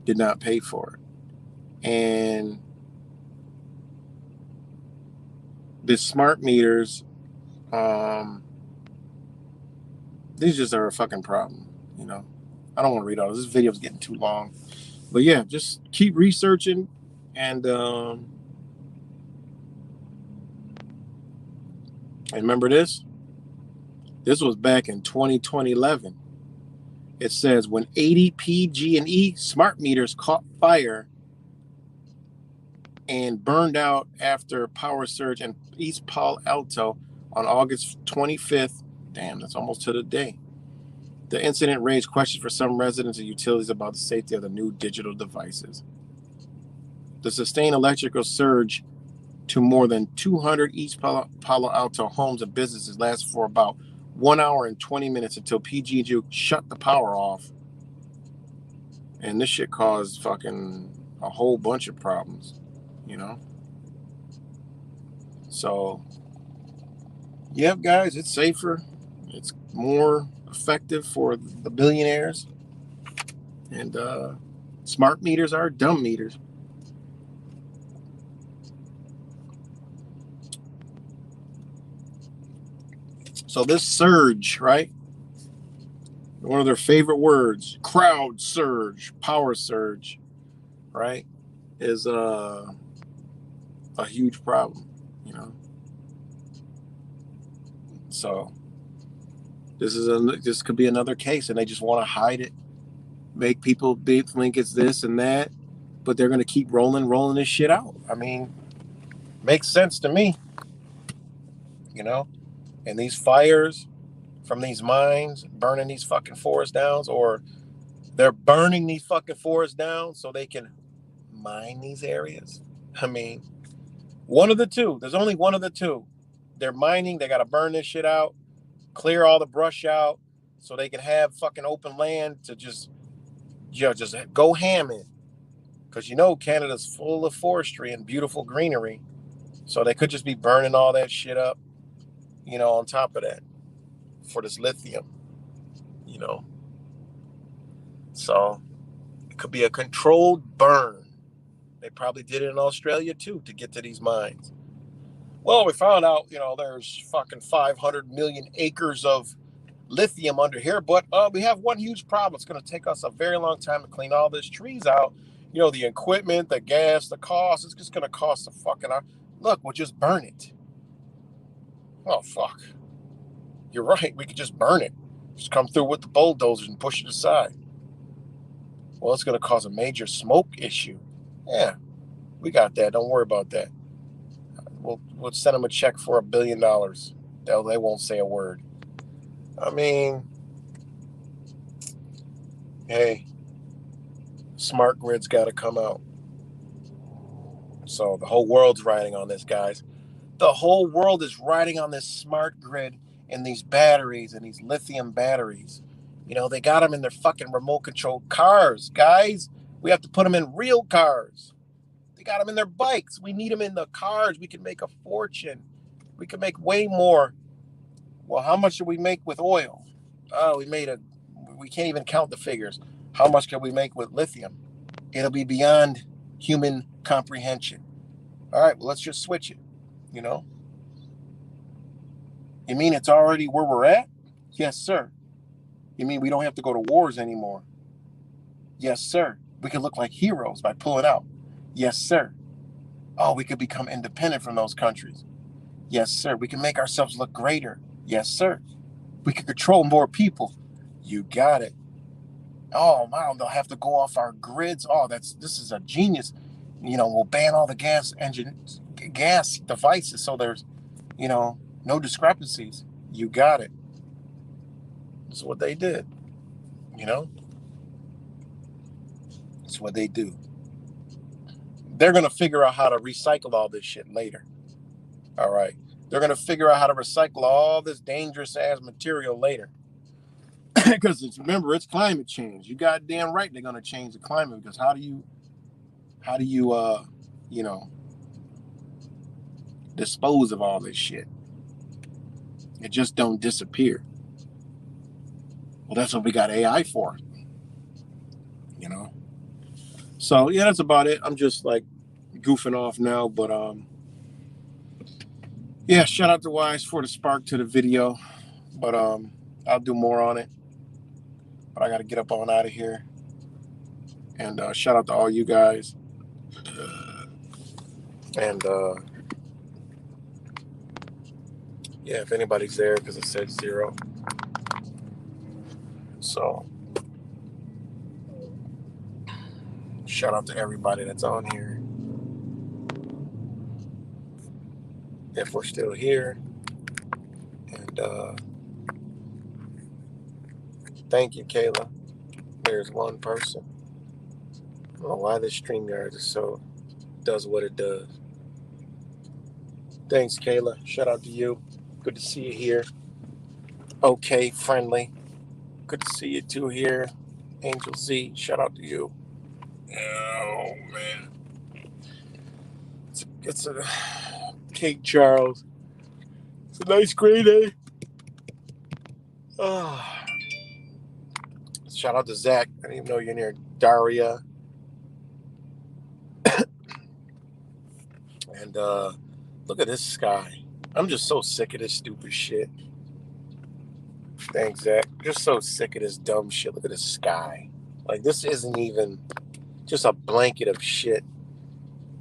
did not pay for it. And the smart meters, these just are a fucking problem, you know. I don't want to read all this. This video is getting too long. But yeah, just keep researching. And remember this? This was back in 2011. It says when 80 PG&E smart meters caught fire and burned out after power surge in East Palo Alto on August 25th. Damn, that's almost to the day. The incident raised questions for some residents and utilities about the safety of the new digital devices. The sustained electrical surge to more than 200 East Palo Alto homes and businesses lasted for about 1 hour and 20 minutes until PG&E shut the power off. And this shit caused fucking a whole bunch of problems, you know? So, yep, guys, it's safer. It's more effective for the billionaires. And smart meters are dumb meters. So this surge, right? One of their favorite words, crowd surge, power surge, right? Is a huge problem, you know? So this could be another case, and they just want to hide it, make people think it's this and that, but they're going to keep rolling this shit out. I mean, makes sense to me, you know? And these fires from these mines burning these fucking forests down, or they're burning these fucking forests down so they can mine these areas. I mean, one of the two. There's only one of the two. They're mining. They got to burn this shit out, clear all the brush out, so they can have fucking open land to just go ham in. Because you know Canada's full of forestry and beautiful greenery, so they could just be burning all that shit up, you know, on top of that for this lithium, you know. So it could be a controlled burn. They probably did it in Australia too to get to these mines. Well, we found out, you know, there's fucking 500 million acres of lithium under here, but we have one huge problem. It's going to take us a very long time to clean all these trees out. You know, the equipment, the gas, the cost, it's just going to cost a fucking... Look, we'll just burn it. Oh, fuck. You're right. We could just burn it. Just come through with the bulldozers and push it aside. Well, it's going to cause a major smoke issue. Yeah, we got that. Don't worry about that. We'll send them a check for $1 billion. They won't say a word. I mean, hey, smart grid's got to come out. So the whole world's riding on this, guys. The whole world is riding on this smart grid and these batteries and these lithium batteries. You know, they got them in their fucking remote control cars, guys. We have to put them in real cars. They got them in their bikes. We need them in the cars. We can make a fortune. We can make way more. Well, how much did we make with oil? Oh, we can't even count the figures. How much can we make with lithium? It'll be beyond human comprehension. All right, well, let's just switch it, you know? You mean it's already where we're at? Yes, sir. You mean we don't have to go to wars anymore? Yes, sir. We could look like heroes by pulling out. Yes, sir. Oh, we could become independent from those countries. Yes, sir. We can make ourselves look greater. Yes, sir. We can control more people. You got it. Oh, wow, they'll have to go off our grids. Oh, this is a genius. You know, we'll ban all the gas devices so there's, you know, no discrepancies. You got it. That's what they did. You know? That's what they do. They're going to figure out how to recycle all this shit later. All right. They're going to figure out how to recycle all this dangerous ass material later. Because remember, it's climate change. You goddamn right they're going to change the climate, because how do you you know, dispose of all this shit? It just don't disappear. Well, that's what we got AI for. You know? So, yeah, that's about it. I'm just like goofing off now, but yeah, shout out to Wise for the spark to the video. But I'll do more on it. But I got to get up on out of here. And shout out to all you guys. And yeah, if anybody's there, because it said 0. So shout out to everybody that's on here. if we're still here. And thank you, Kayla. There's one person. I don't know why this StreamYard is so does what it does. Thanks, Kayla. Shout out to you. Good to see you here. Okay, friendly. Good to see you too here. Angel Z, shout out to you. Oh man, it's a Kate Charles. It's a nice gray day. Oh. Shout out to Zach. I didn't even know you're near Daria. And look at this sky. I'm just so sick of this stupid shit. Thanks, Zach. Just so sick of this dumb shit. Look at this sky. Like, this isn't even just a blanket of shit.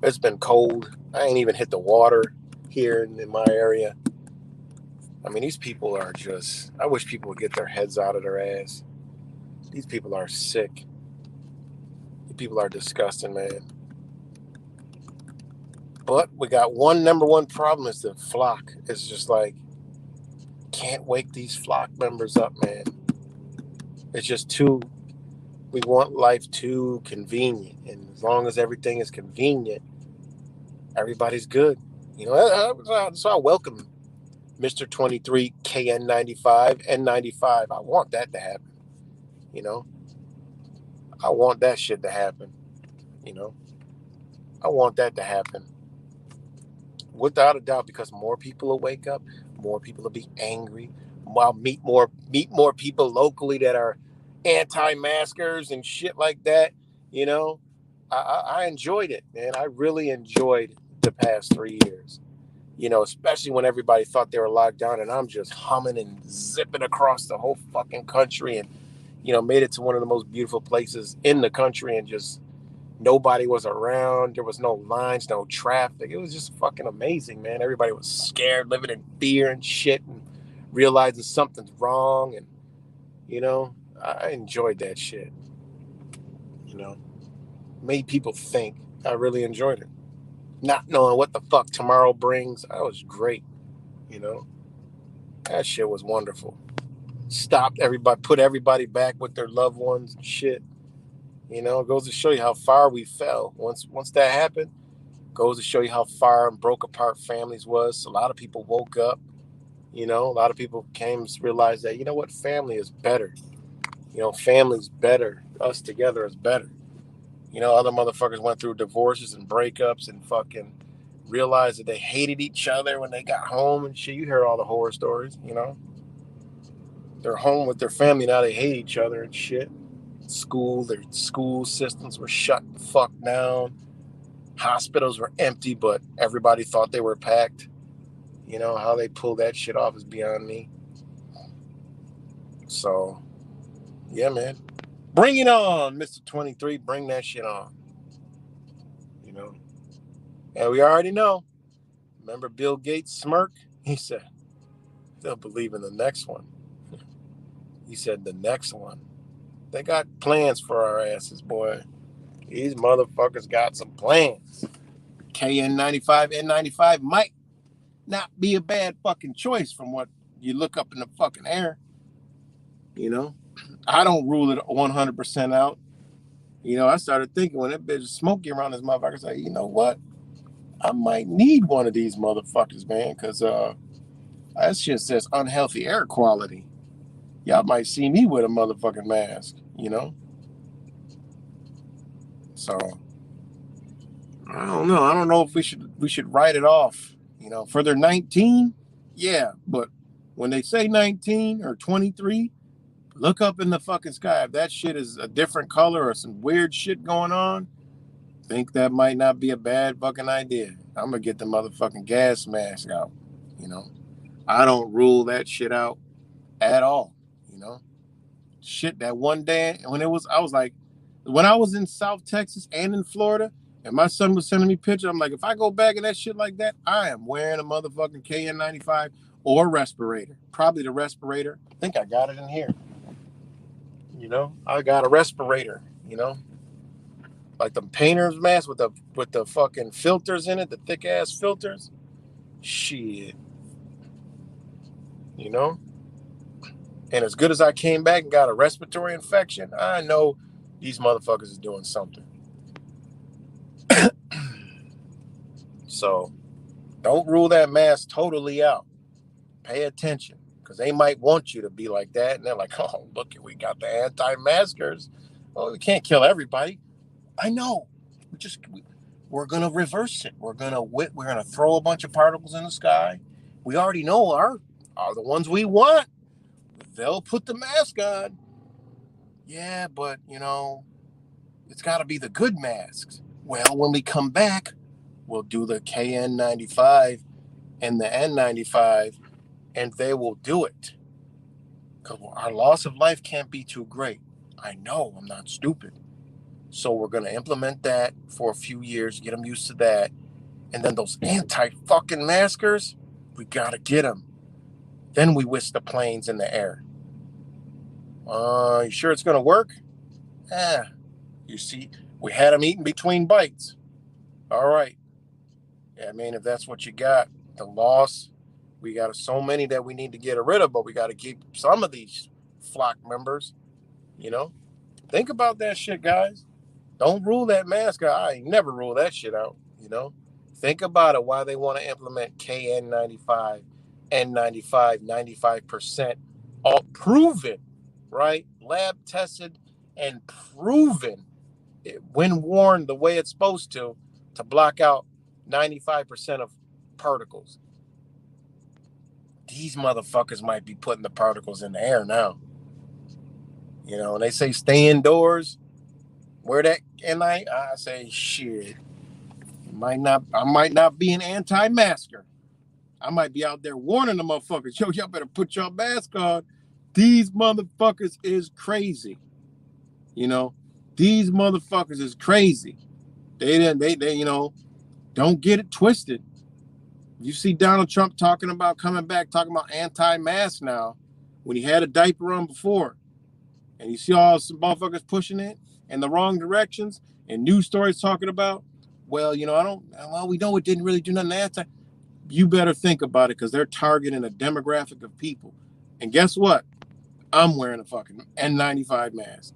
It's been cold. I ain't even hit the water here in my area. I mean, these people are just... I wish people would get their heads out of their ass. These people are sick. These people are disgusting, man. But we got number one problem is the flock. It's just like, can't wake these flock members up, man. It's just too... We want life too convenient. And as long as everything is convenient, everybody's good. You know, so I welcome Mr. 23, KN95, N95. I want that to happen. You know, I want that shit to happen. You know, I want that to happen. Without a doubt, because more people will wake up, more people will be angry. I'll meet more people locally that are anti-maskers and shit like that. You know, I enjoyed it, man. I really enjoyed the past 3 years. You know, especially when everybody thought they were locked down, and I'm just humming and zipping across the whole fucking country, and you know, made it to one of the most beautiful places in the country, and just nobody was around. There was no lines, no traffic. It was just fucking amazing, man. Everybody was scared, living in fear and shit, and realizing something's wrong. And, you know, I enjoyed that shit. You know, made people think. I really enjoyed it. Not knowing what the fuck tomorrow brings, that was great. You know, that shit was wonderful. Stopped everybody, put everybody back with their loved ones and shit. You know, it goes to show you how far we fell. Once that happened, goes to show you how far and broke apart families was. A lot of people woke up. You know, a lot of people came to realize that, you know what, family is better. You know, family's better. Us together is better. You know, other motherfuckers went through divorces and breakups and fucking realized that they hated each other when they got home and shit. You hear all the horror stories, you know. They're home with their family, now they hate each other and shit. Their school systems were shut the fuck down. Hospitals were empty, but everybody thought they were packed. You know, how they pull that shit off is beyond me. So, yeah, man. Bring it on, Mr. 23. Bring that shit on. You know. And we already know. Remember Bill Gates' smirk? He said, they'll believe in the next one. He said, the next one. They got plans for our asses, boy. These motherfuckers got some plans. KN95, N95 might not be a bad fucking choice from what you look up in the fucking air. You know, I don't rule it 100% out. You know, I started thinking when that bitch is smoky around this motherfucker, I say, you know what? I might need one of these motherfuckers, man, because that shit says unhealthy air quality. Y'all might see me with a motherfucking mask, you know? So I don't know. I don't know if we should write it off. You know, for their 19, yeah, but when they say 19 or 23, look up in the fucking sky. If that shit is a different color or some weird shit going on, think that might not be a bad fucking idea. I'm gonna get the motherfucking gas mask out. You know, I don't rule that shit out at all. You know, shit. That one day when I was like, when I was in South Texas and in Florida, and my son was sending me pictures, I'm like, if I go back in that shit like that, I am wearing a motherfucking KN95 or respirator. Probably the respirator. I think I got it in here. You know, I got a respirator. You know, like the painter's mask with the fucking filters in it, the thick ass filters. Shit. You know? And as good as I came back and got a respiratory infection, I know these motherfuckers is doing something. So don't rule that mask totally out. Pay attention, because they might want you to be like that. And they're like, oh, look, we got the anti-maskers. Well, we can't kill everybody. I know. We're gonna reverse it. We're gonna throw a bunch of particles in the sky. We already know are the ones we want. They'll put the mask on. Yeah, but it's got to be the good masks. Well, when we come back, we'll do the KN95 and the N95, and they will do it. Because our loss of life can't be too great. I know, I'm not stupid. So we're going to implement that for a few years, get them used to that. And then those anti-fucking maskers, we got to get them. Then we whisk the planes in the air. You sure it's going to work? You see, we had them eating between bites. All right. Yeah, I mean, if that's what you got, the loss, we got so many that we need to get rid of, but we got to keep some of these flock members, Think about that shit, guys. Don't rule that mask out. I ain't never rule that shit out, Think about it, why they want to implement KN95, N95, 95%, all proven, right? Lab tested and proven, when worn the way it's supposed to block out 95% of particles. These motherfuckers might be putting the particles in the air now. And they say stay indoors. Wear that, and I say shit. I might not be an anti-masker. I might be out there warning the motherfuckers. Yo, y'all better put your mask on. These motherfuckers is crazy. These motherfuckers is crazy. They don't get it twisted. You see Donald Trump talking about coming back, talking about anti-mask now, when he had a diaper on before. And you see all some motherfuckers pushing it in the wrong directions, and news stories talking about, well, we know it didn't really do nothing anti. You better think about it, because they're targeting a demographic of people. And guess what? I'm wearing a fucking N95 mask.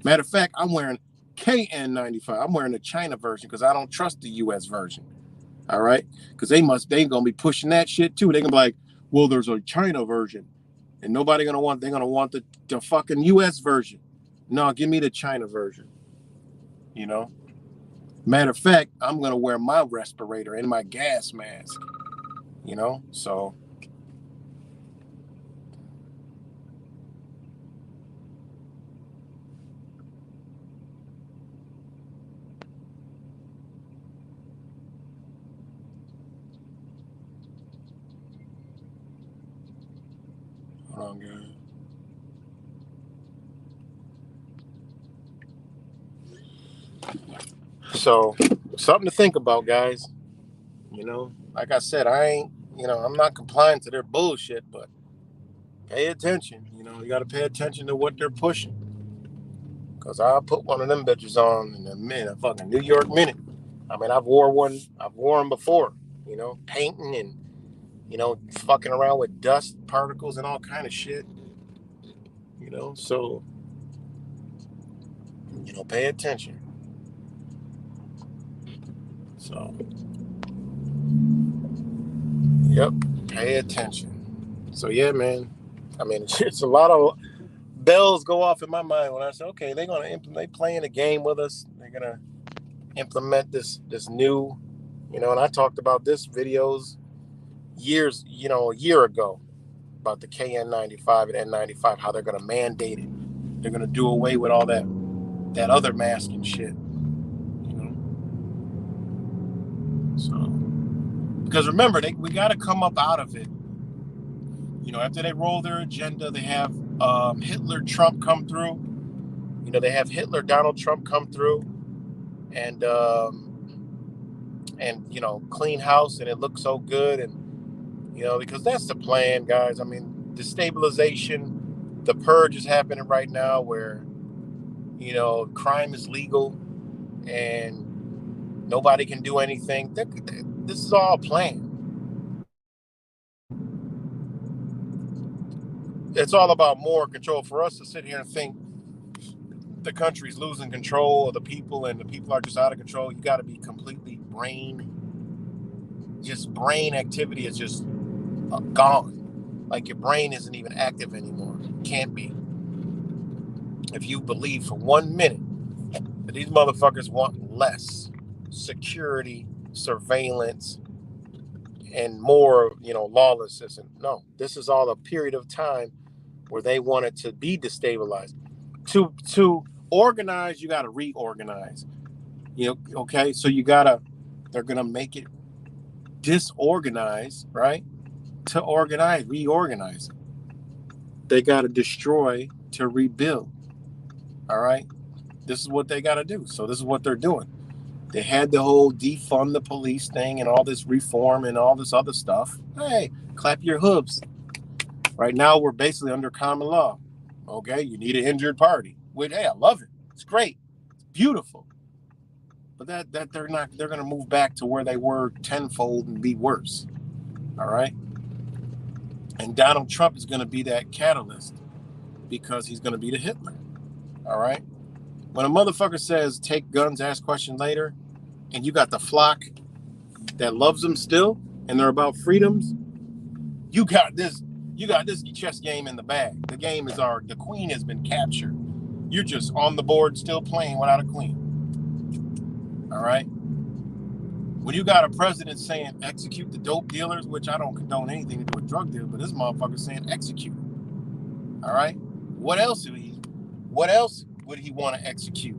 Matter of fact, I'm wearing KN95. I'm wearing the China version because I don't trust the US version. All right? Because they going to be pushing that shit too. They're going to be like, well, there's a China version. And they're going to want the fucking US version. No, give me the China version. Matter of fact, I'm going to wear my respirator and my gas mask. So. Hold on, guys. So, something to think about, guys. Like I said, I'm not complying to their bullshit, but pay attention. You got to pay attention to what they're pushing. Because I'll put one of them bitches on in a fucking New York minute. I mean, I've worn them before, painting and, fucking around with dust particles and all kind of shit. So, pay attention. So, yep, pay attention. So, yeah, man. I mean, it's a lot of bells go off in my mind when I say, okay, they're going to implement, they playing a game with us. They're going to implement this new, and I talked about this videos a year ago about the KN95 and N95, how they're going to mandate it. They're going to do away with all that other mask and shit. So, because remember, we got to come up out of it. After they roll their agenda, they have Hitler, Trump come through. They have Hitler, Donald Trump come through, and clean house, and it looks so good, and because that's the plan, guys. I mean, destabilization, the purge is happening right now, where crime is legal, and nobody can do anything. This is all planned. it's all about more control. For us to sit here and think the country's losing control of the people and the people are just out of control, you got to be completely brain activity is just gone. Like your brain isn't even active anymore. Can't be. If you believe for 1 minute that these motherfuckers want less security, surveillance, and more, lawlessness. And no, this is all a period of time where they want it to be destabilized. To organize, you got to reorganize. Okay, so they're gonna make it disorganized, right? To organize, reorganize it. They got to destroy to rebuild. All right, this is what they got to do. So this is what they're doing. They had the whole defund the police thing and all this reform and all this other stuff. Hey, clap your hooves. Right now, we're basically under common law. Okay, you need an injured party. Hey, I love it. It's great. It's beautiful. But that they're going to move back to where they were tenfold and be worse. All right. And Donald Trump is going to be that catalyst because he's going to be the Hitler. All right. When a motherfucker says take guns, ask questions later, and you got the flock that loves them still, and they're about freedoms, you got this chess game in the bag. The game is the queen has been captured. You're just on the board still playing without a queen. All right. When you got a president saying execute the dope dealers, which I don't condone anything to do with drug dealers, but this motherfucker saying execute. All right. What else would he want to execute?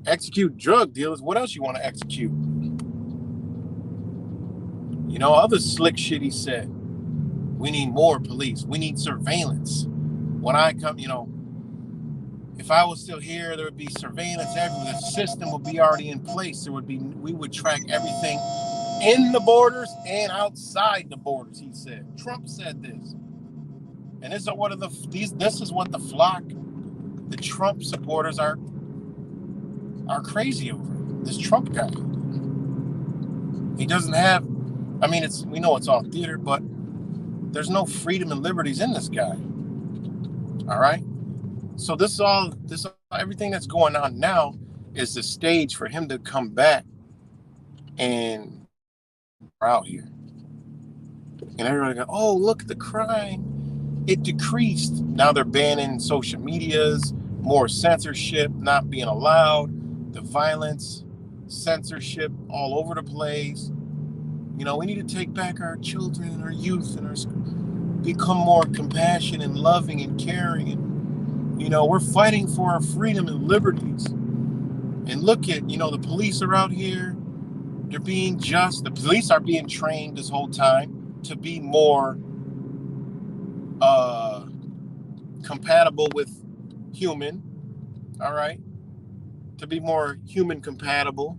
Execute drug dealers. What else you want to execute? Other slick shit he said. We need more police. We need surveillance. When I come, if I was still here, there would be surveillance everywhere. The system would be already in place. We would track everything in the borders and outside the borders, he said. Trump said this. And this is what the flock, the Trump supporters are crazy over. This Trump guy. He doesn't have, we know it's all theater, but there's no freedom and liberties in this guy. All right. So everything that's going on now is the stage for him to come back and out here. And everybody go, oh, look at the crime. It decreased. Now they're banning social medias, more censorship, not being allowed, the violence, censorship all over the place. We need to take back our children and our youth and become more compassionate and loving and caring. And, we're fighting for our freedom and liberties. And look at, the police are out here. They're being just. The police are being trained this whole time to be more compatible with human. All right. To be more human compatible.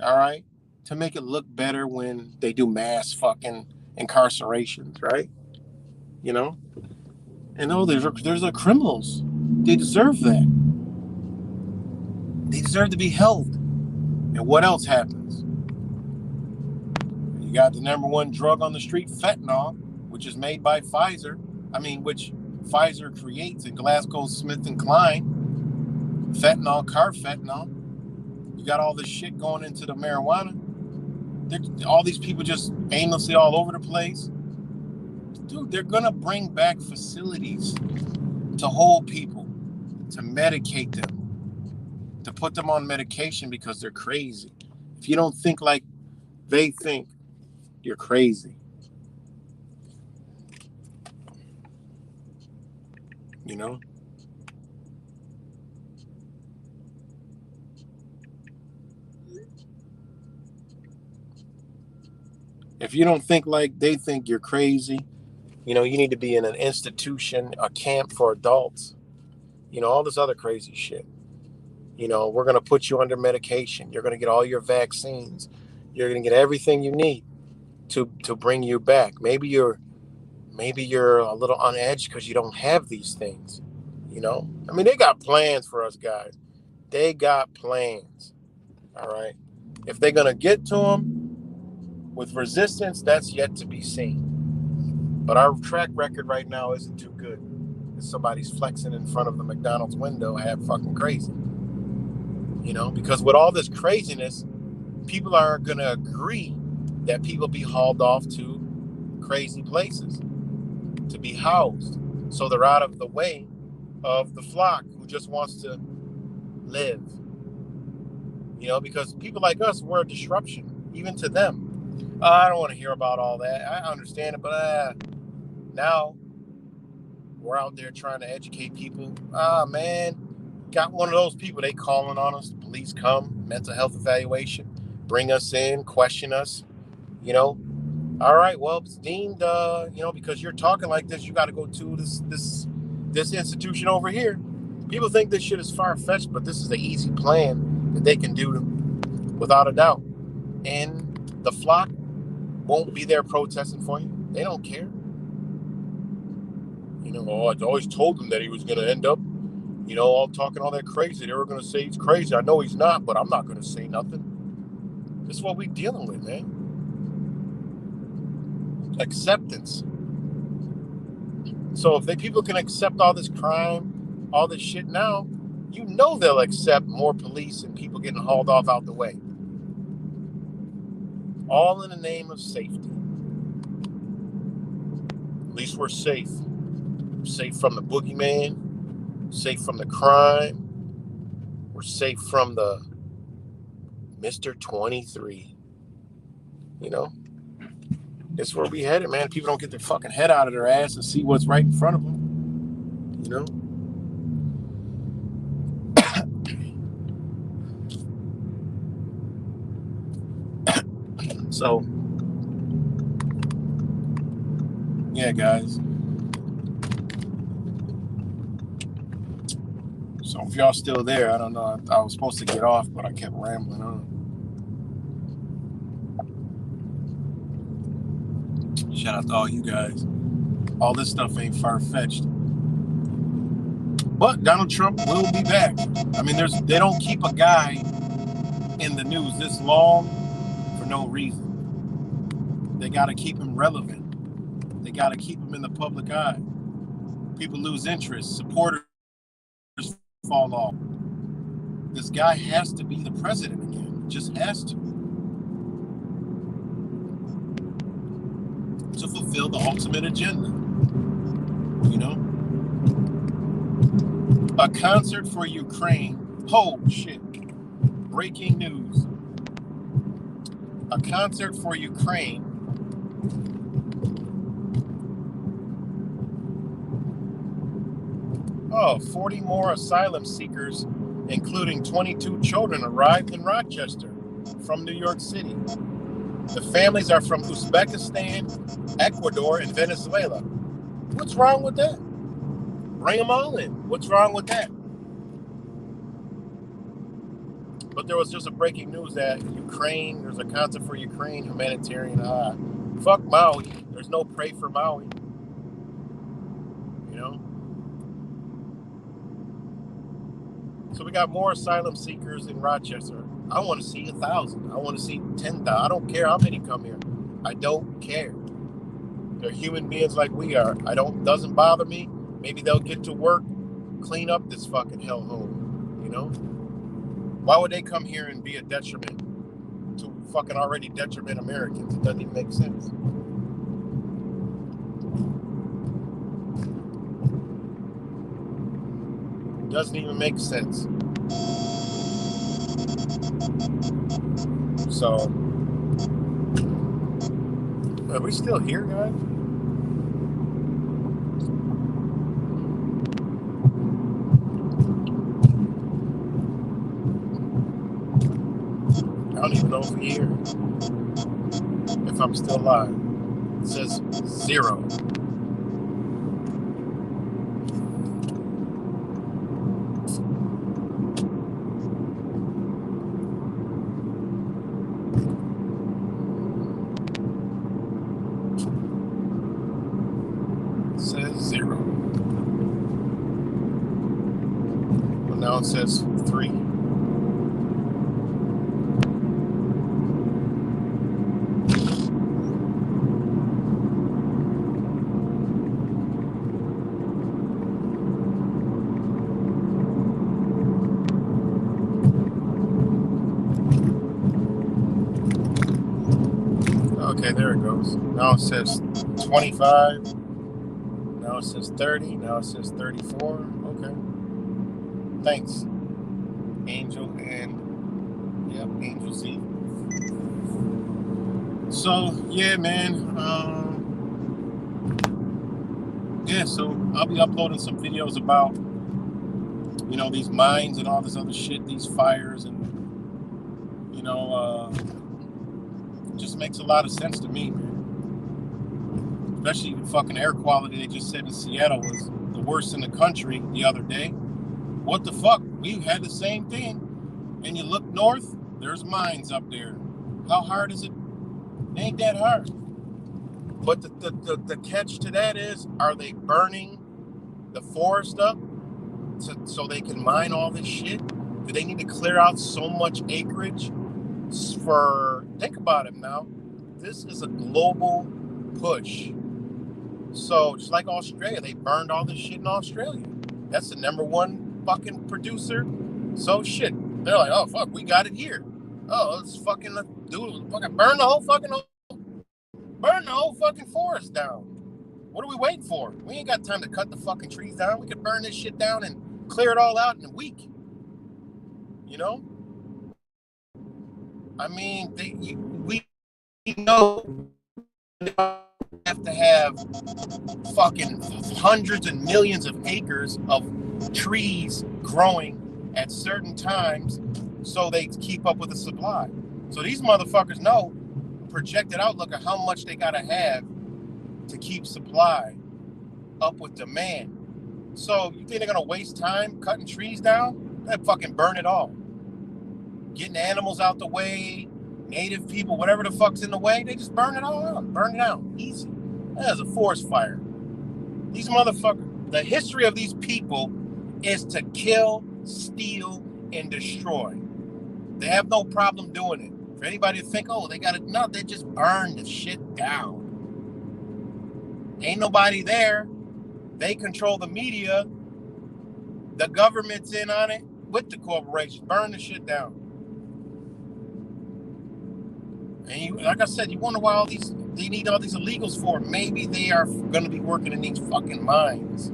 All right. To make it look better when they do mass fucking incarcerations, right? And there's the criminals. They deserve that. They deserve to be held. And what else happens? You got the number one drug on the street, fentanyl, which is made by Pfizer. Which Pfizer creates in GlaxoSmithKline. Fentanyl, carfentanil. You got all this shit going into the marijuana. All these people just aimlessly all over the place. Dude, they're going to bring back facilities to hold people, to medicate them, to put them on medication because they're crazy. If you don't think like they think, you're crazy. If you don't think like they think, you're crazy. You need to be in an institution, a camp for adults. All this other crazy shit. We're going to put you under medication. You're going to get all your vaccines. You're going to get everything you need to bring you back. Maybe you're a little on edge because you don't have these things. They got plans for us guys. They got plans. All right. If they're going to get to them with resistance, that's yet to be seen. But our track record right now isn't too good. If somebody's flexing in front of the McDonald's window, have fucking crazy. You know, because with all this craziness, people are going to agree that people be hauled off to crazy places to be housed. So they're out of the way of the flock who just wants to live. You know, because people like us, we're a disruption, even to them. I don't want to hear about all that. I understand it, but now we're out there trying to educate people. Man, got one of those people, they calling on us. The police come, mental health evaluation, bring us in, question us, you know. All right, well, it's deemed, you know, because you're talking like this, you got to go to this institution over here. People think this shit is far-fetched, but this is the easy plan that they can do without a doubt. And the flock won't be there protesting for you. They don't care. You know, I always told them that he was going to end up, you know, all talking all that crazy. They were going to say he's crazy. I know he's not, but I'm not going to say nothing. This is what we're dealing with, man. Acceptance. So if people can accept all this crime, all this shit now, you know they'll accept more police and people getting hauled off out the way. All in the name of safety. At least we're safe. Safe from the boogeyman, safe from the crime. We're safe from the Mr. 23. You know? That's where we headed, man. People don't get their fucking head out of their ass and see what's right in front of them. You know? So, yeah, guys. So if y'all still there, I don't know. I was supposed to get off, but I kept rambling on. Shout out to all you guys. All this stuff ain't far-fetched. But Donald Trump will be back. I mean, they don't keep a guy in the news this long for no reason. They got to keep him relevant. They got to keep him in the public eye. People lose interest. Supporters fall off. This guy has to be the president again. Just has to fulfill the ultimate agenda. You know? A concert for Ukraine. Oh, shit. Breaking news. A concert for Ukraine. Oh, 40 more asylum seekers, including 22 children, arrived in Rochester from New York City. The families are from Uzbekistan, Ecuador, and Venezuela. What's wrong with that? Bring them all in. What's wrong with that? But there was just a breaking news that Ukraine, there's a concert for Ukraine, humanitarian. Fuck Maui. There's no pray for Maui. You know? So we got more asylum seekers in Rochester. I want to see 1,000. I want to see 10,000. I don't care how many come here. I don't care. They're human beings like we are. Doesn't bother me. Maybe they'll get to work, clean up this fucking hellhole. You know? Why would they come here and be a detriment to fucking already detriment Americans? It doesn't even make sense. Doesn't even make sense. So, are we still here, guys? I don't even know if we're here. If I'm still alive. It says 0. It says 3. videos. Now it says 25. Now it says 30. Now it says 34. Okay. Thanks, Angel and Angel Z. So yeah, man. So I'll be uploading some videos about these mines and all this other shit, these fires, and it just makes a lot of sense to me, man. Especially the fucking air quality they just said in Seattle was the worst in the country the other day. What the fuck? We had the same thing. And you look north, there's mines up there. How hard is it? It ain't that hard. But the catch to that is, are they burning the forest up so they can mine all this shit? Do they need to clear out so much acreage think about it now. This is a global push. So just like Australia, they burned all this shit in Australia. That's the #1 fucking producer. So shit. They're like, oh fuck, we got it here. Oh, let's fucking burn the whole fucking forest down. What are we waiting for? We ain't got time to cut the fucking trees down. We could burn this shit down and clear it all out in a week. I mean, we know they have to have fucking hundreds and millions of acres of trees growing at certain times so they keep up with the supply. So these motherfuckers know projected outlook of how much they gotta have to keep supply up with demand. So you think they're gonna waste time cutting trees down? They fucking burn it all. Getting animals out the way, native people, whatever the fuck's in the way, they just burn it all out. Burn it out. Easy. That's a forest fire. These motherfuckers, the history of these people is to kill, steal, and destroy. They have no problem doing it. For anybody to think, oh, they got it. No, they just burn the shit down. Ain't nobody there. They control the media. The government's in on it with the corporations. Burn the shit down. And like I said, you wonder why they need all these illegals for. Maybe they are going to be working in these fucking mines.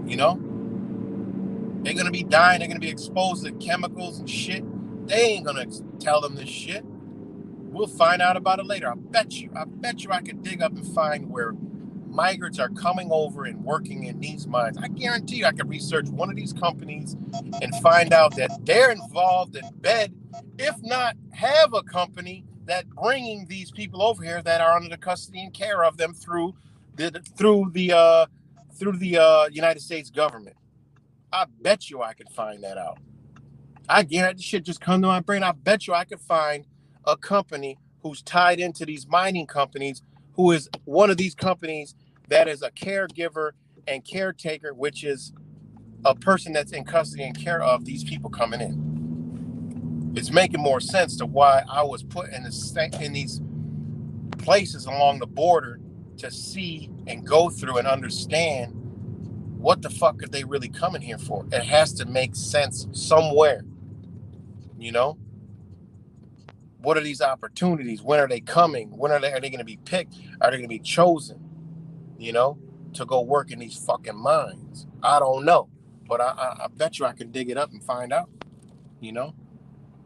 They're going to be dying. They're going to be exposed to chemicals and shit. They ain't going to tell them this shit. We'll find out about it later. I bet you I could dig up and find where migrants are coming over and working in these mines. I guarantee you I could research one of these companies and find out that they're involved in bed, if not have a company that bringing these people over here that are under the custody and care of them through the United States government. I bet you I could find that out. I guarantee shit just come to my brain. I bet you I could find a company who's tied into these mining companies, who is one of these companies that is a caregiver and caretaker, which is a person that's in custody and care of these people coming in. It's making more sense to why I was put in these places along the border to see and go through and understand what the fuck are they really coming here for. It has to make sense somewhere. What are these opportunities? When are they coming? When are they going to be picked? Are they going to be chosen, to go work in these fucking mines? I don't know. But I bet you I can dig it up and find out,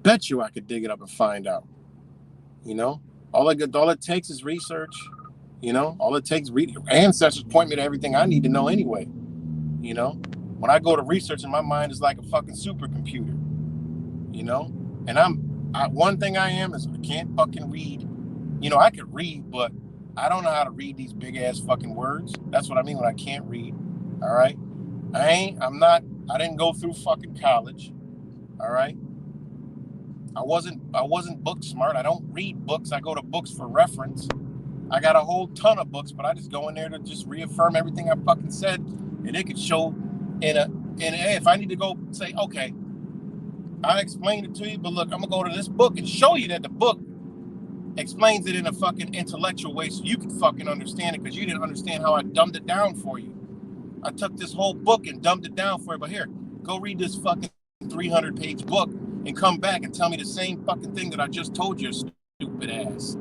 Bet you I could dig it up and find out, All it takes is research, All it takes, ancestors point me to everything I need to know anyway, When I go to research, in my mind is like a fucking supercomputer, And one thing I am is I can't fucking read. I could read, but I don't know how to read these big ass fucking words. That's what I mean when I can't read. All right. I didn't go through fucking college. All right. I wasn't book smart. I don't read books. I go to books for reference. I got a whole ton of books, but I just go in there to just reaffirm everything I fucking said. And it could show if I need to go say, okay, I explained it to you, but look, I'm gonna go to this book and show you that the book explains it in a fucking intellectual way so you can fucking understand it, because you didn't understand how I dumbed it down for you. I took this whole book and dumbed it down for you, but here, go read this fucking 300-page book and come back and tell me the same fucking thing that I just told you, stupid ass.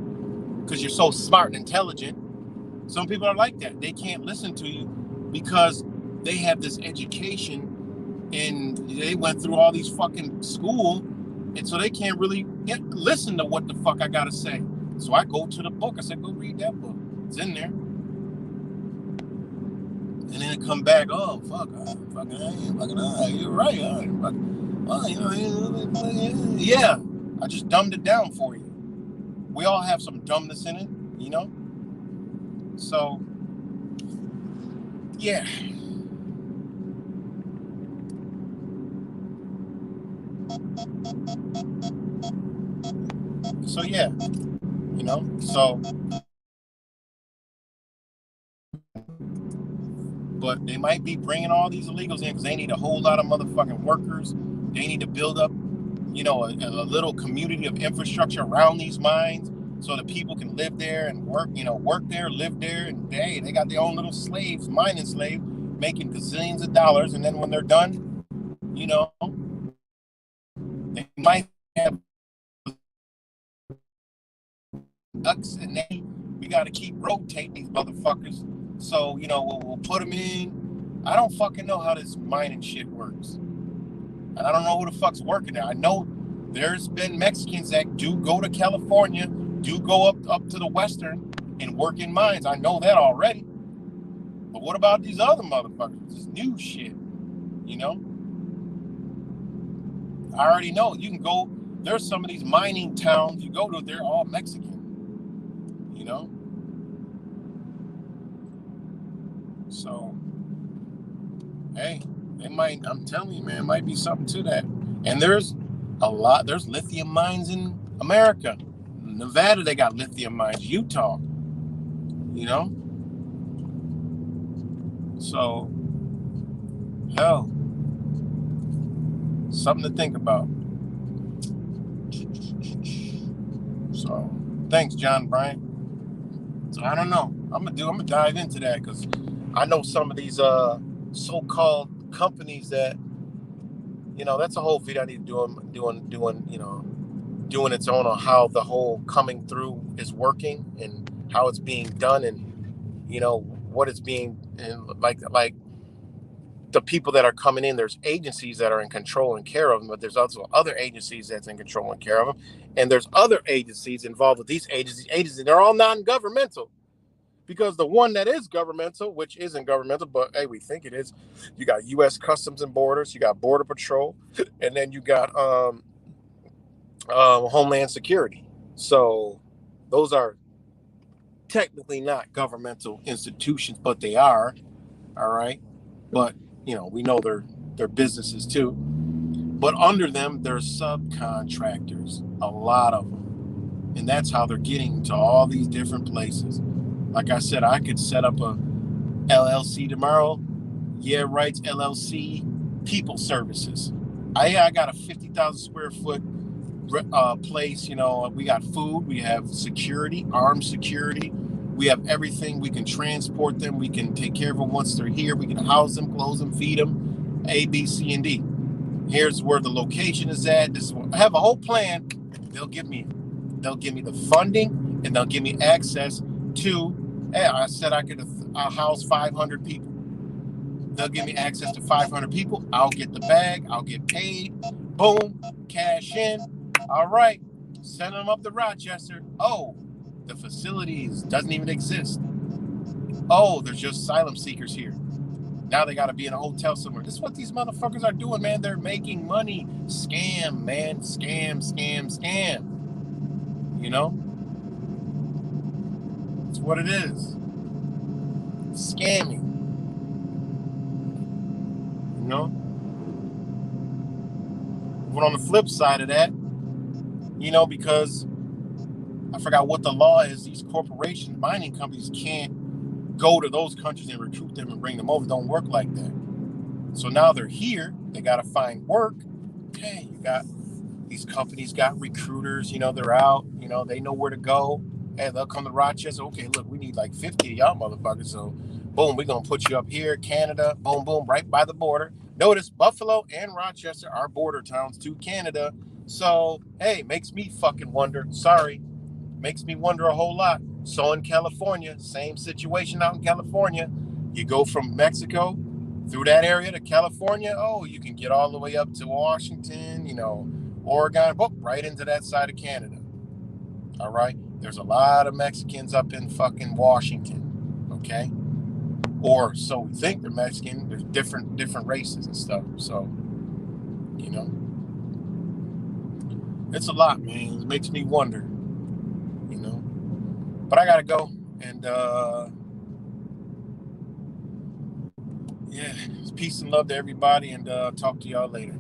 because you're so smart and intelligent. Some people are like that. They can't listen to you because they have this education and they went through all these fucking school, and so they can't really listen to what the fuck I gotta say. So I go to the book. I said, go read that book. It's in there. And then it come back, oh, fuck, you're right. Yeah, I just dumbed it down for you. We all have some dumbness in it, you know? So, yeah. So, yeah, you know? So, but they might be bringing all these illegals in because they need a whole lot of motherfucking workers. They need to build up, you know, a little community of infrastructure around these mines so that people can live there and work there, live there, and hey, they got their own little slaves, mining slaves, making gazillions of dollars, and then when they're done, you know, they might have ducks, and then we got to keep rotating these motherfuckers. So, you know, we'll put them in. I don't fucking know how this mining shit works. And I don't know who the fuck's working there. I know there's been Mexicans that do go to California, do go up to the Western and work in mines. I know that already. But what about these other motherfuckers? This new shit, you know? I already know. You can go, there's some of these mining towns you go to, they're all Mexican, you know? So, hey, it might, I'm telling you, man, it might be something to that. And there's lithium mines in America. Nevada, they got lithium mines. Utah, you know? So, hell, something to think about. So, thanks, John Bryant. So, I don't know. I'm gonna dive into that because I know some of these so-called companies that, you know, that's a whole video I need to doing its own on how the whole coming through is working and how it's being done, and you know what it's being, and like the people that are coming in, there's agencies that are in control and care of them, but there's also other agencies that's in control and care of them, and there's other agencies involved with these agencies. They're all non-governmental, because the one that is governmental, which isn't governmental, but hey, we think it is, you got U.S. Customs and Borders, you got Border Patrol, and then you got Homeland Security. So those are technically not governmental institutions, but they are, all right. But you know, we know they're businesses too. But under them, there's subcontractors, a lot of them, and that's how they're getting to all these different places. Like I said, I could set up a LLC tomorrow. Yeah, Rights LLC, People Services. I got a 50,000 square foot place. You know, we got food, we have security, armed security, we have everything. We can transport them, we can take care of them once they're here, we can house them, clothe them, feed them, A, B, C, and D. Here's where the location is at. This is what, I have a whole plan. They'll give me the funding, and they'll give me access to, I said I could house 500 people. They'll give me access to 500 people. I'll get the bag, I'll get paid, boom, cash in. All right, send them up to Rochester. Oh, the facilities doesn't even exist. Oh, there's just asylum seekers here. Now they got to be in a hotel somewhere. This is what these motherfuckers are doing, man. They're making money. Scam, man. Scam, scam, scam. You know? It's what it is. Scamming. You know? But on the flip side of that, you know, because I forgot what the law is, these corporations, mining companies can't go to those countries and recruit them and bring them over. It don't work like that. So now they're here. They got to find work. Okay, you got these companies got recruiters. You know, they're out. You know, they know where to go. Hey, they'll come to Rochester. Okay, look, we need like 50 of y'all motherfuckers. So, boom, we're going to put you up here, Canada. Boom, boom, right by the border. Notice Buffalo and Rochester are border towns to Canada. So, hey, makes me fucking wonder. Sorry. makes me wonder a whole lot. So in California, same situation out in California. You go from Mexico through that area to California. Oh, you can get all the way up to Washington, Oregon, right into that side of Canada. All right. There's a lot of Mexicans up in fucking Washington. Okay. Or so we think they're Mexican. There's different races and stuff. So, it's a lot, man. It makes me wonder, But I gotta go. And yeah, peace and love to everybody, and talk to y'all later.